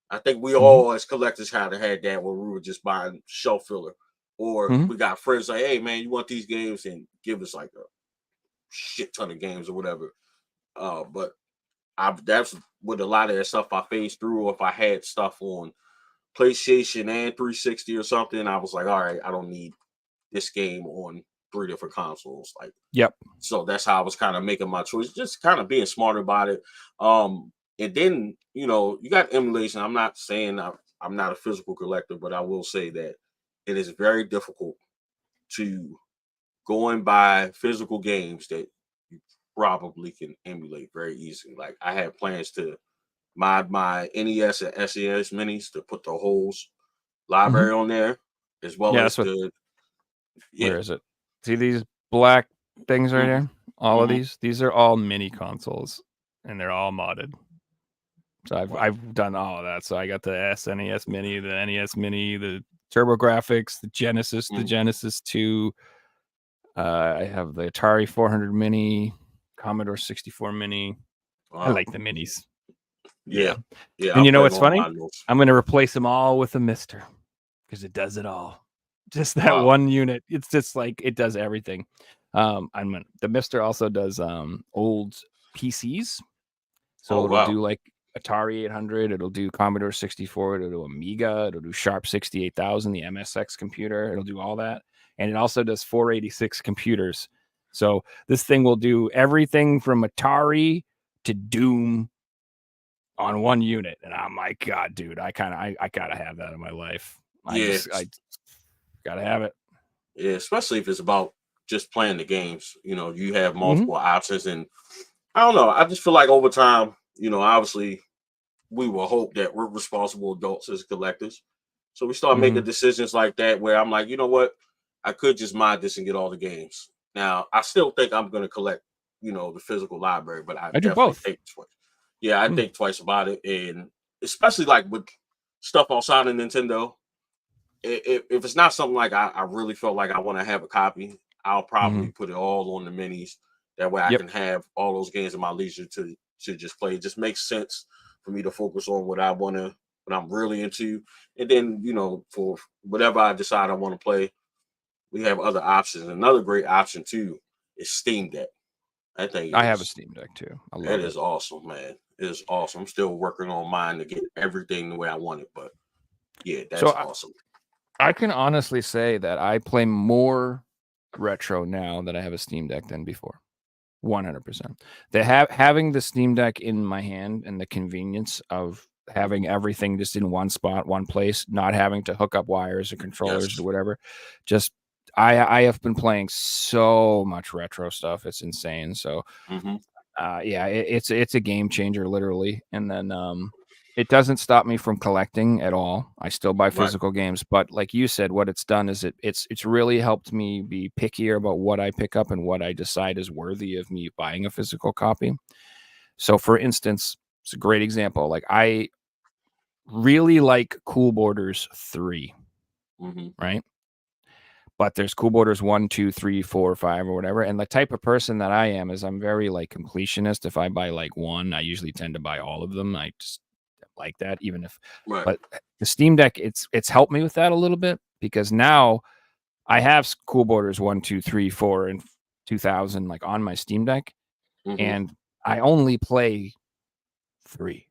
I think we all as collectors kind of had that where we were just buying shelf filler, or we got friends like, hey man, you want these games, and give us like a shit ton of games or whatever. But that's with a lot of that stuff I phased through. Or if I had stuff on PlayStation and 360 or something, I was like, all right, I don't need this game on 3 different consoles. Like, so that's how I was kind of making my choice, just kind of being smarter about it. And then, you know, you got emulation. I'm not saying I'm not a physical collector, but I will say that it is very difficult to go and buy physical games that you probably can emulate very easily. Like, I had plans to mod my NES and SNES minis to put the whole library on there, as well as where is it? See these black things right here? All of these are all mini consoles, and they're all modded. So I've done all of that. So I got the SNES Mini, the NES Mini, the TurboGrafx, the Genesis, the Genesis 2. I have the Atari 400 Mini, Commodore 64 Mini. Wow. I like the minis. Yeah. And you know what's funny? I'm going to replace them all with a Mister because it does it all. Just that one unit. It's just like it does everything. The Mister also does old PCs. So it'll do like Atari 800, it'll do Commodore 64, it'll do Amiga, it'll do Sharp 68000, the MSX computer, it'll do all that. And it also does 486 computers. So this thing will do everything from Atari to Doom on one unit. And I'm like, God, dude, I gotta have that in my life. I gotta have it. Yeah, especially if it's about just playing the games. You know, you have multiple options, and I don't know. I just feel like over time, you know, obviously we will hope that we're responsible adults as collectors. So we start making decisions like that where I'm like, you know what? I could just mod this and get all the games. Now, I still think I'm going to collect, you know, the physical library, but I do both. Think twice. Yeah, I think twice about it. And especially like with stuff outside of Nintendo, if it's not something like I really felt like I want to have a copy, I'll probably put it all on the minis. That way I can have all those games in my leisure to just play. It just makes sense for me to focus on what I'm really into. And then, you know, for whatever I decide I want to play, we have other options. Another great option too is Steam Deck. I have a Steam Deck too. I love it. It is awesome, man. It is awesome. I'm still working on mine to get everything the way I want it, but yeah, that's awesome. I can honestly say that I play more retro now that I have a Steam Deck than before. 100%. Having the Steam Deck in my hand and the convenience of having everything just in one spot, one place, not having to hook up wires or controllers or whatever. Just I have been playing so much retro stuff. It's insane. So yeah, it's a game changer, literally. And then it doesn't stop me from collecting at all. I still buy physical games, but like you said, what it's done is it's really helped me be pickier about what I pick up and what I decide is worthy of me buying a physical copy. So for instance, it's a great example. Like I really like Cool Borders 3, right? But there's Cool Borders 1, 2, 3, 4, 5, or whatever. And the type of person that I am is I'm very like completionist. If I buy like one, I usually tend to buy all of them. I just like that, even if but the Steam Deck, it's helped me with that a little bit, because now I have Cool Borders 1, 2, 3, 4, and 2000 like on my Steam Deck, and I only play 3.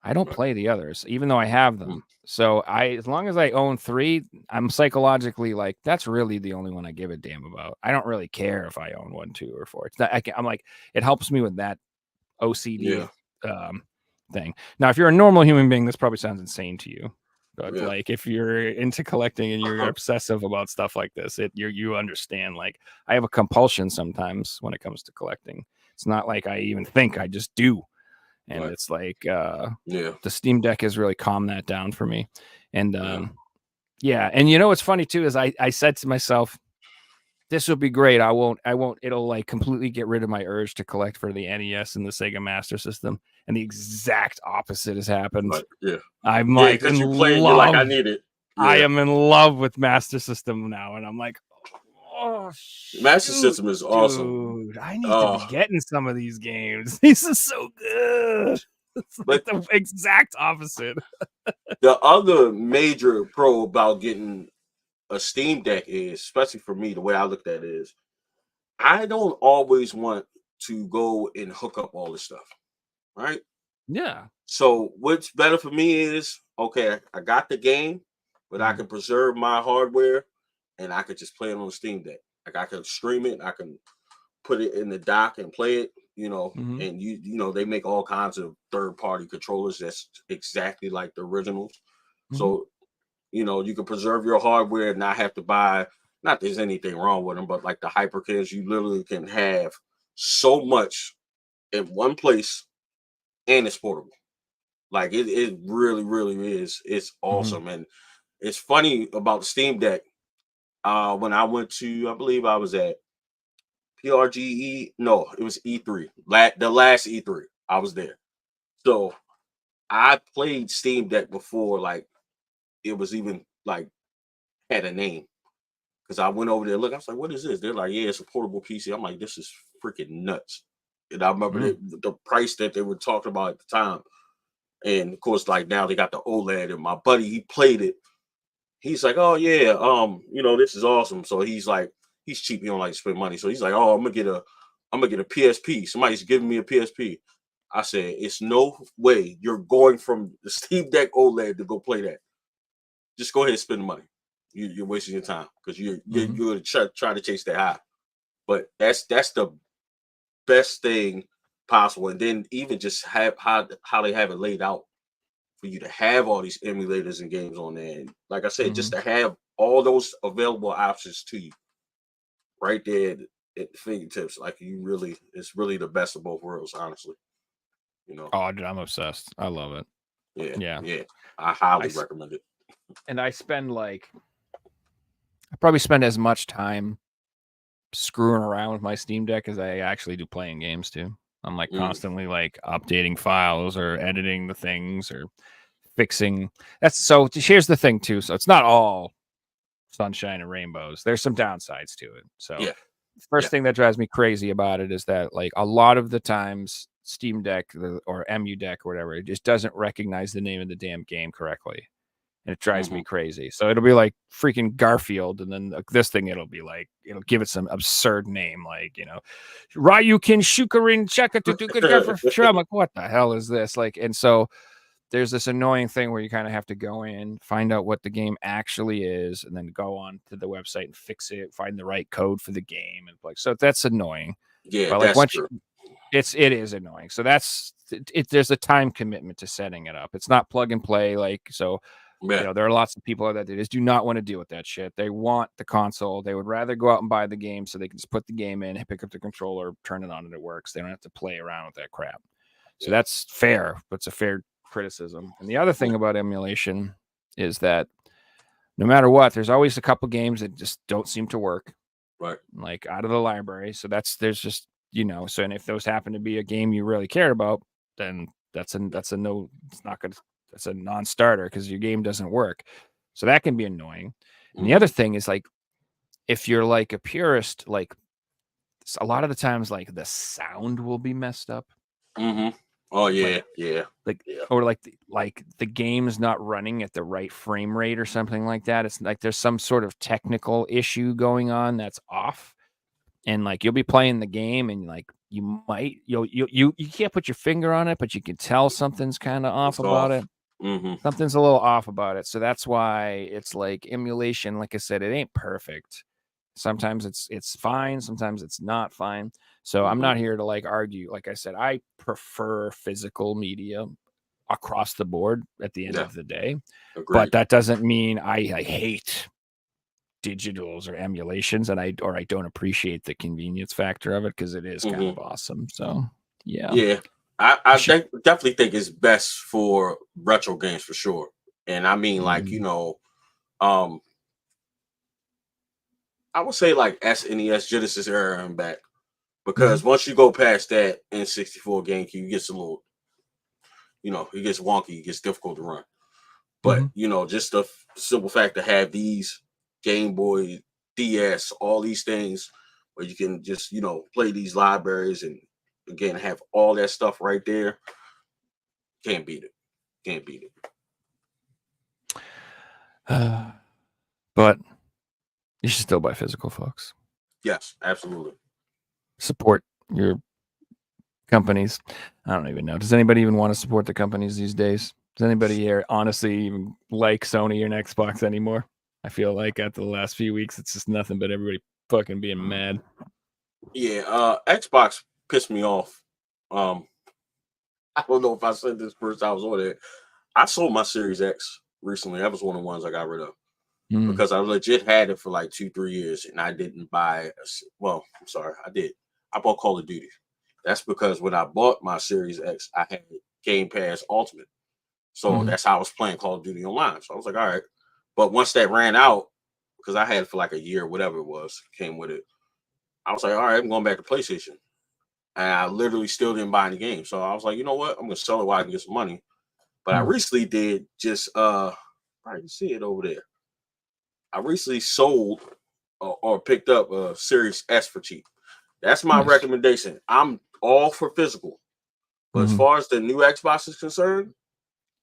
I don't play the others, even though I have them. So as long as I own 3, I'm psychologically like, that's really the only one I give a damn about. I don't really care if I own 1, 2, or 4. It's not, I'm like, it helps me with that OCD thing. Now, if you're a normal human being, this probably sounds insane to you. But like, if you're into collecting and you're obsessive about stuff like this, you understand. Like, I have a compulsion sometimes when it comes to collecting. It's not like I even think, I just do. And it's like the Steam Deck has really calmed that down for me. And and you know what's funny too is I said to myself, this will be great. I won't it'll like completely get rid of my urge to collect for the NES and the Sega Master System. And the exact opposite has happened. I'm like, because you play, you're like, I need it. I am in love with Master System now, and I'm like, oh, Master System is awesome. Dude, I need to be getting some of these games. These are so good. It's like the exact opposite. The other major pro about getting a Steam Deck is, especially for me, the way I looked at it is, I don't always want to go and hook up all this stuff, right? Yeah. So what's better for me is, okay, I got the game, but I can preserve my hardware, and I could just play it on the Steam Deck. Like, I can stream it, I can put it in the dock and play it, you know, and you know, they make all kinds of third-party controllers that's exactly like the originals. So, you know, you can preserve your hardware and not have to buy, not there's anything wrong with them, but like the HyperCards, you literally can have so much in one place, and it's portable. Like, it really, really is. It's awesome. And it's funny about the Steam Deck. When I went to, I believe I was at PRGE. No, it was E3. The last E3. I was there. So I played Steam Deck before, like, it was even like had a name. Because I went over there, look, I was like, what is this? They're like, yeah, it's a portable PC. I'm like, this is freaking nuts. And I remember the price that they were talking about at the time. And of course, like, now they got the OLED, and my buddy, he played it. He's like, oh yeah, you know, this is awesome. So he's like, he's cheap, he don't like to spend money. So he's like, oh, I'm gonna get a PSP. Somebody's giving me a PSP. I said, it's no way you're going from the Steam Deck OLED to go play that. Just go ahead and spend the money. You're wasting your time, because you're gonna try to chase that high. But that's the best thing possible. And then even just have how they have it laid out for you to have all these emulators and games on there. And like I said, just to have all those available options to you right there at the fingertips, like, it's really the best of both worlds, honestly. You know. Oh, dude, I'm obsessed. I love it. Yeah. I highly recommend it. And I probably spend as much time screwing around with my Steam Deck as I actually do playing games too. I'm like constantly like updating files or editing the things or fixing. So here's the thing too. So it's not all sunshine and rainbows. There's some downsides to it. So the first thing that drives me crazy about it is that, like, a lot of the times Steam Deck or MU Deck or whatever, it just doesn't recognize the name of the damn game correctly. And it drives me crazy. So it'll be like freaking Garfield, and then this thing, it'll give it some absurd name, like, you know, Ryukin Shukarin Cheka. I'm like, what the hell is this? Like, and so there's this annoying thing where you kind of have to go in, find out what the game actually is, and then go on to the website and fix it, find the right code for the game, and like, so that's annoying. Yeah, but like, that's true. It is annoying. So that's it. There's a time commitment to setting it up. It's not plug and play. Like, so Yeah. You know, there are lots of people that they just do not want to deal with that shit. They want the console. They would rather go out and buy the game so they can just put the game in, pick up the controller, turn it on, and it works. They don't have to play around with that crap. So that's fair, but it's a fair criticism. And the other thing about emulation is that no matter what, there's always a couple games that just don't seem to work. Right. Like out of the library. So there's just, you know, so, and if those happen to be a game you really cared about, then that's a no, it's not good. That's a non-starter because your game doesn't work. So that can be annoying. And the other thing is, like, if you're like a purist, like a lot of the times, like the sound will be messed up. Oh yeah, Or like the game is not running at the right frame rate or something like that. It's like there's some sort of technical issue going on that's off, and like you'll be playing the game and like you can't put your finger on it, but you can tell something's kind of off about it. Something's a little off about it. So that's why it's like emulation. Like I said, it ain't perfect. Sometimes it's fine. Sometimes it's not fine. So I'm not here to like argue. Like I said, I prefer physical media across the board at the end of the day. Agreed. But that doesn't mean I hate digitals or emulations, and I don't appreciate the convenience factor of it because it is kind of awesome. So yeah. I definitely think it's best for retro games for sure. And I mean, like, you know, I would say like SNES, Genesis era and back, because once you go past that N64 GameCube, it gets a little, you know, it gets wonky, it gets difficult to run. But you know, just the simple fact to have these Game Boy, DS, all these things where you can just, you know, play these libraries and again have all that stuff right there. Can't beat it. But you should still buy physical, folks. Yes, absolutely. Support your companies. I don't even know. Does anybody even want to support the companies these days? Does anybody here honestly even like Sony and Xbox anymore? I feel like after the last few weeks, it's just nothing but everybody fucking being mad. Yeah, Xbox pissed me off. I don't know if I said this first I was on it. I sold my Series X recently. That was one of the ones I got rid of because I legit had it for like 2-3 years and I didn't buy. Well, I'm sorry, I did. I bought Call of Duty. That's because when I bought my Series X, I had Game Pass Ultimate. So that's how I was playing Call of Duty online. So I was like, all right. But once that ran out, because I had it for like a year, whatever it was, came with it. I was like, all right, I'm going back to PlayStation. And I literally still didn't buy any games. So I was like, you know what? I'm going to sell it while I can get some money. But I recently did just, I can see it over there. I recently sold or picked up a Series S for cheap. That's my recommendation. I'm all for physical. But as far as the new Xbox is concerned,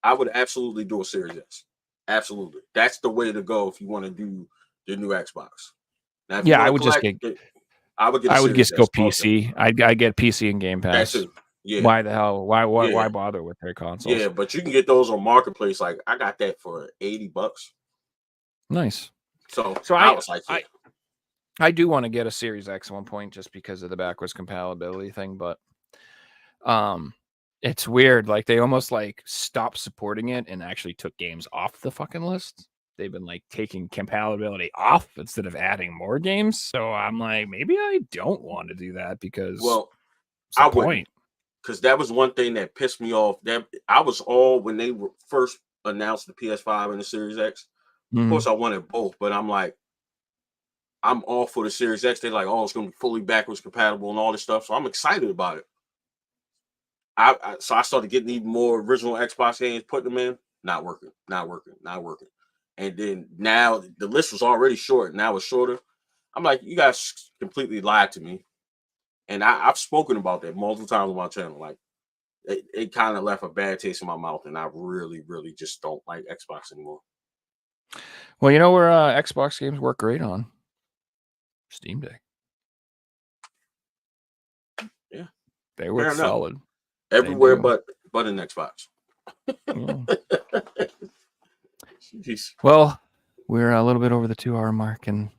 I would absolutely do a Series S. Absolutely. That's the way to go if you want to do the new Xbox. Now, if I would just go PC. I get PC and Game Pass. Yeah. Why the hell? Why bother with their consoles? Yeah, but you can get those on Marketplace. Like I got that for $80. Nice. So I was like, I do want to get a Series X at one point just because of the backwards compatibility thing, but it's weird. Like they almost like stopped supporting it and actually took games off the fucking list. They've been like taking compatibility off instead of adding more games. So I'm like, maybe I don't want to do that because I wouldn't, because that was one thing that pissed me off. That I was all when they were first announced the PS5 and the Series X. Of course, I wanted both, but I'm like, I'm all for the Series X. They're like, oh, it's going to be fully backwards compatible and all this stuff. So I'm excited about it. So I started getting even more original Xbox games, putting them in, not working. And then now the list was already short. Now it's shorter. I'm like, you guys completely lied to me. And I've spoken about that multiple times on my channel. Like it kind of left a bad taste in my mouth. And I really, really just don't like Xbox anymore. Well, you know where Xbox games work great on? Steam Deck. Yeah. They work solid. Everywhere but in Xbox. Well, we're a little bit over the 2-hour mark, and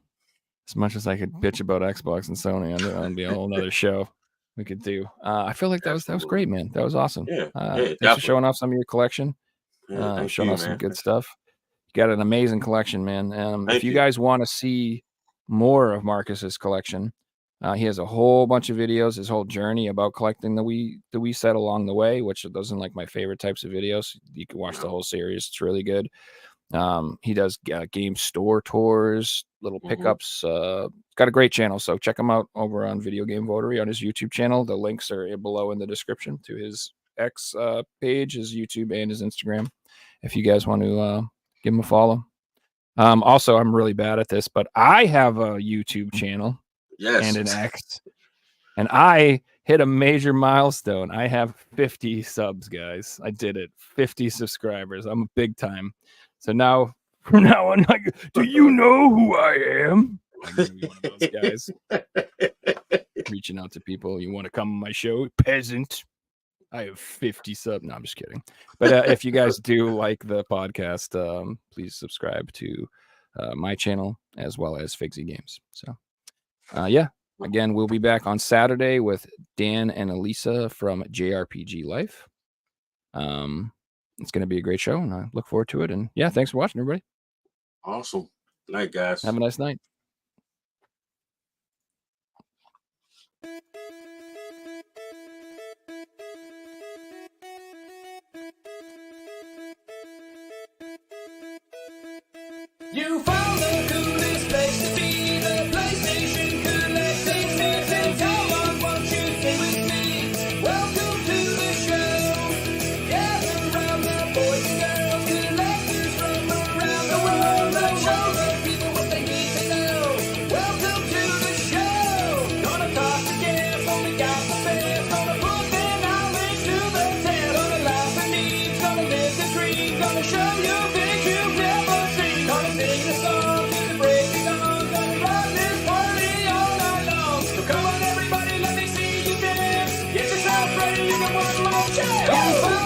as much as I could bitch about Xbox and Sony, that'd be a whole nother show we could do. I feel like that was great, man. That was awesome. Yeah, thanks for showing off some of your collection. Yeah, showing off some good stuff. got an amazing collection, man. If you guys want to see more of Marcus's collection, he has a whole bunch of videos, his whole journey about collecting the Wii set along the way, which those are like my favorite types of videos. You can watch the whole series. It's really good. He does game store tours, little pickups. Got a great channel, so check him out over on VideoGameVotary on his YouTube channel. The links are below in the description to his X page, his YouTube, and his Instagram. If you guys want to give him a follow. Also, I'm really bad at this, but I have a YouTube channel and an X, and I hit a major milestone. I have 50 subs, guys. I did it. 50 subscribers. I'm big time. So now, from now on, like, do you know who I am? I'm gonna be one of those guys reaching out to people. You want to come on my show, peasant? I have 50 subs. No, I'm just kidding. But if you guys do like the podcast, please subscribe to my channel as well as Figsy Games. So, yeah. Again, we'll be back on Saturday with Dan and Elisa from JRPG Life. It's going to be a great show, and I look forward to it. And yeah, thanks for watching, everybody. Awesome. Good night, guys. Have a nice night. You found the coolest place to be, the PlayStation collecting. Come on, won't you stay with me? Welcome to the show. Gather round the boys and girls, collectors from around the world. Let's show the people what they need to know. Welcome to the show. Gonna talk to guests, only got the best. Gonna put their knowledge to the test. Gonna laugh and eat, gonna live the dream. Gonna show you things you've never seen. Gonna sing a song to break it down. Gonna run this party all night long. So come on everybody, let me see you dance. Get yourself ready, you got one more chance.